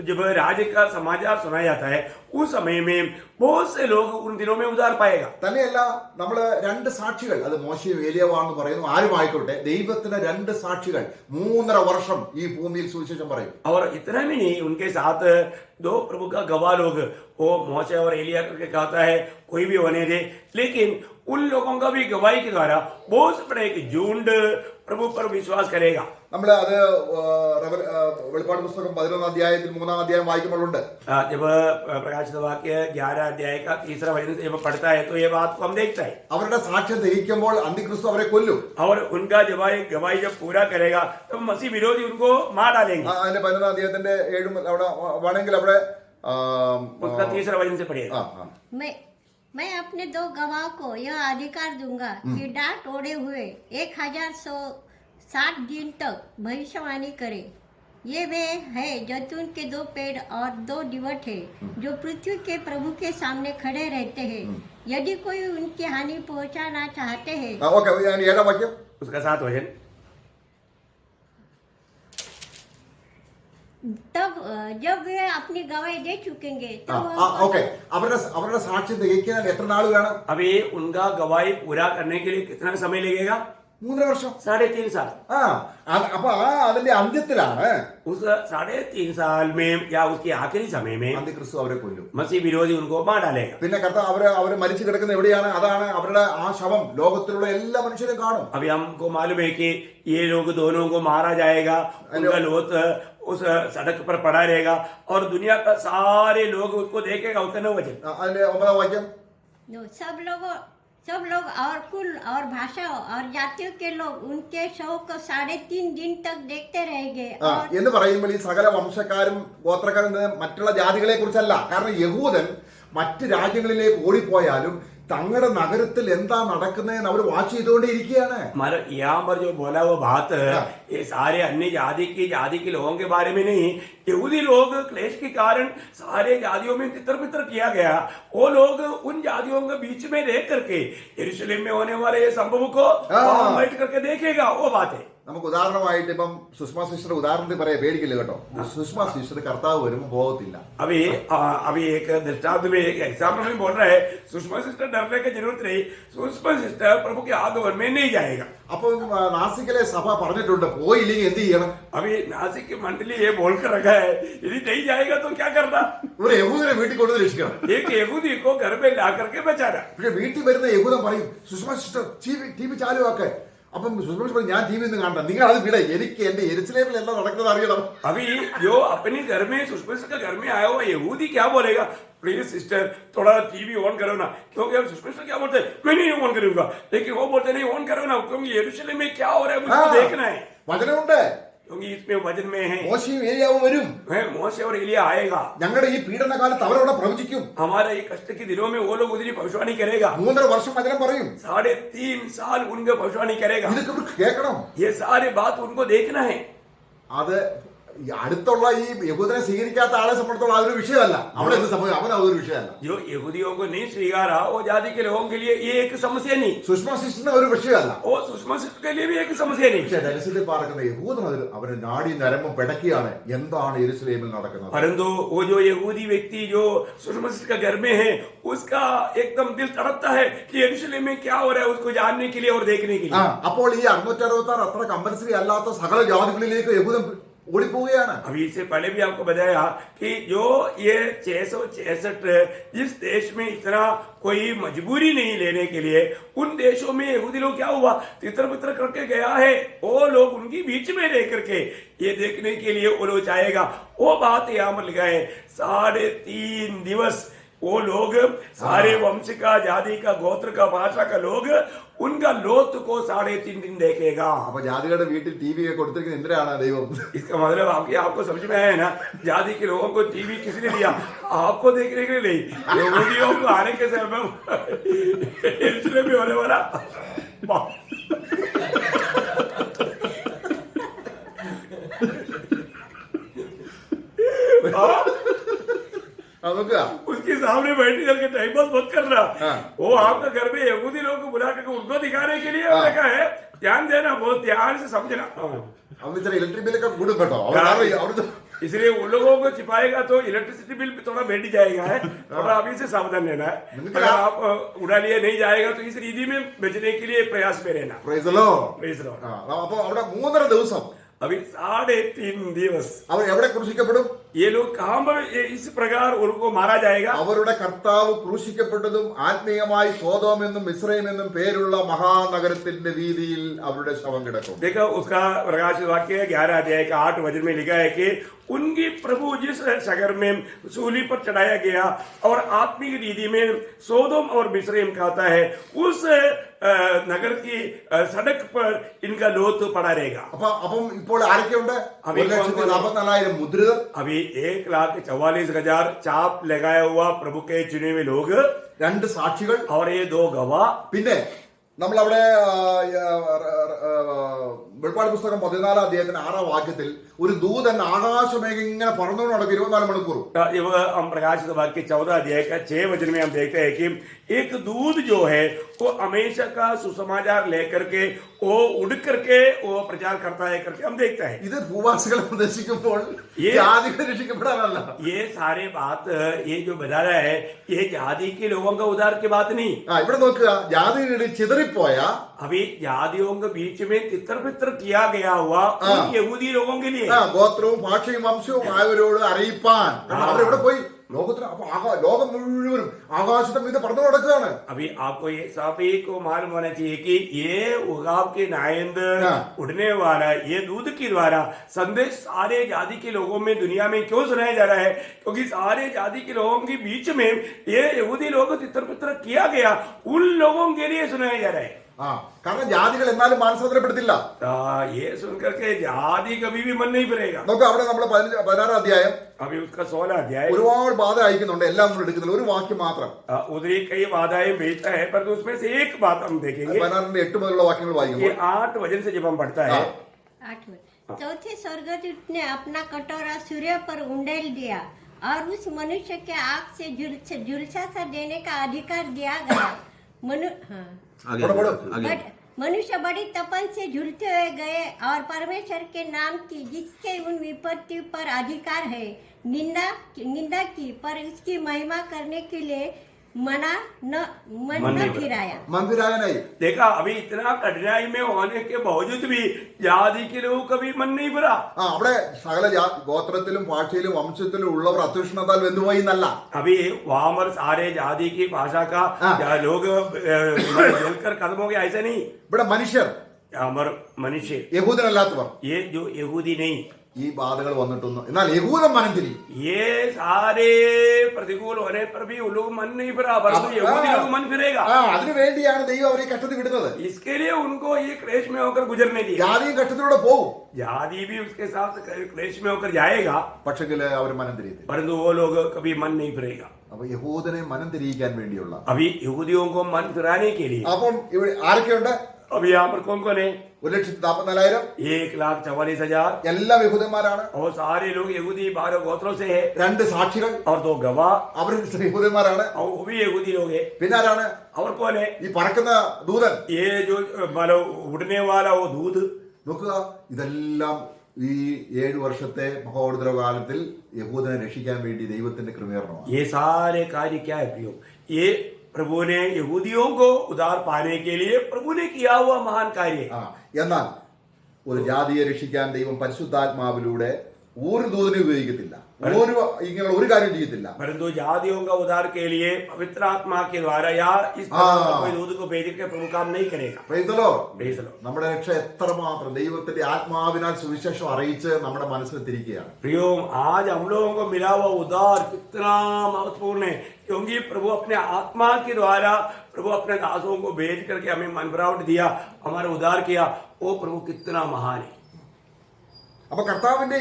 जब राज्य का समाचार सुना जाता है, उस समय में बहुत से लोग उन दिनों में उद्धार पाएगा. തന്നെയല്ല, നമ്മള് രണ്ട് സാക്ഷികൾ, അത് മോശയും ഏലിയാവാണെന്ന് പറയുന്നു, ആരും ആയിക്കോട്ടെ, ദൈവത്തിന് രണ്ട് സാക്ഷികൾ 3.5 വർഷം ഈ ഭൂമിയിൽ സുവിശേഷം പറയും. और इतना भी नहीं, उनके साथ 2 प्रभु का गवाह लोग, वो मोशे और एलिया करके कहता है कोई भी होने दे, लेकिन उन लोगों का भी गवाही के द्वारा बहुत बड़ा एक झुंड प्रभु पर विश्वास करेगा. നമ്മൾ അത് വെളിപ്പാട് പുസ്തകം 11 അധ്യായത്തിൽ 3 അധ്യായം വായിക്കുമ്പോഴുണ്ട്. जब प्रकाशित वाक्य 11 अध्याय का 3रा वचन से जब पढ़ता है तो ये बात को हम देखता है. അവരുടെ സാക്ഷ്യം തികയ്ക്കുമ്പോൾ അന്തിക്രിസ്തു അവരെ കൊല്ലും. और उनका गवाही जब पूरा करेगा तो मसीह विरोधी उनको मार डालेंगे. അതിന്റെ 11 अध्यायത്തിന്റെ 7 അവിടെ വേണമെങ്കിൽ അവിടെ उसका 3रा वचन से पढ़िए. मैं अपने 2 गवाह को यह अधिकार दूंगा कि डांट ओढ़े हुए 1160 दिन तक भविष्यवाणी करे. ये वे है जैतून के 2 पेड़ और 2 डिवट है जो पृथ्वी के प्रभु के सामने खड़े रहते हैं. यदि कोई उनकी हानि पहुंचाना चाहते हैं. ഓക്കെ, 7 വാക്യം. उसका 7 वचन. तब जब वे अपनी गवाही दे चुकेंगे ഓക്കെ, അവരുടെ സാക്ഷ്യം തികയ്ക്കാൻ എത്ര നാൾ വേണം? अभी उनका गवाही पूरा करने के लिए कितना समय लगेगा? 3.5 വർഷം. 3.5 साल. അപ്പൊ അതിന്റെ അന്ത്യത്തിലാണ് उस 3.5 साल में या उसके आखिरी समय में അന്തിക്രിസ്തു അവരെ കൊല്ലും. मसीह विरोधी उनको मार डालेगा. പിന്നെ അവര് മരിച്ചു കിടക്കുന്ന എവിടെയാണ്? അതാണ് അവരുടെ ആ ശവം ലോകത്തിലുള്ള എല്ലാ മനുഷ്യരും കാണും. अभी हमको मालूम है कि ये लोग दोनों को मारा जाएगा, उनका लोथ उस सड़क पर पड़ा रहेगा और दुनिया का सारे लोग उसको देखेगा. उसका 9 वचन. അതിന്റെ 9 വാക്യം. सब लोग और कुल और भाषा और जातियों के लोग उनके शव को 3.5 दिन तक देखते रहेंगे. എന്ന് പറയുമ്പോൾ ഈ സകല വംശക്കാരും ഗോത്രക്കാരും മറ്റുള്ള ജാതികളെ കുറിച്ചല്ല. കാരണം യഹൂദൻ മറ്റ് രാജ്യങ്ങളിലേക്ക് ഓടിപ്പോയാലും തങ്ങളുടെ നഗരത്തിൽ എന്താ നടക്കുന്നതെന്ന് അവർ വാച്ച് ചെയ്തുകൊണ്ടേയിരിക്കുകയാണ്. यहाँ पर जो बोला वो बात, ये सारे अन्य जाति के लोगों के बारे में नहीं, यहूदी लोग क्लेश के कारण सारे जातियों में तितर बितर किया गया. वो लोग उन जातियों के बीच में रह करके यरूशलेम में होने वाले ये संभव को बैठ करके देखेगा. वो बात है. നമുക്ക് ഉദാഹരണമായിട്ട് ഇപ്പം സുഷമ സിസ്റ്റർ ഉദാഹരണത്തിൽ പറയാം, പേടിക്കില്ല കേട്ടോ. സുഷമ സിസ്റ്റർ കർത്താവ് വരുമ്പോൾ പോകത്തില്ല. अभी एक दृष्टांत में एक एग्जाम्पल में बोल रहा है, सुषमा सिस्टर डरने की जरूरत नहीं, सुषमा सिस्टर प्रभु के आगमन में नहीं जाएगा. അപ്പം നാസിക്കിലെ സഭ പറഞ്ഞിട്ടുണ്ട്, പോയില്ലെങ്കിൽ എന്ത് ചെയ്യണം? अभी नासिक की मंडली ये बोलकर रखा है, यदि नहीं जाएगा तो क्या करना? ഒരു യഹൂദനെ വീട്ടിൽ കൊണ്ടുവന്ന് രക്ഷിക്കണം. एक यहूदी को घर में ला करके बचाना. പക്ഷെ വീട്ടിൽ വരുന്ന യഹൂദൻ പറയും, സുഷമ സിസ്റ്റർ ടി വി ചാലുവാക്കെ. അപ്പം സുഷമ സിസ്റ്റർ ഞാൻ ടി വി ഒന്നും കാണണ്ട, നിങ്ങൾ അത് വിട, എനിക്ക് എന്റെ യെരുശലേമിൽ എല്ലാം നടക്കുന്നത് അറിയണം. अभी जो अपने घर में सुषमा सिस्टर के घर में आया हुआ यहूदी क्या बोलेगा? प्लीज सिस्टर थोड़ा टीवी ऑन करो ना. क्योंकि अब सुषमा सिस्टर क्या बोलते हैं, मैं नहीं ऑन करूंगा, लेकिन वो बोलते नहीं ऑन करो ना, क्योंकि यरूशलेम में क्या हो रहा है मुझे देखना है. വചനമുണ്ട്, क्योंकि इसमें वचन में है മോശയും ഏലിയാവും വരും. मोशे और एलिया आएगा. ഞങ്ങളുടെ ഈ പീഡന കാലത്ത് അവരവിടെ പ്രവചിക്കും. हमारे ये कष्ट के दिनों में वो लोग उधर भविष्यवाणी करेगा. 3.5 വർഷം വചനം പറയും. 3.5 साल उनका भविष्यवाणी करेगा. ഇതൊക്കെ ഇവർക്ക് കേൾക്കണം. ये सारे बात उनको देखना है. അത് അടുത്തുള്ള ഈ യഹൂദനെ സ്വീകരിക്കാത്ത ആളെ സംബന്ധിച്ചോളം അതൊരു വിഷയമല്ല. അവിടെ എന്ത് സംഭവിക്കും, അവൻ അതൊരു വിഷയമല്ല. जो यहूदियों को नहीं स्वीकारा वो जाति के लोगों के लिए ये एक समस्या नहीं. സുഷമ സിസ്റ്ററിന് ഒരു വിഷയമല്ല. वो सुषमा सिस्टर के लिए भी एक समस्या नहीं. പക്ഷേ ടെലസിൽ പാർക്കുന്ന യഹൂദൻ അവരുടെ നാടി നരമ്പും പിടക്കിയാണ് എന്താണ് യെരുശലേമിൽ നടക്കുന്നത്. परंतु वो जो यहूदी व्यक्ति जो सुषमा सिस्टर के घर में है, उसका एकदम दिल तड़पता है कि यरूशलेम में क्या हो रहा है, उसको जानने के लिए और देखने के लिए. അപ്പോൾ ഈ 666 അത്ര കമ്പൽസറി അല്ലാത്ത സകല ജാതികളിലേക്ക് യഹൂദൻ ഓടിപ്പോവുകയാണ്. अभी इससे पहले भी आपको बताया कि जो ये 666 जिस देश में इतना कोई मजबूरी नहीं लेने के लिए, उन देशों में यहूदी लोग क्या हुआ, तितर बितर करके गया है. वो लोग उनकी बीच में रह करके ये देखने के लिए वो लोग चाहेगा. वो बात यहाँ पर लिखा है, 3.5 दिवस वो लोग सारे वंश का, जाति का, गोत्र का, भाषा का लोग उनका लोथ को 3.5 दिन देखेगा. അപ്പൊ ജാതികളുടെ വീട്ടിൽ ടി വി കൊടുത്തിരിക്കുന്ന എന്തിനാണ് ദൈവം? इसका मतलब आपको समझ में आया ना, जाति के लोगों को टीवी किसने दिया? आपको देखने के लिए नहीं, यहूदियों को आने के समय में भी होने वाला. उसके सामने बैठ करके टाइम पास मत करना. वो आपका घर में यहूदी लोगों को बुला करके उनको दिखाने के लिए रखा है. ध्यान देना, बहुत ध्यान से समझना। അവന് ഇത്ര ഇലക്ട്രിക് ബില്ലൊക്കെ കൂടും കേട്ടോ. അവിടുത്തെ इसलिए उन लोगों को छिपाएगा तो इलेक्ट्रिसिटी बिल भी थोड़ा बढ़ जाएगा है, थोड़ा अभी से सावधान रहना है। अगर आप उड़ा लिए नहीं जाएगा तो इस रीति में बचने के लिए प्रयास में रहना। Praise the Lord. Praise the Lord. അപ്പൊ അവിടെ 3.5 ദിവസം अभी 3.5 दिवस അവർ എവിടെ ക്രൂശിക്കപ്പെടും? ये लोग कहाँ पर इस प्रकार उनको मारा जाएगा? അവരുടെ കർത്താവ് ക്രൂശിക്കപ്പെട്ടതും ആത്മീയമായി സോദോം എന്നും മിസ്രൈം എന്നും പേരുള്ള മഹാനഗരത്തിന്റെ വീതിയിൽ അവരുടെ ശവം കിടക്കും. देखो उसका प्रकाश वाक्य 11 अध्याय का 8 वचन में लिखा है कि उनकी प्रभु जिस शहर में सूली पर चढ़ाया गया और आत्मिक रीति में सोदोम और मिस्रैम कहता है, उस नगर की सड़क पर इनका लोथ पड़ा रहेगा। അപ്പം ഇപ്പോൾ ആരൊക്കെയുണ്ട്? അപ്പൊ 1,44,000 മുദ്രിതർ. अभी 1,44,000 चाप लगाया हुआ प्रभु के चुने हुए लोग, 2 സാക്ഷികൾ. और ये 2 गवाह। പിന്നെ നമ്മളവിടെ വെളിപ്പാട് പുസ്തകം 14 അധ്യായത്തിന് 6 വാക്യത്തിൽ ഒരു ദൂതൻ ആകാശമേഘം ഇങ്ങനെ പറന്നുകൊണ്ട് നടക്കും 24 മണിക്കൂർ. जब हम प्रकाशित वाक्य 14 अध्याय का 6 वचन में हम देखते हैं कि एक दूत जो है वो हमेशा का सुसमाचार लेकर के वो उड़ करके वो प्रचार करता है करके हम देखते हैं। ഇത് ഭൂവാസികളെ പ്രദർശിക്കുമ്പോൾ ये ജാതികൾ രക്ഷിക്കപ്പെടാനല്ല. ये सारे बात ये जो बता रहा है ये जाति के लोगों का उद्धार की बात नहीं। ഇവിടെ നോക്കുക, ജാതികൾ ചിതറിപ്പോയ अभी जातियों के बीच में तितर बितर किया गया हुआ उन यहूदी लोगों के लिए ഗോത്രവും ഭാഷയും വംശവും ആയവരോട് അറിയിപ്പാൻ അവരെവിടെ പോയി? ലോകത്തിന്. അപ്പൊ ലോകം മുഴുവനും ആകാശത്തെ ഇത് പറഞ്ഞു നടക്കുകയാണ്. अभी आपको ये सभी को मालूम होना चाहिए कि ये उगाव के नायंद उड़ने वाला ये दूध के द्वारा संदेश सारे जाति के लोगों में दुनिया में क्यों सुनाया जा रहा है? क्योंकि सारे जाति के लोगों के बीच में ये यहूदी लोग तितर बितर किया गया उन लोगों के लिए सुनाया जा रहा है। കാരണം ജാതികൾ എന്നാലും മാനസാന്തരപ്പെടുത്തില്ല. ये सुनकर के जाति कभी भी मन नहीं भरेगा। നമുക്ക് അവിടെ നമ്മൾ 16 അധ്യായം अभी उसका 16 अध्याय ഒരുപാട് ബാധ അയക്കുന്നുണ്ട്. എല്ലാം നമ്മൾ എടുക്കുന്നില്ല, ഒരു വാക്യം മാത്രം. उधरी कई बाधाएं भेजता है, पर उसमें से एक बात हम देखेंगे। 16 मुതലുള്ള വാക്യങ്ങൾ ये വായിക്കുമ്പോൾ 8 वचन से जब हम पढ़ता है, 8 चौथे स्वर्गदूत ने अपना कटोरा सूर्य पर उंडेल दिया और उस मनुष्य के आँख से झुलसा सा देने का अधिकार दिया गया। मनुष्य बड़ी तपन से झूलते हुए गए और परमेश्वर के नाम की जिसके उन विपत्ति पर अधिकार है निंदा की, पर उसकी महिमा करने के लिए मन न फिराया। देखा अभी इतना कठिनाई में होने के बावजूद भी जाति के लोगों का भी मन नहीं भरा। അവിടെ സകല ഗോത്രത്തിലും ഭാഷയിലും വംശത്തിലും ഉള്ളവർ അത്യുഷ്ണത്താൽ വെന്തുപോയി എന്നല്ല. अभी वहां पर सारे जाति की भाषा का लोग जलकर खत्म हो गया, ऐसा नहीं। ഇവിടെ മനുഷ്യർ, मनुष्य യഹൂദനല്ലാത്തവർ, ये जो यहूदी नहीं, ഈ ബാധകൾ വന്നിട്ടൊന്നും. എന്നാൽ യഹൂദൻ മനം തിരി. ये सारे प्रतिकूल होने पर भी वो लोग मन नहीं भरा, परंतु यहूदी लोग मन फिरेगा। അതിനു വേണ്ടിയാണ് ദൈവം അവരെ കഷ്ടത്തിൽ വിടുന്നത്. इसके लिए उनको ये क्लेश में होकर गुजरने दिया। ജാതിയും കഷ്ടത്തിലൂടെ പോകും, जाति भी उसके साथ क्लेश में होकर जाएगा, പക്ഷെങ്കിൽ അവർ മനം തിരിയത്തില്ല. परंतु वो लोग कभी मन नहीं फिरेगा। അപ്പൊ യഹൂദനെ മനം തിരിയിക്കാൻ വേണ്ടിയുള്ള अभी यहूदियों को मन फिराने के लिए അപ്പം ഇവിടെ ആരൊക്കെയുണ്ട്? अभी यहाँ पर कौन कौन है? 1,44,000 1,44,000 എല്ലാം യഹൂദന്മാരാണ്. और सारे लोग यहूदी 12 गोत्रों से है, 2 സാക്ഷികൾ और 2 गवाह അവർ യഹൂദന്മാരാണ്. और वो भी यहूदी लोग है। പിന്നെ ആരാണ്? और कौन है? ഈ പറക്കുന്ന ദൂതൻ. ये जो मतलब उड़ने वाला वो दूध। നോക്കുക, ഇതെല്ലാം ഈ 7 വർഷത്തെ മഹോപദ്രവകാലത്തിൽ യഹൂദനെ രക്ഷിക്കാൻ വേണ്ടി ദൈവത്തിന്റെ ക്രമീകരണമാണ്. ये सारे कार्य क्या है प्रियो? ये प्रभु ने यहूदियों को उद्धार पाने के लिए प्रभु ने किया हुआ महान कार्य। എന്നാൽ ഒരു ജാതിയെ രക്ഷിക്കാൻ ദൈവം പരിശുദ്ധാത്മാവിലൂടെ ഒരു ദൂതനെ ഉപയോഗിക്കത്തില്ല, ഇങ്ങനെയുള്ള ഒരു കാര്യം ചെയ്യത്തില്ല. परंतु जातियों का उद्धार के लिए पवित्र आत्मा के द्वारा या इस कोई दूध को भेज के प्रभु काम नहीं करेगा। Praise the Lord. നമ്മുടെ രക്ഷ എത്രമാത്രം ദൈവത്തിന്റെ ആത്മാവിനാൽ സുവിശേഷം അറിയിച്ച് നമ്മുടെ മനസ്സിൽ തിരിക്കുകയാണ്. प्रियो, आज हम लोगों को मिला हुआ उद्धार कितना महत्वपूर्ण है, क्योंकि प्रभु अपने आत्मा के द्वारा प्रभु अपने दासों को भेज करके हमें मन भरावट दिया, हमारा उद्धार किया। वो प्रभु कितना महान है। അപ്പൊ കർത്താവിന്റെ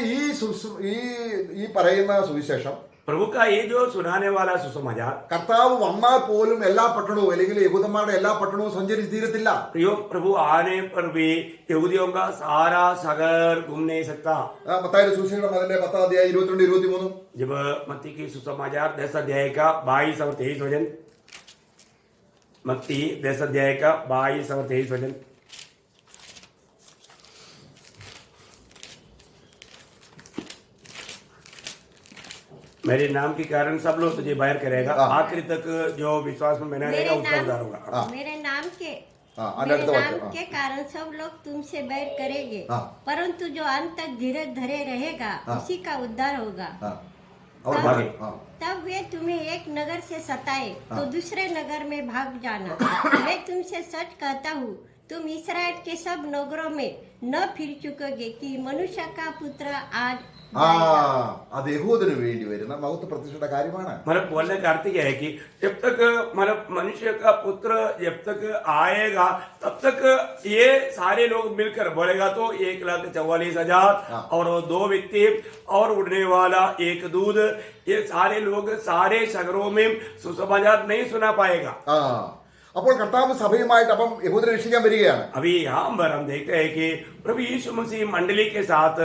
ഈ പറയുന്ന സുവിശേഷം, प्रभु का ये जो सुनाने वाला सुसमाचार, കർത്താവ് വന്നാൽ പോലും എല്ലാ പട്ടണവും അല്ലെങ്കിൽ യഹൂദന്മാരുടെ എല്ലാ പട്ടണവും സഞ്ചരിച്ച് തീരത്തില്ല. प्रियो, प्रभु आने पर भी यहूदियों का सारा शहर घूम नहीं सकता। മത്തായിയുടെ സുവിശേഷം അതിന്റെ 10 അധ്യായം 22-23. जब मत्ती की सुसमाचार 10 अध्याय का 22 और 23 वचन, मत्ती 10 अध्याय का 22 और 23 वचन। मेरे नाम के कारण सब लोग तुझे बाहर करेगा, हाँ। आखिरी तक जो विश्वास में बना रहेगा उसका उद्धार होगा। मेरे नाम के हाँ, मेरे അടുത്ത नाम വാക്യം. के कारण सब लोग तुमसे बैर करेंगे, हाँ। परंतु जो अंत तक धीरज धरे रहेगा हाँ। उसी का उद्धार होगा। ആ. അവിടെ हाँ। ഭാഗ്യം. ആ. तब वे तुम्हें एक नगर से सताए तो हाँ। दूसरे नगर में भाग जाना। मैं तुमसे सच कहता हूँ, तुम इसराइल के सब नगरों में न फिर चुकोगे कि मनुष्य का पुत्र आज ആ അത് യഹൂദന് വേണ്ടി വരുന്ന മഹത്വ പ്രത്യക്ഷയുടെ കാര്യമാണ്. मतलब बोलने का अर्थ यह है कि जब तक मतलब मनुष्य का पुत्र जब तक आएगा तब तक ये सारे लोग मिलकर बोलेगा तो 1,44,000 हाँ। और 2 व्यक्ति और उड़ने वाला एक दूध, ये सारे लोग सारे शहरों में सुसमाचार नहीं सुना पाएगा। ആ അപ്പോൾ കർത്താവ് സഭയുമായിട്ട് അപ്പം യഹൂദനെ രക്ഷിക്കാൻ വരികയാണ്. अभी यहाँ पर हम देखते हैं कि प्रभु यीशु मसीह मंडली के साथ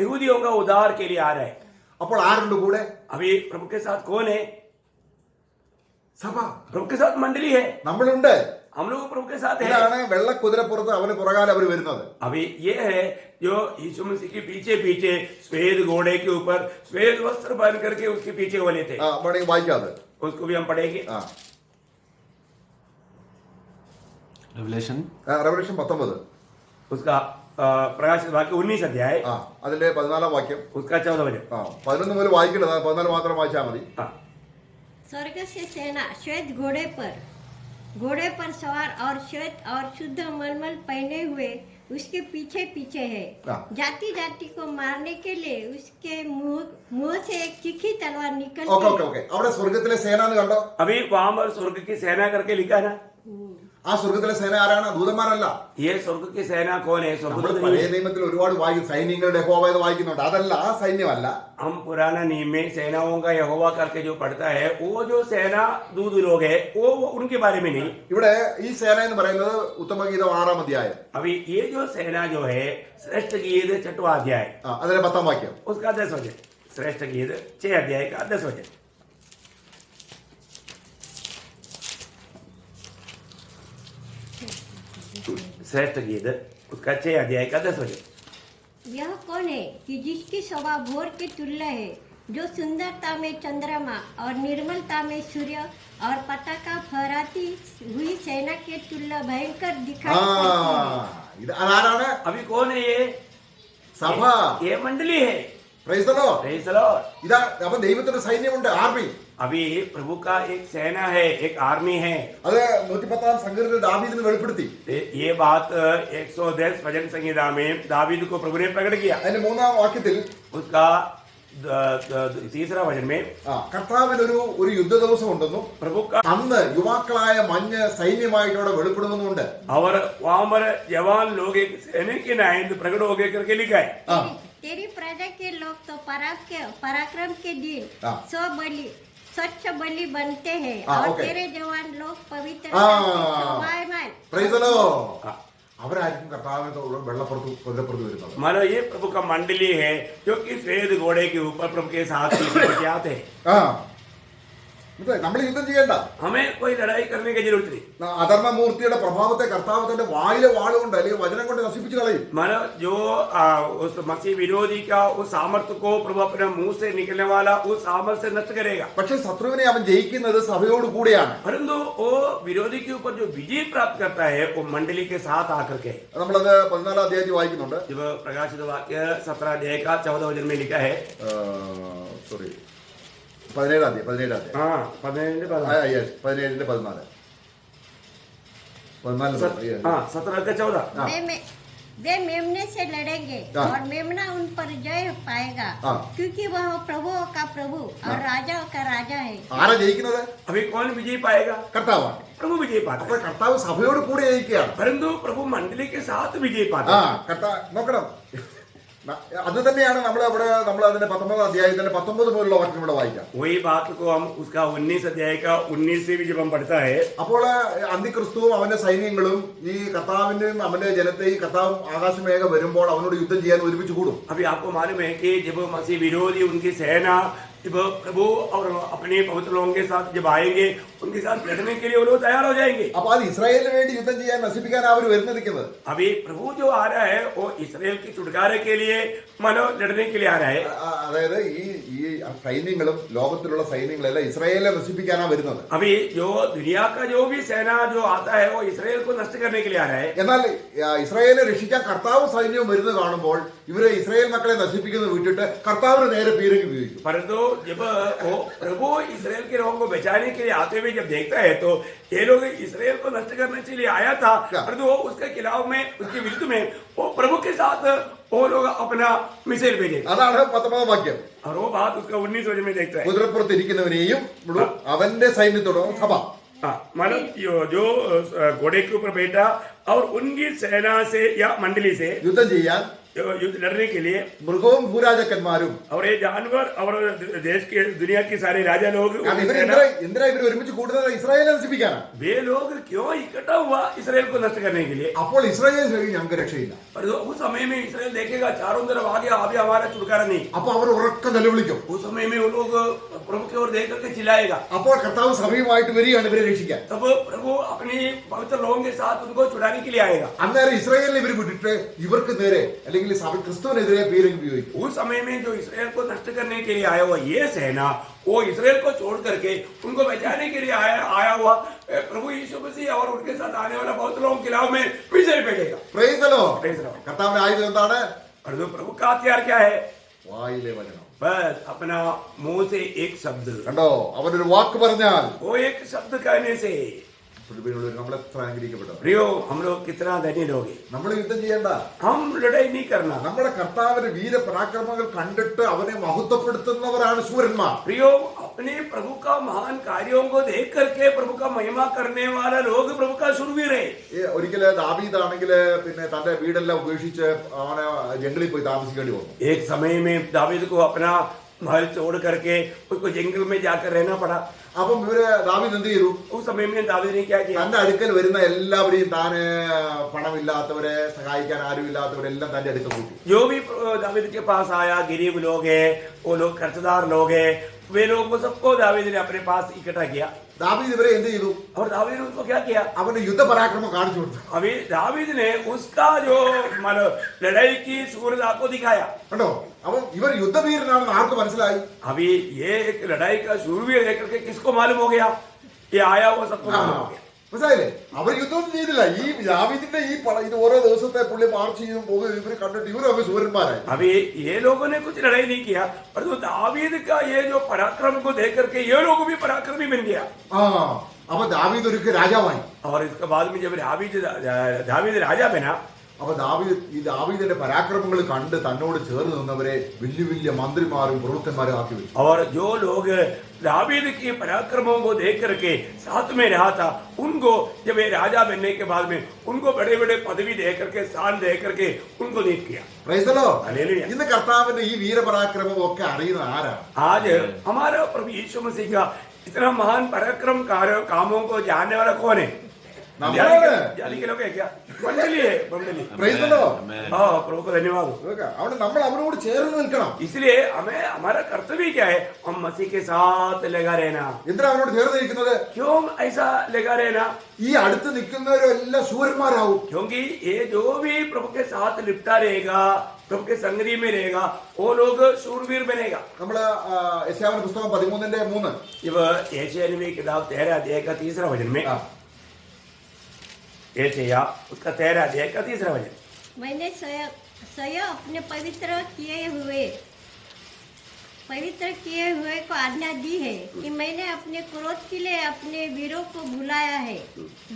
यहूदियों का उद्धार के लिए आ रहे हैं। അപ്പോൾ ആരുണ്ട് കൂടെ? अभी प्रभु के साथ कौन है? സഭ. प्रभु के साथ मंडली है, നമ്മളുണ്ട്. हम लोग प्रभु के साथ है। ഇതാണ് വെള്ള കുതിരപ്പുറത്ത് അവന് പുറകാലെ അവർ വരുന്നത്. अभी ये है जो यीशु मसीह के पीछे पीछे श्वेत घोड़े के ऊपर श्वेत वस्त्र पहन करके उसके पीछे वाले थे। ആ വേണമെങ്കിൽ വായിക്കാതെ. उसको भी हम पढ़ेंगे। ആ Revelation റെവല്യൂഷൻ 19. उसका प्रकाशित वाक्य 19 अध्याय ആ അതിന്റെ 14 വാക്യം. उसका 14 वचन। ആ 11 മുതൽ വായിക്കേണ്ടത്, 14 മാത്രം വായിച്ചാൽ മതി. हाँ। स्वर्ग से सेना श्वेत घोड़े पर सवार और श्वेत और शुद्ध मलमल पहने हुए उसके पीछे पीछे है। हाँ। जाति जाति को मारने के लिए उसके मुंह से एक तीखी तलवार निकलती ഓക്കെ है। Okay okay. അവിടെ സ്വർഗത്തിലെ സേന എന്ന് കണ്ടോ? अभी वहां पर स्वर्ग की सेना करके लिखा है ना। ആ സ്വർഗത്തിലെ സേന ആരാണ്? ദൂതന്മാരല്ല. ये स्वर्ग की सेना कौन है? നമ്മൾ स्वर्ग പഴയ നിയമത്തിൽ ഒരുപാട് വായിക്കും, സൈന്യങ്ങളുടെ യഹോവ എന്ന് വായിക്കുന്നുണ്ട്. അതല്ല, ആ സൈന്യമല്ല. हम पुराना नियम में सेनाओं का यहोवा करके जो पढ़ता है वो जो सेना दूध लोग है वो उनके बारे में नहीं। ഇവിടെ ഈ സേന എന്ന് പറയുന്നത് ഉത്തമഗീതം 6-ാം അധ്യായം. अभी ये जो सेना जो है श्रेष्ठ गीत 6वां अध्याय അതിലെ 10-ാം വാക്യം. उसका 10 वचन। श्रेष्ठ गीत 6 अध्याय का 10 वचन। श्रेष्ठ गीत उसका 6 अध्याय का 10 वचन। यह कौन है कि जिसकी शोभा भोर के तुल्य है, जो सुंदरता में चंद्रमा और निर्मलता में सूर्य और पताका फहराती हुई सेना के तुल्य भयंकर ആ दिखाई पड़ती है। ഇത് അതാരാണ്? अभी कौन है ये? സഭ. ये मंडली है। Praise the Lord. Praise the Lord। ഇതാ അപ്പൊ ദൈവത്തിന്റെ സൈന്യമുണ്ട്, ആർമി. अभी प्रभु का एक सेना है, एक आर्मी है। അത് 110-ാം സങ്കീർത്തനത്തിൽ ദാവീദിന് വെളിപ്പെടുത്തി. ये बात 110 भजन संहिता में दावीद को प्रभु ने प्रकट किया। അതിന്റെ 3-ാം വാക്യത്തിൽ उसका तीसरा वचन में കർത്താവിന് ഒരു യുദ്ധ ദിവസം ഉണ്ടെന്നും प्रभु का അന്ന് യുവാക്കളായ മഞ്ഞ് സൈന്യമായിട്ട് അവിടെ വെളിപ്പെടുന്നുണ്ട്. और वहां पर जवान लोग एक सेना के नायक प्रकट हो गए करके लिखा है। तेरी प्रजा के लोग तो पराक्रम के दिन हाँ। स्वच्छ बलि बनते हैं हाँ, और ओके। तेरे जवान लोग पवित्र हाँ। Praise the Lord. हाँ। അവരായിരിക്കും കർത്താവിന് വെള്ളപ്പുറത്ത് കുതിരപ്പുറത്ത് വരുന്നത്. मानो ये प्रभु का मंडली है जो कि श्वेत घोड़े के ऊपर प्रभु के साथ लेके आते हैं। ആ നമ്മൾ യുദ്ധം ചെയ്യണ്ട. हमें कोई लड़ाई करने की जरूरत नहीं। അധർമ്മമൂർത്തിയുടെ പ്രഭാവത്തെ കർത്താവ് തന്റെ വായിലെ വാളുകൊണ്ട് അല്ലെങ്കിൽ വചനം കൊണ്ട് നശിപ്പിച്ചു കളയും. मानो जो उस मसीह विरोधी का उस सामर्थ्य को प्रभु अपने मुंह से निकलने वाला उस सामर्थ्य से नष्ट करेगा। പക്ഷെ ശത്രുവിനെ അവൻ ജയിക്കുന്നത് സഭയോട് കൂടിയാണ്. परंतु वो विरोधी के ऊपर जो विजय प्राप्त करता है वो मंडली के साथ आकर के। നമ്മളത് 14-ാം അധ്യായത്തിൽ വായിക്കുന്നുണ്ട്. जब प्रकाशित वाक्य 17 अध्याय का 14 वचन में लिखा है। സോറി 17-ാം അധ്യായം. हाँ 17 17-ന്റെ 14. 14 हाँ 17 का 14। हाँ। वे मेमने से लड़ेंगे हाँ। और मेमना उन पर जय पाएगा, हाँ। क्योंकि वह प्रभुओं का प्रभु और राजाओं का राजा है। ആരാ ജയിക്കുന്നത്? अभी कौन विजय पाएगा? കർത്താവാണ്. प्रभु विजय पाता അപ്പോൾ है। കർത്താവ് സഭയോട് കൂടി ജയിക്കുകയാണ്. परंतु प्रभु मंडली के साथ विजय ആ पाता है। കർത്താവ് നോക്കണം. അത് തന്നെയാണ് നമ്മൾ അതിന്റെ 19-ാം അധ്യായത്തിന്റെ 19 മുതലുള്ള വാക്യം ഇവിടെ വായിക്കാം. वही बात को हम उसका 19 अध्याय का 19 से भी जब हम पढ़ता है। അപ്പോൾ അന്തിക്രിസ്തുവും അവന്റെ സൈന്യങ്ങളും ഈ കർത്താവിന്റെയും അവന്റെ ജനത്തെയും കർത്താവ് ആകാശമേഘ വരുമ്പോൾ അവനോട് യുദ്ധം ചെയ്യാൻ ഒരുമിച്ച് കൂടും. अभी आपको मालूम है कि जब मसीह विरोधी उनकी सेना जब प्रभु और अपने पवित्र लोगों के साथ जब आएंगे उनके साथ लड़ने के लिए वो लोग तैयार हो जाएंगे. അപ്പൊ അത് ഇസ്രായേലിന് വേണ്ടി യുദ്ധം ചെയ്യാൻ നശിപ്പിക്കാൻ അവർ വരുന്നിരിക്കുന്നത്. अभी प्रभु जो आ रहा है वो इसराइल के छुटकारे के लिए मानो लड़ने के लिए आ रहा है. അതായത് ഈ സൈന്യങ്ങളും ലോകത്തിലുള്ള സൈന്യങ്ങളെല്ലാം ഇസ്രായേലിനെ നശിപ്പിക്കാനാ വരുന്നത്. अभी जो दुनिया का जो भी सेना जो आता है वो इसराइल को नष्ट करने के लिए आ रहा है. എന്നാൽ ഇസ്രായേലിനെ രക്ഷിക്കാൻ കർത്താവ് സൈന്യവും വരുന്നത് കാണുമ്പോൾ ഇവരെ ഇസ്രായേൽ മക്കളെ നശിപ്പിക്കുന്നത് വിട്ടിട്ട് കർത്താവിന് നേരെ പീരങ്കി ഉപയോഗിക്കും. परंतु जब वो प्रभु इसराइल के लोगों को बचाने के लिए आते हुए जब देखता है तो ये लोग इसराइल को नष्ट करने के लिए आया था, परंतु वो उसके खिलाफ में उसके विरुद्ध में वो प्रभु के साथ वो लोग अपना मिसाइल भेजे. അതാണ് 19ാം വാക്യം. और वो बात उसका 19 वजह में देखता है. കുതിരപ്പുറത്ത് ഇരിക്കുന്നവനെയും അവന്റെ സൈന്യത്തോടും സഭ. मतलब जो घोड़े के ऊपर बैठा और उनकी सेना से या मंडली से യുദ്ധം ചെയ്യാൻ युद्ध लड़ने के लिए മൃഗവും ഭൂരാജക്കന്മാരും. और ये जानवर और देश के दुनिया के सारे राजा लोग എന്തിനാ ഇവർ ഒരുമിച്ച് കൂടുന്നത്? ഇസ്രായേലിനെ നശിപ്പിക്കാനാണ്. वे लोग क्यों इकट्ठा हुआ इसराइल को नष्ट करने के लिए. അപ്പോൾ ഇസ്രായേൽ ഞങ്ങൾക്ക് രക്ഷയില്ല. पर उस समय में इसराइल देखेगा चारों तरफ आ गया, अभी हमारा छुटकारा नहीं. അപ്പൊ അവർ ഉറക്കം നിലവിളിക്കും. उस समय में वो लोग प्रभु की ओर देख करके चिल्लाएगा. അപ്പോൾ കർത്താവ് സഭയുമായിട്ട് വരികയാണ് ഇവരെ രക്ഷിക്കാൻ. तब प्रभु अपने पवित्र लोगों के साथ उनको छुड़ाने के लिए आएगा. അന്നേരം ഇസ്രായേലിനെ ഇവർ വിട്ടിട്ട് ഇവർക്ക് നേരെ അല്ലെങ്കിൽ സഭ ക്രിസ്തുവിനെതിരെ പീരങ്കി ഉപയോഗിക്കും. उस समय में जो इसराइल को नष्ट करने के लिए आया हुआ ये सेना वो इसराइल को छोड़ करके उनको बचाने के लिए आया हुआ प्रभु यीशु मसीह और उनके साथ आने वाला बहुत लोगों के खिलाफ में मिसाइल भेजेगा. Praise the Lord. Praise the Lord. കർത്താവിന്റെ ആയുധം എന്താണ്? और जो प्रभु का हथियार क्या है? വായിലെ വചനം. बस अपना मुंह से एक शब्द. കണ്ടോ, അവനൊരു വാക്ക് പറഞ്ഞാൽ वो एक शब्द कहने से നമ്മൾ എത്ര അനുഗ്രഹിക്കപ്പെട്ടു. प्रियो हम लोग कितना धनी लोग हैं. നമ്മൾ യുദ്ധം ചെയ്യണ്ട. हम लड़ाई नहीं करना. നമ്മുടെ കർത്താവിന്റെ വീരപരാക്രമങ്ങൾ കണ്ടിട്ട് അവനെ മഹത്വപ്പെടുത്തുന്നവരാണ് ശൂരന്മാർ. प्रियो अपने प्रभु का महान कार्यों को देख करके प्रभु का महिमा करने वाला लोग प्रभु का शूरवीर है. ഒരിക്കല് ദാവീദാണെങ്കിൽ പിന്നെ തന്റെ വീടെല്ലാം ഉപേക്ഷിച്ച് അവനെ ജംഗിളിൽ പോയി താമസിക്കേണ്ടി വന്നു. एक समय में दावीद को अपना महल छोड़ करके उसको जंगल में जाकर रहना पड़ा. അപ്പം ഇവര് ദാവീദ് എന്ത് ചെയ്തു? उस समय में दावीद ने क्या किया? തന്റെ അടുക്കൽ വരുന്ന എല്ലാവരെയും താന് പണമില്ലാത്തവരെ സഹായിക്കാൻ ആരുമില്ലാത്തവരെല്ലാം തന്റെ അടുക്കൽ കൂട്ടി. जो भी दावीद के पास आया, गरीब लोग है, वो लोग कर्जदार लोग है, वे लोगों को सबको दावीद ने अपने पास इकट्ठा किया. ദാവീദ് ഇവരെ എന്ത് ചെയ്തു? और दावीद ने उसको क्या किया? അവന് യുദ്ധപരാക്രമം കാണിച്ചു കൊടുത്തു. अभी दावीद ने उसका जो मतलब लड़ाई की सूरत आपको दिखाया. കണ്ടോ, അവൻ ഇവർ യുദ്ധവീരനാണെന്ന് ആർക്ക് മനസ്സിലായി? अभी ये एक लड़ाई का शूरवीर है करके किसको मालूम हो गया? ये आया हुआ सबको मालूम हो गया. മനസ്സിലായില്ലേ? അവർ യുദ്ധം ചെയ്തില്ല. ഈ ദാവീദിന്റെ ഇത് ഓരോ ദിവസത്തെ പുള്ളി മാർച്ച് ചെയ്തും പോകും ഇവർ കണ്ടിട്ട് ഇവരൊക്കെ ശൂരന്മാരായി. अभी ये लोगों ने कुछ लड़ाई नहीं किया, पर तो दावीद का ये जो पराक्रम को देख करके ये लोग भी पराक्रमी बन गया. അപ്പൊ ദാവീദ് ഒരിക്കൽ രാജാവായി. और इसके बाद में जब दावीद राजा बना, അപ്പൊ ദാവീദിന്റെ പരാക്രമങ്ങൾ കണ്ട് തന്നോട് ചേർന്ന് നിന്നവരെ വലിയ വലിയ മന്ത്രിമാരും പ്രഭുക്കന്മാരും ആക്കി വെച്ചു. और जो लोग दावीद के पराक्रमों को देख करके साथ में रहा था, उनको जब ये राजा बनने के बाद में उनको बड़े बड़े पदवी दे करके स्थान दे करके उनको नियुक्त किया. Praise the Lord. हालेलुया. ഇന്ന് കർത്താവിന്റെ ഈ വീരപരാക്രമം ഒക്കെ അറിയുന്ന ആരാണ്? आज हमारा प्रभु यीशु मसीह का इतना महान पराक्रम कामों को जानने वाला कौन है? जाली के लोग है क्या? मंडली है, मंडली. Praise the Lord. हाँ, प्रभु को धन्यवाद. അവിടെ നമ്മൾ അവരോട് ചേർന്ന് നിൽക്കണം. इसलिए हमें हमारा कर्तव्य क्या है? हम मसीह के साथ लगा रहना. എന്തിനാ അവനോട് ചേർന്ന് നിൽക്കുന്നത്? क्यों ऐसा लगा रहना? ഈ അടുത്ത് നിൽക്കുന്നവരെല്ലാം ശൂരന്മാരാവും. क्योंकि ये जो भी प्रभु के साथ लिपटा रहेगा, प्रभु के संगरी में रहेगा, वो लोग शूरवीर बनेगा. നമ്മള് യെശയ്യാവിന്റെ പുസ്തകം 13:3 जब यशायाह नबी की किताब 13 अध्याय का 3रा वचन में यशायाह उसका 13 अध्याय का 3रा वचन. मैंने स्वयं अपने पवित्र किए हुए को आज्ञा दी है कि मैंने अपने क्रोध के लिए अपने वीरों को बुलाया है,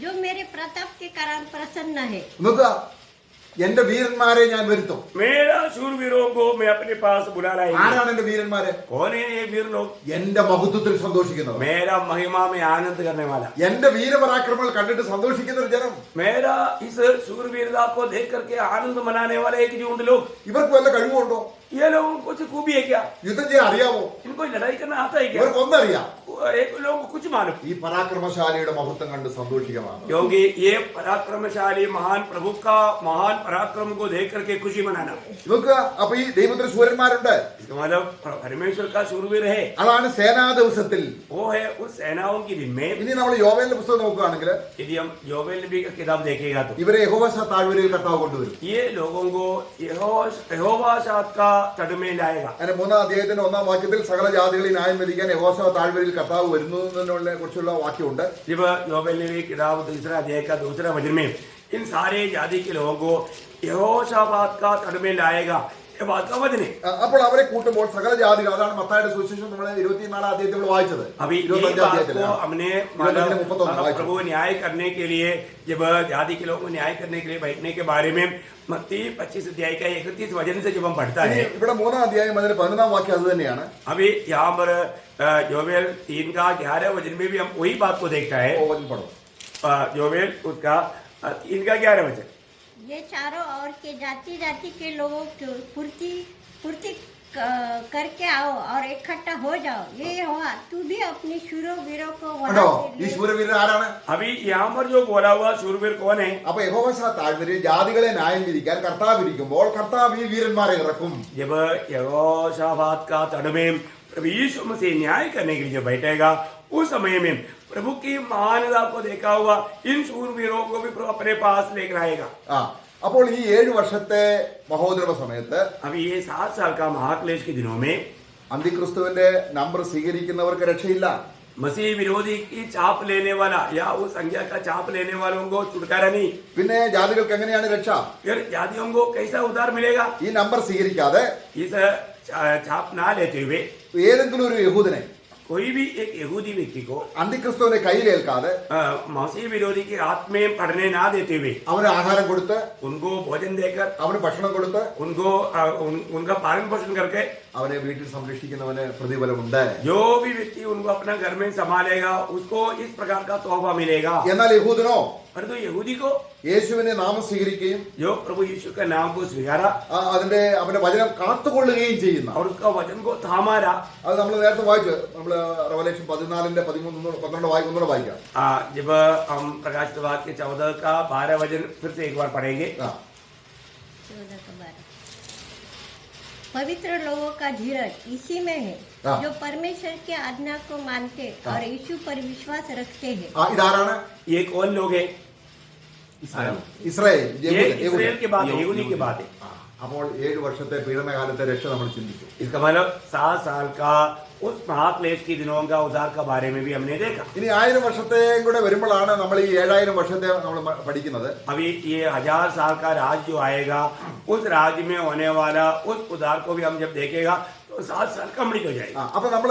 जो मेरे प्रताप के कारण प्रसन्न है. നോക്കുക, എന്റെ വീരന്മാരെ ഞാൻ വരുത്തും. मेरा शूरवीरों को मैं अपने पास बुला रहा हूं. ആരാണ് എന്റെ വീരന്മാരെ? कौन है ये वीर लोग? എന്റെ മഹത്വത്തിൽ സന്തോഷിക്കുന്നവർ. मेरा महिमा में आनंद करने वाला. എന്റെ വീരപരാക്രമങ്ങൾ കണ്ടിട്ട് സന്തോഷിക്കുന്ന ഒരു ജനം. मेरा इस शूरवीरता को देख करके आनंद मनाने वाले एक झुंड लोग. ഇവർക്ക് വല്ല കഴിവുണ്ടോ? ये लोगों को कुछ खूबी है क्या? യുദ്ധം ചെയ്യാൻ അറിയാമോ? इनको लड़ाई करना आता है क्या? ഇവർക്കൊന്നറിയാം, एक लोगों को कुछ मालूम, ഈ പരാക്രമശാലിയുടെ മഹത്വം കണ്ട് സന്തോഷിക്കണം. क्योंकि ये पराक्रमशाली महान प्रभु का महान पराक्रम को देख करके खुशी मनाना. നോക്കുക, അപ്പൊ ഈ ദൈവത്തിന് ശൂരന്മാരുണ്ട്. इसका मतलब परमेश्वर का शूरवीर है, അതാണ് സേനാ ദിവസത്തിൽ. वो है उस सेनाओं की दिन में. ഇനി നമ്മൾ യോവേലിന്റെ പുസ്തകം നോക്കുകയാണെങ്കിൽ यदि हम योवेल नबी का किताब देखेगा तो ഇവരെ യഹോവ താഴ്വരയിൽ കർത്താവ് കൊണ്ടുവരും. ये लोगों को यहोवाशात का तट में लाएगा. അതിന്റെ 3-ാം അധ്യായത്തിന്റെ 1-ാം വാക്യത്തിൽ സകല ജാതികളെ ന്യായം വിധിക്കാൻ യഹോവ താഴ്വരയിൽ കർത്താവ് വരുന്നതിനെ കുറിച്ചുള്ള വാക്യമുണ്ട്. जब योवेल नबी किताब 2 अध्याय का 2 वचन में इन सारे जाति के लोगों को यहोशाबाद का तट में लाएगा, ये बात का वचन है. അപ്പോൾ അവരെ കൂട്ടുമ്പോൾ സകല ജാതികൾ, അതാണ് മത്തായിയുടെ സുവിശേഷം നമ്മൾ 24-ാം അധ്യായത്തിൽ നമ്മൾ വായിച്ചത്. अभी ये 25-ാം बात അധ്യായത്തിൽ को हमने 31 वाक्य। प्रभु न्याय करने के लिए, जब जाति के लोगों को न्याय करने के लिए बैठने के बारे में मत्ती 25 अध्याय का 31 वचन से जब हम पढ़ता ഇനി है, ഇവിടെ 3-ാം അധ്യായം അതിന്റെ 11-ാം വാക്യം അത് തന്നെയാണ്. अभी यहाँ पर योवेल 3 का 11 वचन में भी हम वही बात को देखता है. ഓ, വചനം പഠനം. योवेल उसका 3 का 11 वचन. ये चारों ओर के जाति जाति के लोगों को पूर्ति करके आओ और इकट्ठा हो जाओ. ये हुआ, तू भी अपनी शूरवीरों को കണ്ടോ, वहां ഈ से ശൂരവീരൻ ആരാണ്? अभी यहाँ पर जो बोला हुआ शूरवीर कौन है? അപ്പൊ യഹോവ താഴ്വരയിൽ ജാതികളെ ന്യായം വിധിക്കാൻ കർത്താവ് ഇരിക്കുമ്പോൾ കർത്താവ് ഈ വീരന്മാരെ ഇറക്കും. जब यहोशाबाद का तट में प्रभु यीशु मसीह न्याय करने के लिए जब बैठेगा, उस समय में प्रभु की महानता को देखा हुआ इन शूरवीरों को भी प्रभु अपने पास लेकर आएगा. ആ, അപ്പോൾ ഈ 7 വർഷത്തെ മഹോദരവ സമയത്ത് अभी ये 7 साल का महाक्लेश के दिनों में അന്തിക്രിസ്തുവിന്റെ നമ്പർ സ്വീകരിക്കുന്നവർക്ക് രക്ഷയില്ല. मसीह विरोधी की चाप लेने वाला या उस संज्ञा का चाप लेने वालों को छुटकारा नहीं. പിന്നെ ജാതികൾക്ക് എങ്ങനെയാണ് രക്ഷ? फिर जातियों को कैसा उद्धार मिलेगा? ഈ നമ്പർ സ്വീകരിക്കാതെ इस चाप ना लेते हुए ഏതെങ്കിലും ഒരു യഹൂദനെ कोई भी एक यहूदी व्यक्ति को അന്തിക്രിസ്തുവിനെ കയ്യിലേൽക്കാതെ मसीह विरोधी के हाथ में पढ़ने ना देते हुए അവന് ആഹാരം കൊടുത്ത് उनको भोजन देकर അവന് ഭക്ഷണം കൊടുത്ത് उनको उनका पालन पोषण करके അവനെ വീട്ടിൽ സംരക്ഷിക്കുന്നവന് പ്രതിഫലമുണ്ട്. जो भी व्यक्ति उनको अपना घर में संभालेगा उसको इस प्रकार का तोहफा मिलेगा. എന്നാൽ യഹൂദനോ परंतु यहूदी को യേശുവിനെ നാമം സ്വീകരിക്കുകയും जो प्रभु यीशु का नाम को स्वीकारा അവന്റെ വചനം കാത്തുകൊള്ളുകയും ചെയ്യുന്ന, और उसका वचन को थामा रहा. അത് നമ്മൾ നേരത്തെ വായിച്ചു. നമ്മൾ റെവലേഷൻ 14-ന്റെ 13-12 ഒന്നുകൂടെ വായിക്കാം. जब हम प्रकाश वाक्य 14 का 12 वचन फिर से एक बार पढ़ेंगे. 14 का 12. पवित्र लोगों का धीरज इसी में है हाँ। जो परमेश्वर की आज्ञा को मानते हाँ। और यीशु पर विश्वास रखते हैं. ഇതാരാണ്? ये कौन लोग है? ഇസ്രായേൽ, ये യഹൂദൻ. इसराइल की बात है, यहूदी की बात है. അപ്പോൾ 7 വർഷത്തെ പീഡനകാലത്തെ രക്ഷ നമ്മൾ ചിന്തിച്ചു. इसका मतलब 7 साल का उस महाक्लेश के दिनों का उद्धार के बारे में भी हमने देखा. ഇനി 1000 വർഷത്തെയും കൂടെ വരുമ്പോഴാണ് നമ്മൾ ഈ 7000 വർഷത്തെ നമ്മൾ പഠിക്കുന്നത്. अभी ये 1000 साल का राज जो आएगा, उस राज्य में होने वाला उस उद्धार को भी हम जब देखेगा तो 7 साल कंप्लीट हो जाएगा. അപ്പൊ നമ്മൾ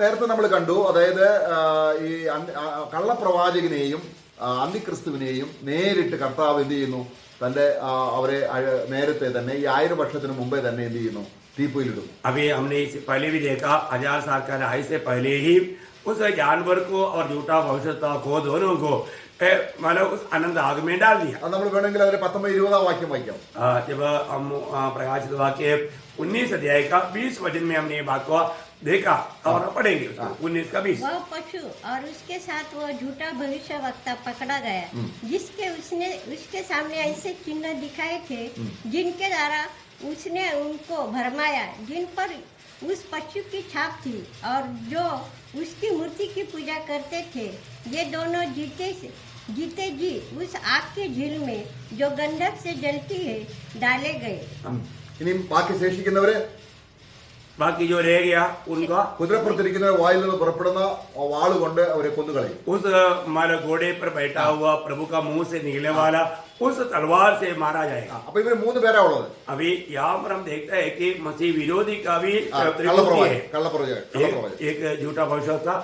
നേരത്തെ നമ്മൾ കണ്ടു, അതായത് ഈ കള്ളപ്രവാചകനെയും അന്തിക്രിസ്തുവിനെയും നേരിട്ട് കർത്താവ് എന്ത് ചെയ്യുന്നു? തന്റെ അവരെ നേരത്തെ തന്നെ ഈ 1000 വർഷത്തിന് മുമ്പേ തന്നെ എന്ത് ചെയ്യുന്നു? തീപ്പൊയിലിടും. अभी हमने इससे पहले भी देखा 1000 साल का राज से पहले ही उस जानवर को और झूठा भविष्यता को दोनों को मतलब उस अनंत आग में डाल दिया. അത് നമ്മൾ വേണമെങ്കിൽ അതിന്റെ 19-20 വാക്യം വായിക്കാം. जब हम प्रकाशित वाक्य 19 अध्याय का 20 वचन में हमने ये बात को देखा और पढ़ेंगे 19 का 20. वह पशु और उसके साथ वह झूठा भविष्यवक्ता पकड़ा गया, उसके सामने ऐसे चिन्ह दिखाए थे जिनके द्वारा उसने उनको भरमाया, जिन पर उस पशु की छाप थी और जो उसकी मूर्ति की पूजा करते थे. ये दोनों जीते जी उस आग की झील में जो गंधक से जलती है डाले गए. ഇനി ബാക്കി ശേഷിക്കുന്നവര്, बाकी जो रह गया उनका കുതിരപ്പുറത്തിരിക്കുന്നവർ വായിൽ നിന്ന് പുറപ്പെടുന്ന വാള് കൊണ്ട് അവരെ കൊന്നുകളയും. उस हमारे घोड़े पर बैठा हुआ प्रभु का मुंह से निकलने वाला उस तलवार से मारा जाएगा. അപ്പൊ ഇവര് 3 പേരാ ഉള്ളത്. अभी यहाँ पर हम देखते हैं कि मसीह विरोधी का भी त्रिभुज है. കള്ളപ്രവാചകൻ. एक झूठा भविष्यवक्ता.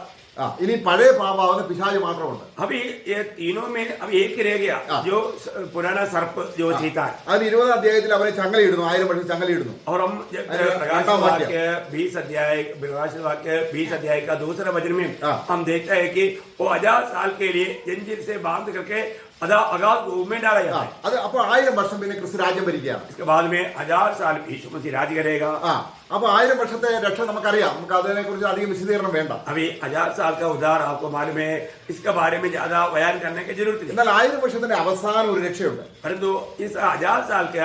ഇനി പഴയ പാപാവുന്ന പിശാച് മാത്രമുണ്ട്. अभी ये तीनों में अभी एक ही रह गया जो पुराना सर्प जो जीता है. അതിന് 20-ാം അധ്യായത്തിൽ അവരെ ചങ്ങലയിടുന്നു, 1000 വർഷം ചങ്ങലയിടുന്നു. और हम प्रकाश वाक्य 20 अध्याय का 2 वचन में हम देखते हैं कि वो 1000 साल के लिए जंजीर से बांध करके अदा अगाध भूमि में डाला जाता है। അത് അപ്പോൾ 1000 വർഷം പിന്നെ ക്രിസ്തു രാജ്യം ഭരിക്കുകയാണ്. इसके बाद में 1000 साल यीशु मसीह राज करेगा। അപ്പൊ 1000 വർഷത്തെ രക്ഷ നമുക്കറിയാം, നമുക്ക് അതിനെ കുറിച്ച് അധികം വിശദീകരണം വേണ്ട. अभी 1000 साल का उधार आपको मालूम है, इसके बारे में ज्यादा बयान करने की जरूरत नहीं। എന്നാൽ 1000 വർഷത്തിന്റെ അവസാനം ഒരു രക്ഷയുണ്ട്. परंतु इस 1000 साल के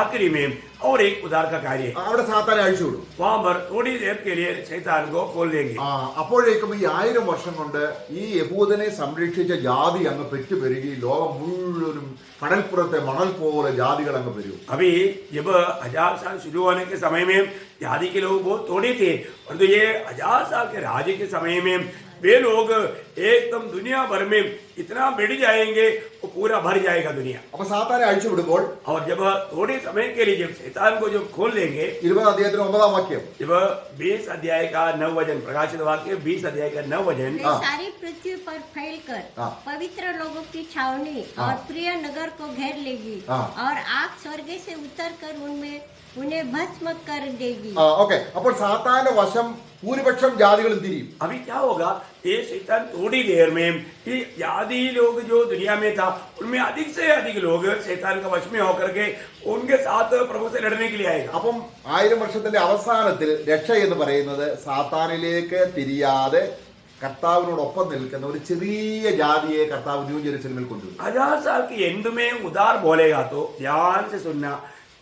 आखिरी में और एक उधार का कार्य है। അവിടെ സാത്താനെ അഴിച്ചുവിടും. वहां पर थोड़ी देर के लिए शैतान को खोल देंगे। അപ്പോഴേക്കും ഈ 1000 വർഷം കൊണ്ട് ഈ യഹൂദനെ സംരക്ഷിച്ച ജാതി അങ്ങ് പെറ്റുപെരുകി ലോകം മുഴുവനും കടൽപ്പുറത്തെ മണൽ പോലെ ജാതികൾ അങ്ങ് പെരുകും. अभी जब 1000 साल शुरू होने के समय में जाति के लोग बहुत थोड़े थे, परंतु ये 1000 साल के राज्य के समय में वे लोग एकदम दुनिया भर में इतना बढ़ जाएंगे, वो पूरा भर जाएगा दुनिया। അപ്പൊ സാത്താനെ അഴിച്ചുവിടുമ്പോൾ और जब थोड़े समय के लिए जब शैतान को जब खोल देंगे, 20 അധ്യായത്തിന് 9-ാം വാക്യം, जब 20 अध्याय का 9 वचन, प्रकाशित वाक्य 20 अध्याय का 9 वचन, वे सारी पृथ्वी पर फैलकर पवित्र लोगों की छावनी और प्रिय नगर को घेर लेगी और आग स्वर्ग से उतरकर उन्हें भस्म कर देगी। ഓക്കെ, അപ്പോൾ സാത്താന്റെ വശം ഭൂരിപക്ഷം ജാതികളും തിരിയും. अभी क्या होगा, ये शैतान थोड़ी देर में ये आदि लोग जो दुनिया में था उनमें अधिक से अधिक लोग शैतान का वश में होकर के उनके साथ प्रभु से लड़ने के लिए आएगा। അപ്പം 1000 വർഷത്തിന്റെ അവസാനത്തിൽ രക്ഷ എന്ന് പറയുന്നത് സാത്താനിലേക്ക് തിരിയാതെ കർത്താവിനോടൊപ്പം നിൽക്കുന്ന ഒരു ചെറിയ ജാതിയെ കർത്താവ് ന്യൂ ജെറുസലേമിൽ കൊണ്ടുവരും. 1000 साल के एंड में उधार बोलेगा तो ध्यान से सुनना,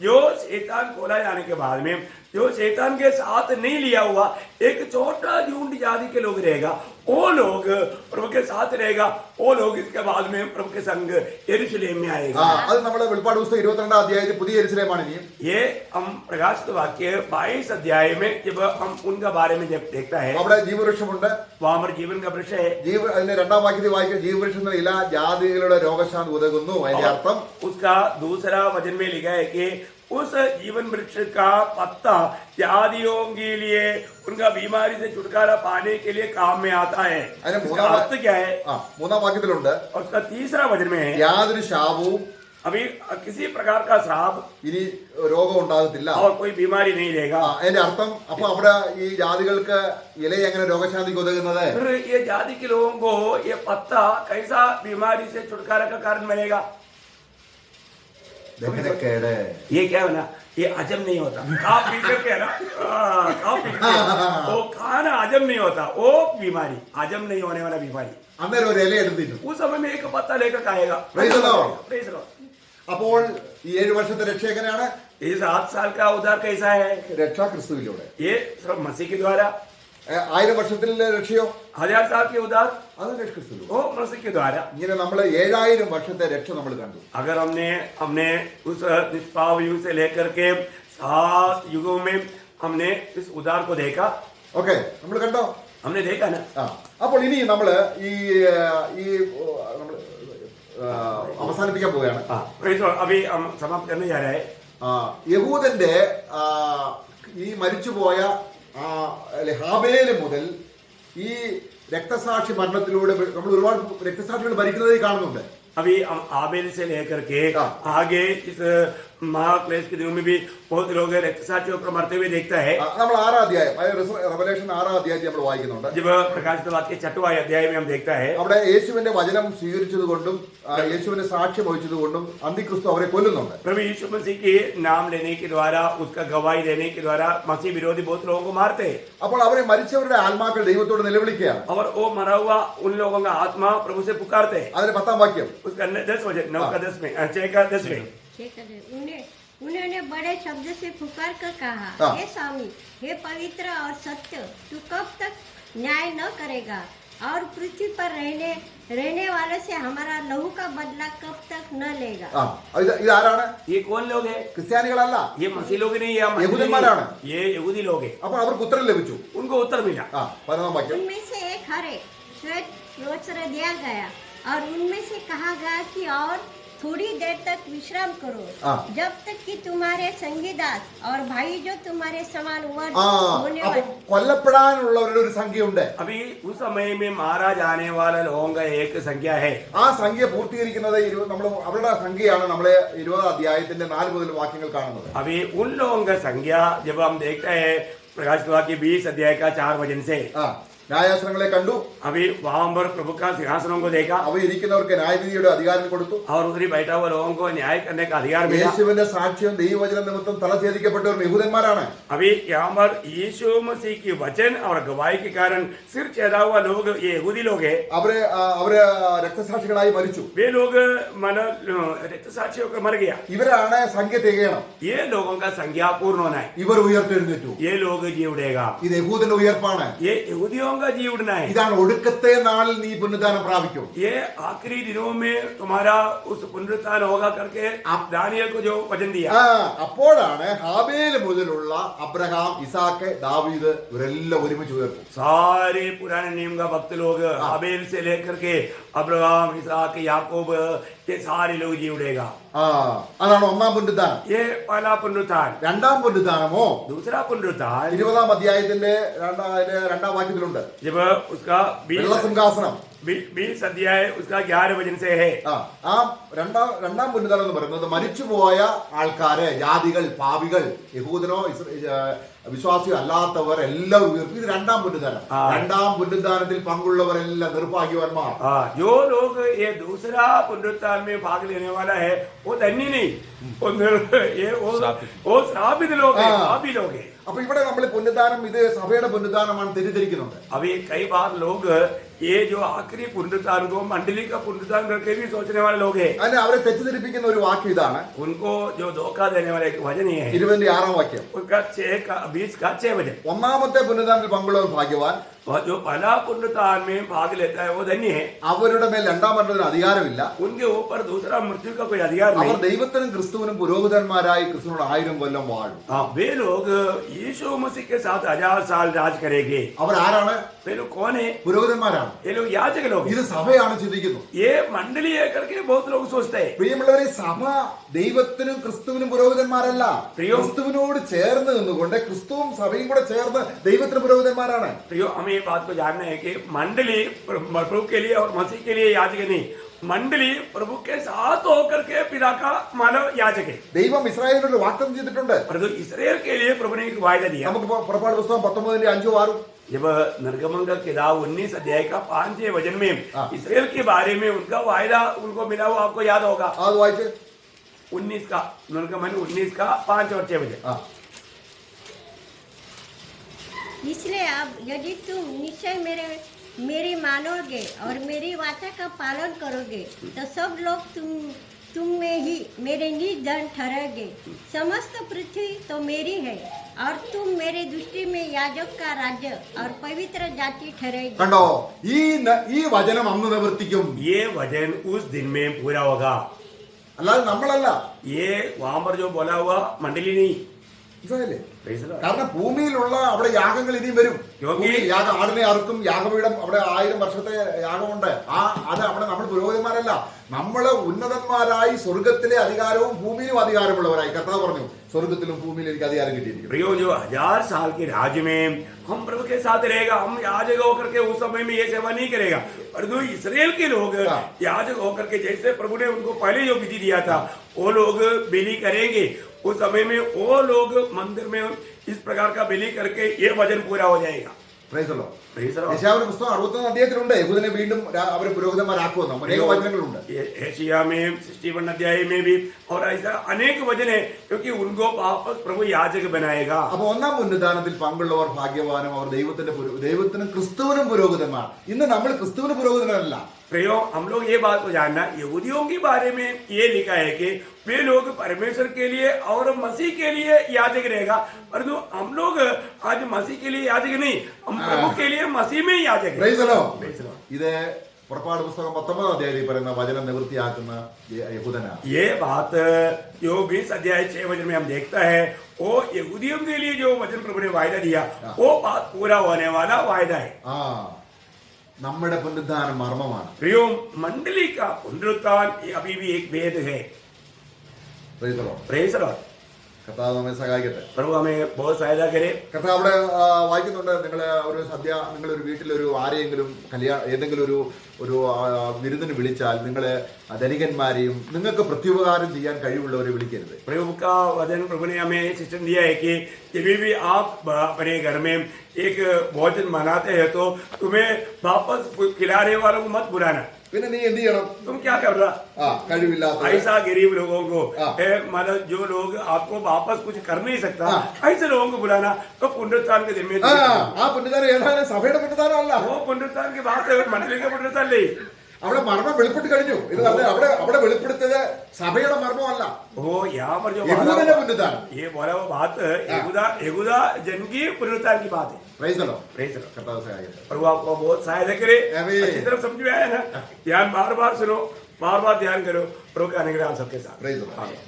जो शैतान खोला जाने के बाद में जो शैतान के साथ नहीं लिया हुआ एक छोटा झुंड जाति के लोग रहेगा, वो लोग प्रभु के साथ रहेगा, वो लोग इसके बाद में प्रभु के संग यरूशलेम में आएगा। അത് നമ്മുടെ വെളിപ്പാട് പുസ്തകം 22-ാം അധ്യായത്തിൽ പുതിയ യെരൂശലേമാണ്. ഇനി ये हम प्रकाशित वाक्य 22 अध्याय में जब हम उनका बारे में जब देखता है, അവിടെ ജീവവൃക്ഷമുണ്ട്. वहां पर जीवन का वृक्ष है। അതിന്റെ 2-ാം വാക്യത്തിൽ വായിക്കുക, ജീവവൃക്ഷത്തിന്റെ ഇല ജാതികളുടെ രോഗശാന്തി ഉതകുന്നു. അതിന്റെ അർത്ഥം उसका दूसरा वचन में लिखा है कि उस जीवन वृक्ष का पत्ता जातियों के लिए उनका बीमारी से छुटकारा पाने के लिए काम में आता है। अरे इसका अर्थ क्या है? 3-ാം വാക്യത്തിലുണ്ട്, और उसका तीसरा वचन में है, യാതൊരു ശാപവും अभी किसी प्रकार का श्राप ഇനി രോഗം ഉണ്ടാകത്തില്ല. और कोई बीमारी नहीं रहेगा। അതിന്റെ അർത്ഥം അപ്പൊ അവിടെ ഈ ജാതികൾക്ക് ഇല എങ്ങനെ രോഗശാന്തിക്ക് ഉതകുന്നത്? फिर ये जाति के लोगों को ये पत्ता कैसा बीमारी से छुटकारा का कारण बनेगा? ദഹനക്കേട്. ये क्या है ना, ये हजम नहीं होता। आप पी करके है ना, आप पी करके वो खाना हजम नहीं होता, वो बीमारी हजम नहीं होने वाला बीमारी। അന്നേരം ഒരു ഇല എടുത്തിട്ടു. उस समय में एक पत्ता लेकर खाएगा। Praise the Lord. Praise the Lord. അപ്പോൾ ഈ 7 വർഷത്തെ രക്ഷ എങ്ങനെയാണ്? ये 7 साल का उधार कैसा है? രക്ഷ ക്രിസ്തുവിലൂടെ. ये सिर्फ मसीह के द्वारा। 1000 വർഷത്തിലെ രക്ഷയോ? 1000 साल के उधार അത് ക്രിസ്തുവിലൂടെ. वो मसीह के द्वारा। ഇങ്ങനെ നമ്മൾ 7000 വർഷത്തെ രക്ഷ നമ്മൾ കണ്ടു. अगर हमने उस निष्पाप युग से लेकर के 7 युगों में हमने इस उधार को देखा। ഓക്കെ, നമ്മൾ കണ്ടോ? हमने देखा ना। അപ്പോൾ ഇനി നമ്മൾ ഈ നമ്മൾ അവസാനിപ്പിക്കാൻ പോവുകയാണ്. praise the Lord. अभी हम समाप्त करने जा रहे हैं। യഹൂദന്റെ ഈ മരിച്ചുപോയ ഹാബേല് മുതൽ ഈ രക്തസാക്ഷി മരണത്തിലൂടെ നമ്മൾ ഒരുപാട് രക്തസാക്ഷികൾ മരിക്കുന്നതായി കാണുന്നുണ്ട്. अभी हम आबेल से लेकर के आगे इस महाक्लेश के दिनों में भी बहुत लोग रक्तसाक्षियों पर मरते हुए देखता है। നമ്മൾ 6-ാം അധ്യായം, റെവലേഷൻ 6-ാം അധ്യായത്തിൽ നമ്മൾ വായിക്കുന്നുണ്ട്. जब प्रकाशित वाक्य 6वां अध्याय में हम देखता है, അവിടെ യേശുവിന്റെ വചനം സ്വീകരിച്ചതുകൊണ്ടും യേശുവിന്റെ സാക്ഷ്യം വഹിച്ചതുകൊണ്ടും അന്തിക്രിസ്തു അവരെ കൊല്ലുന്നുണ്ട്. प्रभु यीशु मसीह के नाम लेने के द्वारा, उसका गवाही देने के द्वारा मसीह विरोधी बहुत लोगों को मारते हैं। അപ്പോൾ അവരെ മരിച്ചവരുടെ ആത്മാക്കൾ ദൈവത്തോട് നിലവിളിക്കുകയാണ്. और वो मरा हुआ उन लोगों का आत्मा प्रभु से पुकारते हैं। അതിന്റെ 10-ാം വാക്യം, उसका 10 वचन 9 का 10 में 6 का 10 में उन्होंने बड़े शब्द से पुकार कर कहा, हे स्वामी, हे पवित्र और सत्य, तू कब तक न्याय न करेगा और पृथ्वी पर रहने वाले से हमारा लहू का बदला कब तक न लेगा? ഇതാരാണ്? ये कौन लोग हैं? ക്രിസ്ത്യാനികളല്ല, ये मसीह लोग नहीं है, യഹൂദന്മാരാണ്. ये यहूदी लोग हैं। അപ്പോൾ അവർക്ക് ഉത്തരം ലഭിച്ചു. उनको उत्तर मिला। 15-ാം വാക്യം, उनमें से एक हरे श्वेत वस्त्र दिया गया और उनमें से कहा गया कि और थोड़ी देर तक विश्राम करो, जब तक कि तुम्हारे संगीदास और भाई जो तुम्हारे समान होने അപ്പൊ वाले। കൊല്ലപ്പെടാനുള്ളവരുടെ ഒരു സംഖ്യയുണ്ട്. अभी उस समय में मारा जाने वाला लोगों का एक संख्या है। ആ സംഖ്യ പൂർത്തീകരിക്കുന്നത് നമ്മൾ അവരുടെ സംഖ്യയാണ് നമ്മളെ 20-ാം അധ്യായത്തിന്റെ 4 മുതൽ വാക്യങ്ങൾ കാണുന്നത്. अभी उन लोगों का संख्या जब हम देखते हैं प्रकाशित वाक्य 20 अध्याय का 4 वचन से, ന്യായാസനങ്ങളെ കണ്ടു. अभी वहां पर प्रभु का सिंहासनों को देखा അവ ഇരിക്കുന്നവർക്ക് ന്യായവിധിയുടെ അധികാരം കൊടുത്തു. और उधर ही बैठा हुआ लोगों को न्याय करने का अधिकार मिला. യേശുവിന്റെ സാക്ഷ്യം ദൈവവചന നിമിത്തം തല ഛേദിക്കപ്പെട്ടവർ യഹൂദന്മാരാണ്. अभी यहाँ पर यीशु मसीह की वचन और गवाही के कारण सिर चेदा हुआ लोग ये यहूदी लोग है. അവര് രക്തസാക്ഷികളായി മരിച്ചു. वे लोग मन रक्तसाक्षी होकर मर गया. ഇവരാണ് സംഖ്യ തികയണം. ये लोगों का संख्या पूर्ण होना है. ഇവർ ഉയർത്തെഴുന്നേറ്റു. ये लोग जी उड़ेगा. ഇത് യഹൂദന്റെ ഉയർപ്പാണ്. ये यहूदियों का जी उड़ना है. ഇതാണ് ഒടുക്കത്തെ നാളിൽ നീ പുനരുദ്ധാനം പ്രാപിക്കും. ये आखिरी दिनों में तुम्हारा उस पुनरुत्थान होगा करके आप दानियल को जो वचन दिया. അപ്പോഴാണ് ഹാബേല് മുതലുള്ള അബ്രഹാം, ഇസാക്ക്, ദാവീദ് ഇവരെല്ലാം ഒരുമിച്ച് ഉയർത്തും. सारे पुराने नियम का भक्त लोग हाबेल से लेकर के अब्राहम, इसहाक, याकूब ये सारे लोग जी उड़ेगा. അതാണ് ഒന്നാം പുനരുദ്ധാനം. ये पहला पुनरुत्थान. രണ്ടാം പുനരുദ്ധാനമോ दूसरा पुनरुत्थान 20-ാം അധ്യായത്തിന്റെ രണ്ടാം വാക്യത്തിലുണ്ട്. जब उसका വെള്ളസിംഹാസനം 20 अध्याय उसका 11 वचन से है. ആ രണ്ടാം പുനരുദ്ധാനം എന്ന് പറയുന്നത് മരിച്ചുപോയ ആൾക്കാര്, ജാതികൾ, പാപികൾ, യഹൂദനോ വിശ്വാസിയോ അല്ലാത്തവർ എല്ലാവരും ഉയർത്തും. ഇത് രണ്ടാം പുനരുദ്ധാനം. രണ്ടാം പുനരുദ്ധാനത്തിൽ പങ്കുള്ളവരെല്ലാം നിർഭാഗ്യവാന്മാർ. जो लोग ये दूसरा पुनरुत्थान में भाग लेने वाला है वो धन्य नहीं, वो श्रापित लोग हैं, पापी लोग हैं. അപ്പൊ ഇവിടെ നമ്മൾ പുനരുദ്ധാനം ഇത് സഭയുടെ പുനരുദ്ധാനമാണ് തെറ്റിദ്ധരിക്കുന്നുണ്ട്. अभी कई बार लोग ये जो आखिरी पुनरुत्थान को मंडली का पुनरुत्थान करके भी सोचने वाले लोग हैं. അതിന് അവരെ തെറ്റിദ്ധരിപ്പിക്കുന്ന ഒരു വാക്യം ഇതാണ്. उनको जो धोखा देने वाला एक वचन ही है. 26-ാം വാക്യം. उसका 20 का 6 वचन. ഒന്നാമത്തെ പുനരുദ്ധാനത്തിൽ പങ്കുള്ളവർ ഭാഗ്യവാൻ, और जो पहला पुनरुत्थान में भाग लेता है वो धन्य है. അവരുടെ മേൽ രണ്ടാം മരണത്തിന് അധികാരമില്ല. उनके ऊपर दूसरा मृत्यु का कोई अधिकार അവർ नहीं. ദൈവത്തിനും ക്രിസ്തുവിനും പുരോഹിതന്മാരായി ക്രിസ്തുവിനോട് 1000 കൊല്ലം വാഴും. वे लोग यीशु मसीह के साथ 1000 साल राज करेंगे. അവർ ആരാണ്? वे लोग कौन है? പുരോഹിതന്മാരാണ്. ये लोग याजक लोग हैं. ഇത് സഭയാണ് ചിന്തിക്കുന്നത്. ये मंडली है करके बहुत लोग सोचते हैं. പ്രിയമുള്ളവരെ, സഭ ദൈവത്തിനും ക്രിസ്തുവിനും പുരോഹിതന്മാരല്ല. ക്രിസ്തുവിനോട് ചേർന്ന് നിന്നുകൊണ്ട് ക്രിസ്തുവും സഭയും കൂടെ ചേർന്ന് ദൈവത്തിന് പുരോഹിതന്മാരാണ്. प्रियो, हमें ये बात को जानना है कि मंडली प्रभु के लिए और मसीह के लिए याजक नहीं, मंडली प्रभु के साथ होकर के पिता का मानव याजक है. ദൈവം ഇസ്രായേലിനോട് വാഗ്ദത്തം ചെയ്തിട്ടുണ്ട്. परंतु इसराइल के लिए प्रभु ने एक वायदा दिया. നമുക്ക് പുറപ്പാട് പുസ്തകം 19-5-6 जब निर्गमन का किताब 19 अध्याय का 5 वचन में इसराइल के बारे में उनका वायदा उनको मिला हुआ आपको याद होगा. അത് വായിച്ച് 19 का निर्गमन 19 का 5 और 6 वचन. इसलिए अब यदि तुम निश्चय मेरी मानोगे और मेरी वाचा का पालन करोगे तो सब लोग तुम में ही मेरे निज धन ठहरोगे. समस्त पृथ्वी तो मेरी है और तुम मेरे दृष्टि में याजक का राज्य और पवित्र जाति ठहरेगी. കണ്ടോ, ഈ വചനം അന്ന് നിവർത്തിക്കും. ये वचन उस दिन में पूरा होगा. അല്ലാതെ നമ്മളല്ല. ये वहां पर जो बोला हुआ मंडली नहीं. മനസ്സിലായില്ലേ? Praise the Lord. കാരണം ഭൂമിയിലുള്ള അവിടെ യാഗങ്ങൾ ഇനിയും വരും. യാഗം ആടിനെ അറുക്കും, യാഗപീഠം അവിടെ 1000 വർഷത്തെ യാഗമുണ്ട്. അത് അവിടെ നമ്മൾ പുരോഹിതന്മാരല്ല, നമ്മള് ഉന്നതന്മാരായി സ്വർഗത്തിലെ അധികാരവും ഭൂമിയിലും അധികാരമുള്ളവരായി. കർത്താവ് പറഞ്ഞു, സ്വർഗത്തിലും ഭൂമിയിലും എനിക്ക് അധികാരം കിട്ടിയിരിക്കും. प्रियो, जो 1000 साल के राज्य में हम प्रभु के साथ रहेगा, हम याजक होकर के उस समय में ये सेवा नहीं करेगा. परंतु इसराइल के लोग याजक होकर के जैसे प्रभु ने उनको पहले जो विधि दिया था वो लोग बलि करेंगे. उस समय में वो लोग मंदिर में इस प्रकार का बलि करके ये वचन पूरा हो जाएगा. Praise the Lord. Praise the Lord. യെശയ്യാവിന്റെ പുസ്തകം 61 അധ്യായത്തിലുണ്ട് യഹൂദനെ വീണ്ടും അവരെ പുരോഹിതന്മാരാക്കുമെന്ന് അനേക വചനങ്ങളുണ്ട്. एशिया में 61 अध्याय में भी और ऐसा अनेक वचन है क्योंकि उनको वापस प्रभु याजक बनाएगा. അപ്പൊ ഒന്നാം പുനരുദ്ധാനത്തിൽ പങ്കുള്ളവർ ഭാഗ്യവാനും, അവർ ദൈവത്തിനും ക്രിസ്തുവിനും പുരോഹിതന്മാർ. ഇന്ന് നമ്മൾ ക്രിസ്തുവിന് പുരോഹിതനല്ല. प्रियो, हम लोग ये बात को जानना, यहूदियों के बारे में ये लिखा है कि वे लोग परमेश्वर के लिए और मसीह के लिए याजक रहेगा. परंतु हम लोग आज मसीह के लिए याजक नहीं, हम प्रभु के लिए मसीह में याजक है. Praise the Lord. ഇത് പുറപ്പാട് പുസ്തകം 19 അധ്യായത്തിൽ പറയുന്ന വചനം നിവൃത്തിയാക്കുന്ന യഹൂദനാണ്. ये बात जो 20 अध्याय 6 वचन में हम देखता है वो यहूदियों के लिए जो वचन प्रभु ने वायदा दिया वो बात पूरा होने वाला वायदा है. നമ്മുടെ പുനരുദ്ധാനം മർമ്മമാണ്. प्रियो, मंडली का पुनरुत्थान अभी भी एक भेद है. Praise the Lord. Praise the Lord. കർത്താവ് നമ്മെ സഹായിക്കട്ടെ. प्रभु हमें बहुत सहायता करे. കർത്താവ് അവിടെ വായിക്കുന്നുണ്ട്, നിങ്ങൾ ഒരു സദ്യ, നിങ്ങളൊരു വീട്ടിലൊരു ആരെയെങ്കിലും ഏതെങ്കിലും ഒരു വിരുന്നിന് വിളിച്ചാൽ നിങ്ങൾ ധനികന്മാരെയും നിങ്ങൾക്ക് പ്രത്യുപകാരം ചെയ്യാൻ കഴിവുള്ളവരെ വിളിക്കരുത്. प्रभु का वचन प्रभु ने हमें शिक्षण दिया है कि जब भी आप अपने घर में एक भोजन बनाते हैं तो तुम्हें वापस खिलाने वालों को मत बुलाना. പിന്നെ നീ എന്ത് ചെയ്യണം? तुम क्या कर रहा? കഴിവില്ലാത്ത ऐसा गरीब लोगों को, मतलब जो लोग आपको वापस कुछ कर नहीं सकता, ऐसे लोगों को बुलाना तो पुनरुत्थान के जिम्मे. ആ പുണ്യതാനം ഏതാണ്? സഭയുടെ പുണ്യതാനം അല്ല. वो पुनरुत्थान की बात है, मंडली का पुनरुत्थान नहीं. അവിടെ മർമ്മം വെളിപ്പെട്ട് കഴിഞ്ഞു. ഇത് പറഞ്ഞ അവിടെ വെളിപ്പെടുത്തിയത് സഭയുടെ മർമ്മമല്ല, वो यहाँ पर जो യഹൂദന്റെ പുണ്യതാനം. ये बोला वो बात यहूदा जन की पुनरुत्थान की बात है. Praise the Lord. Praise the Lord. കർത്താവ് സഹായിക്കട്ടെ. प्रभु आपको बहुत सहायता करे. आमीन. अच्छी तरफ समझ में आया ना? ध्यान बार बार सुनो, बार बार ध्यान करो. प्रभु का अनुग्रह आप सबके साथ. Praise the Lord. आमीन.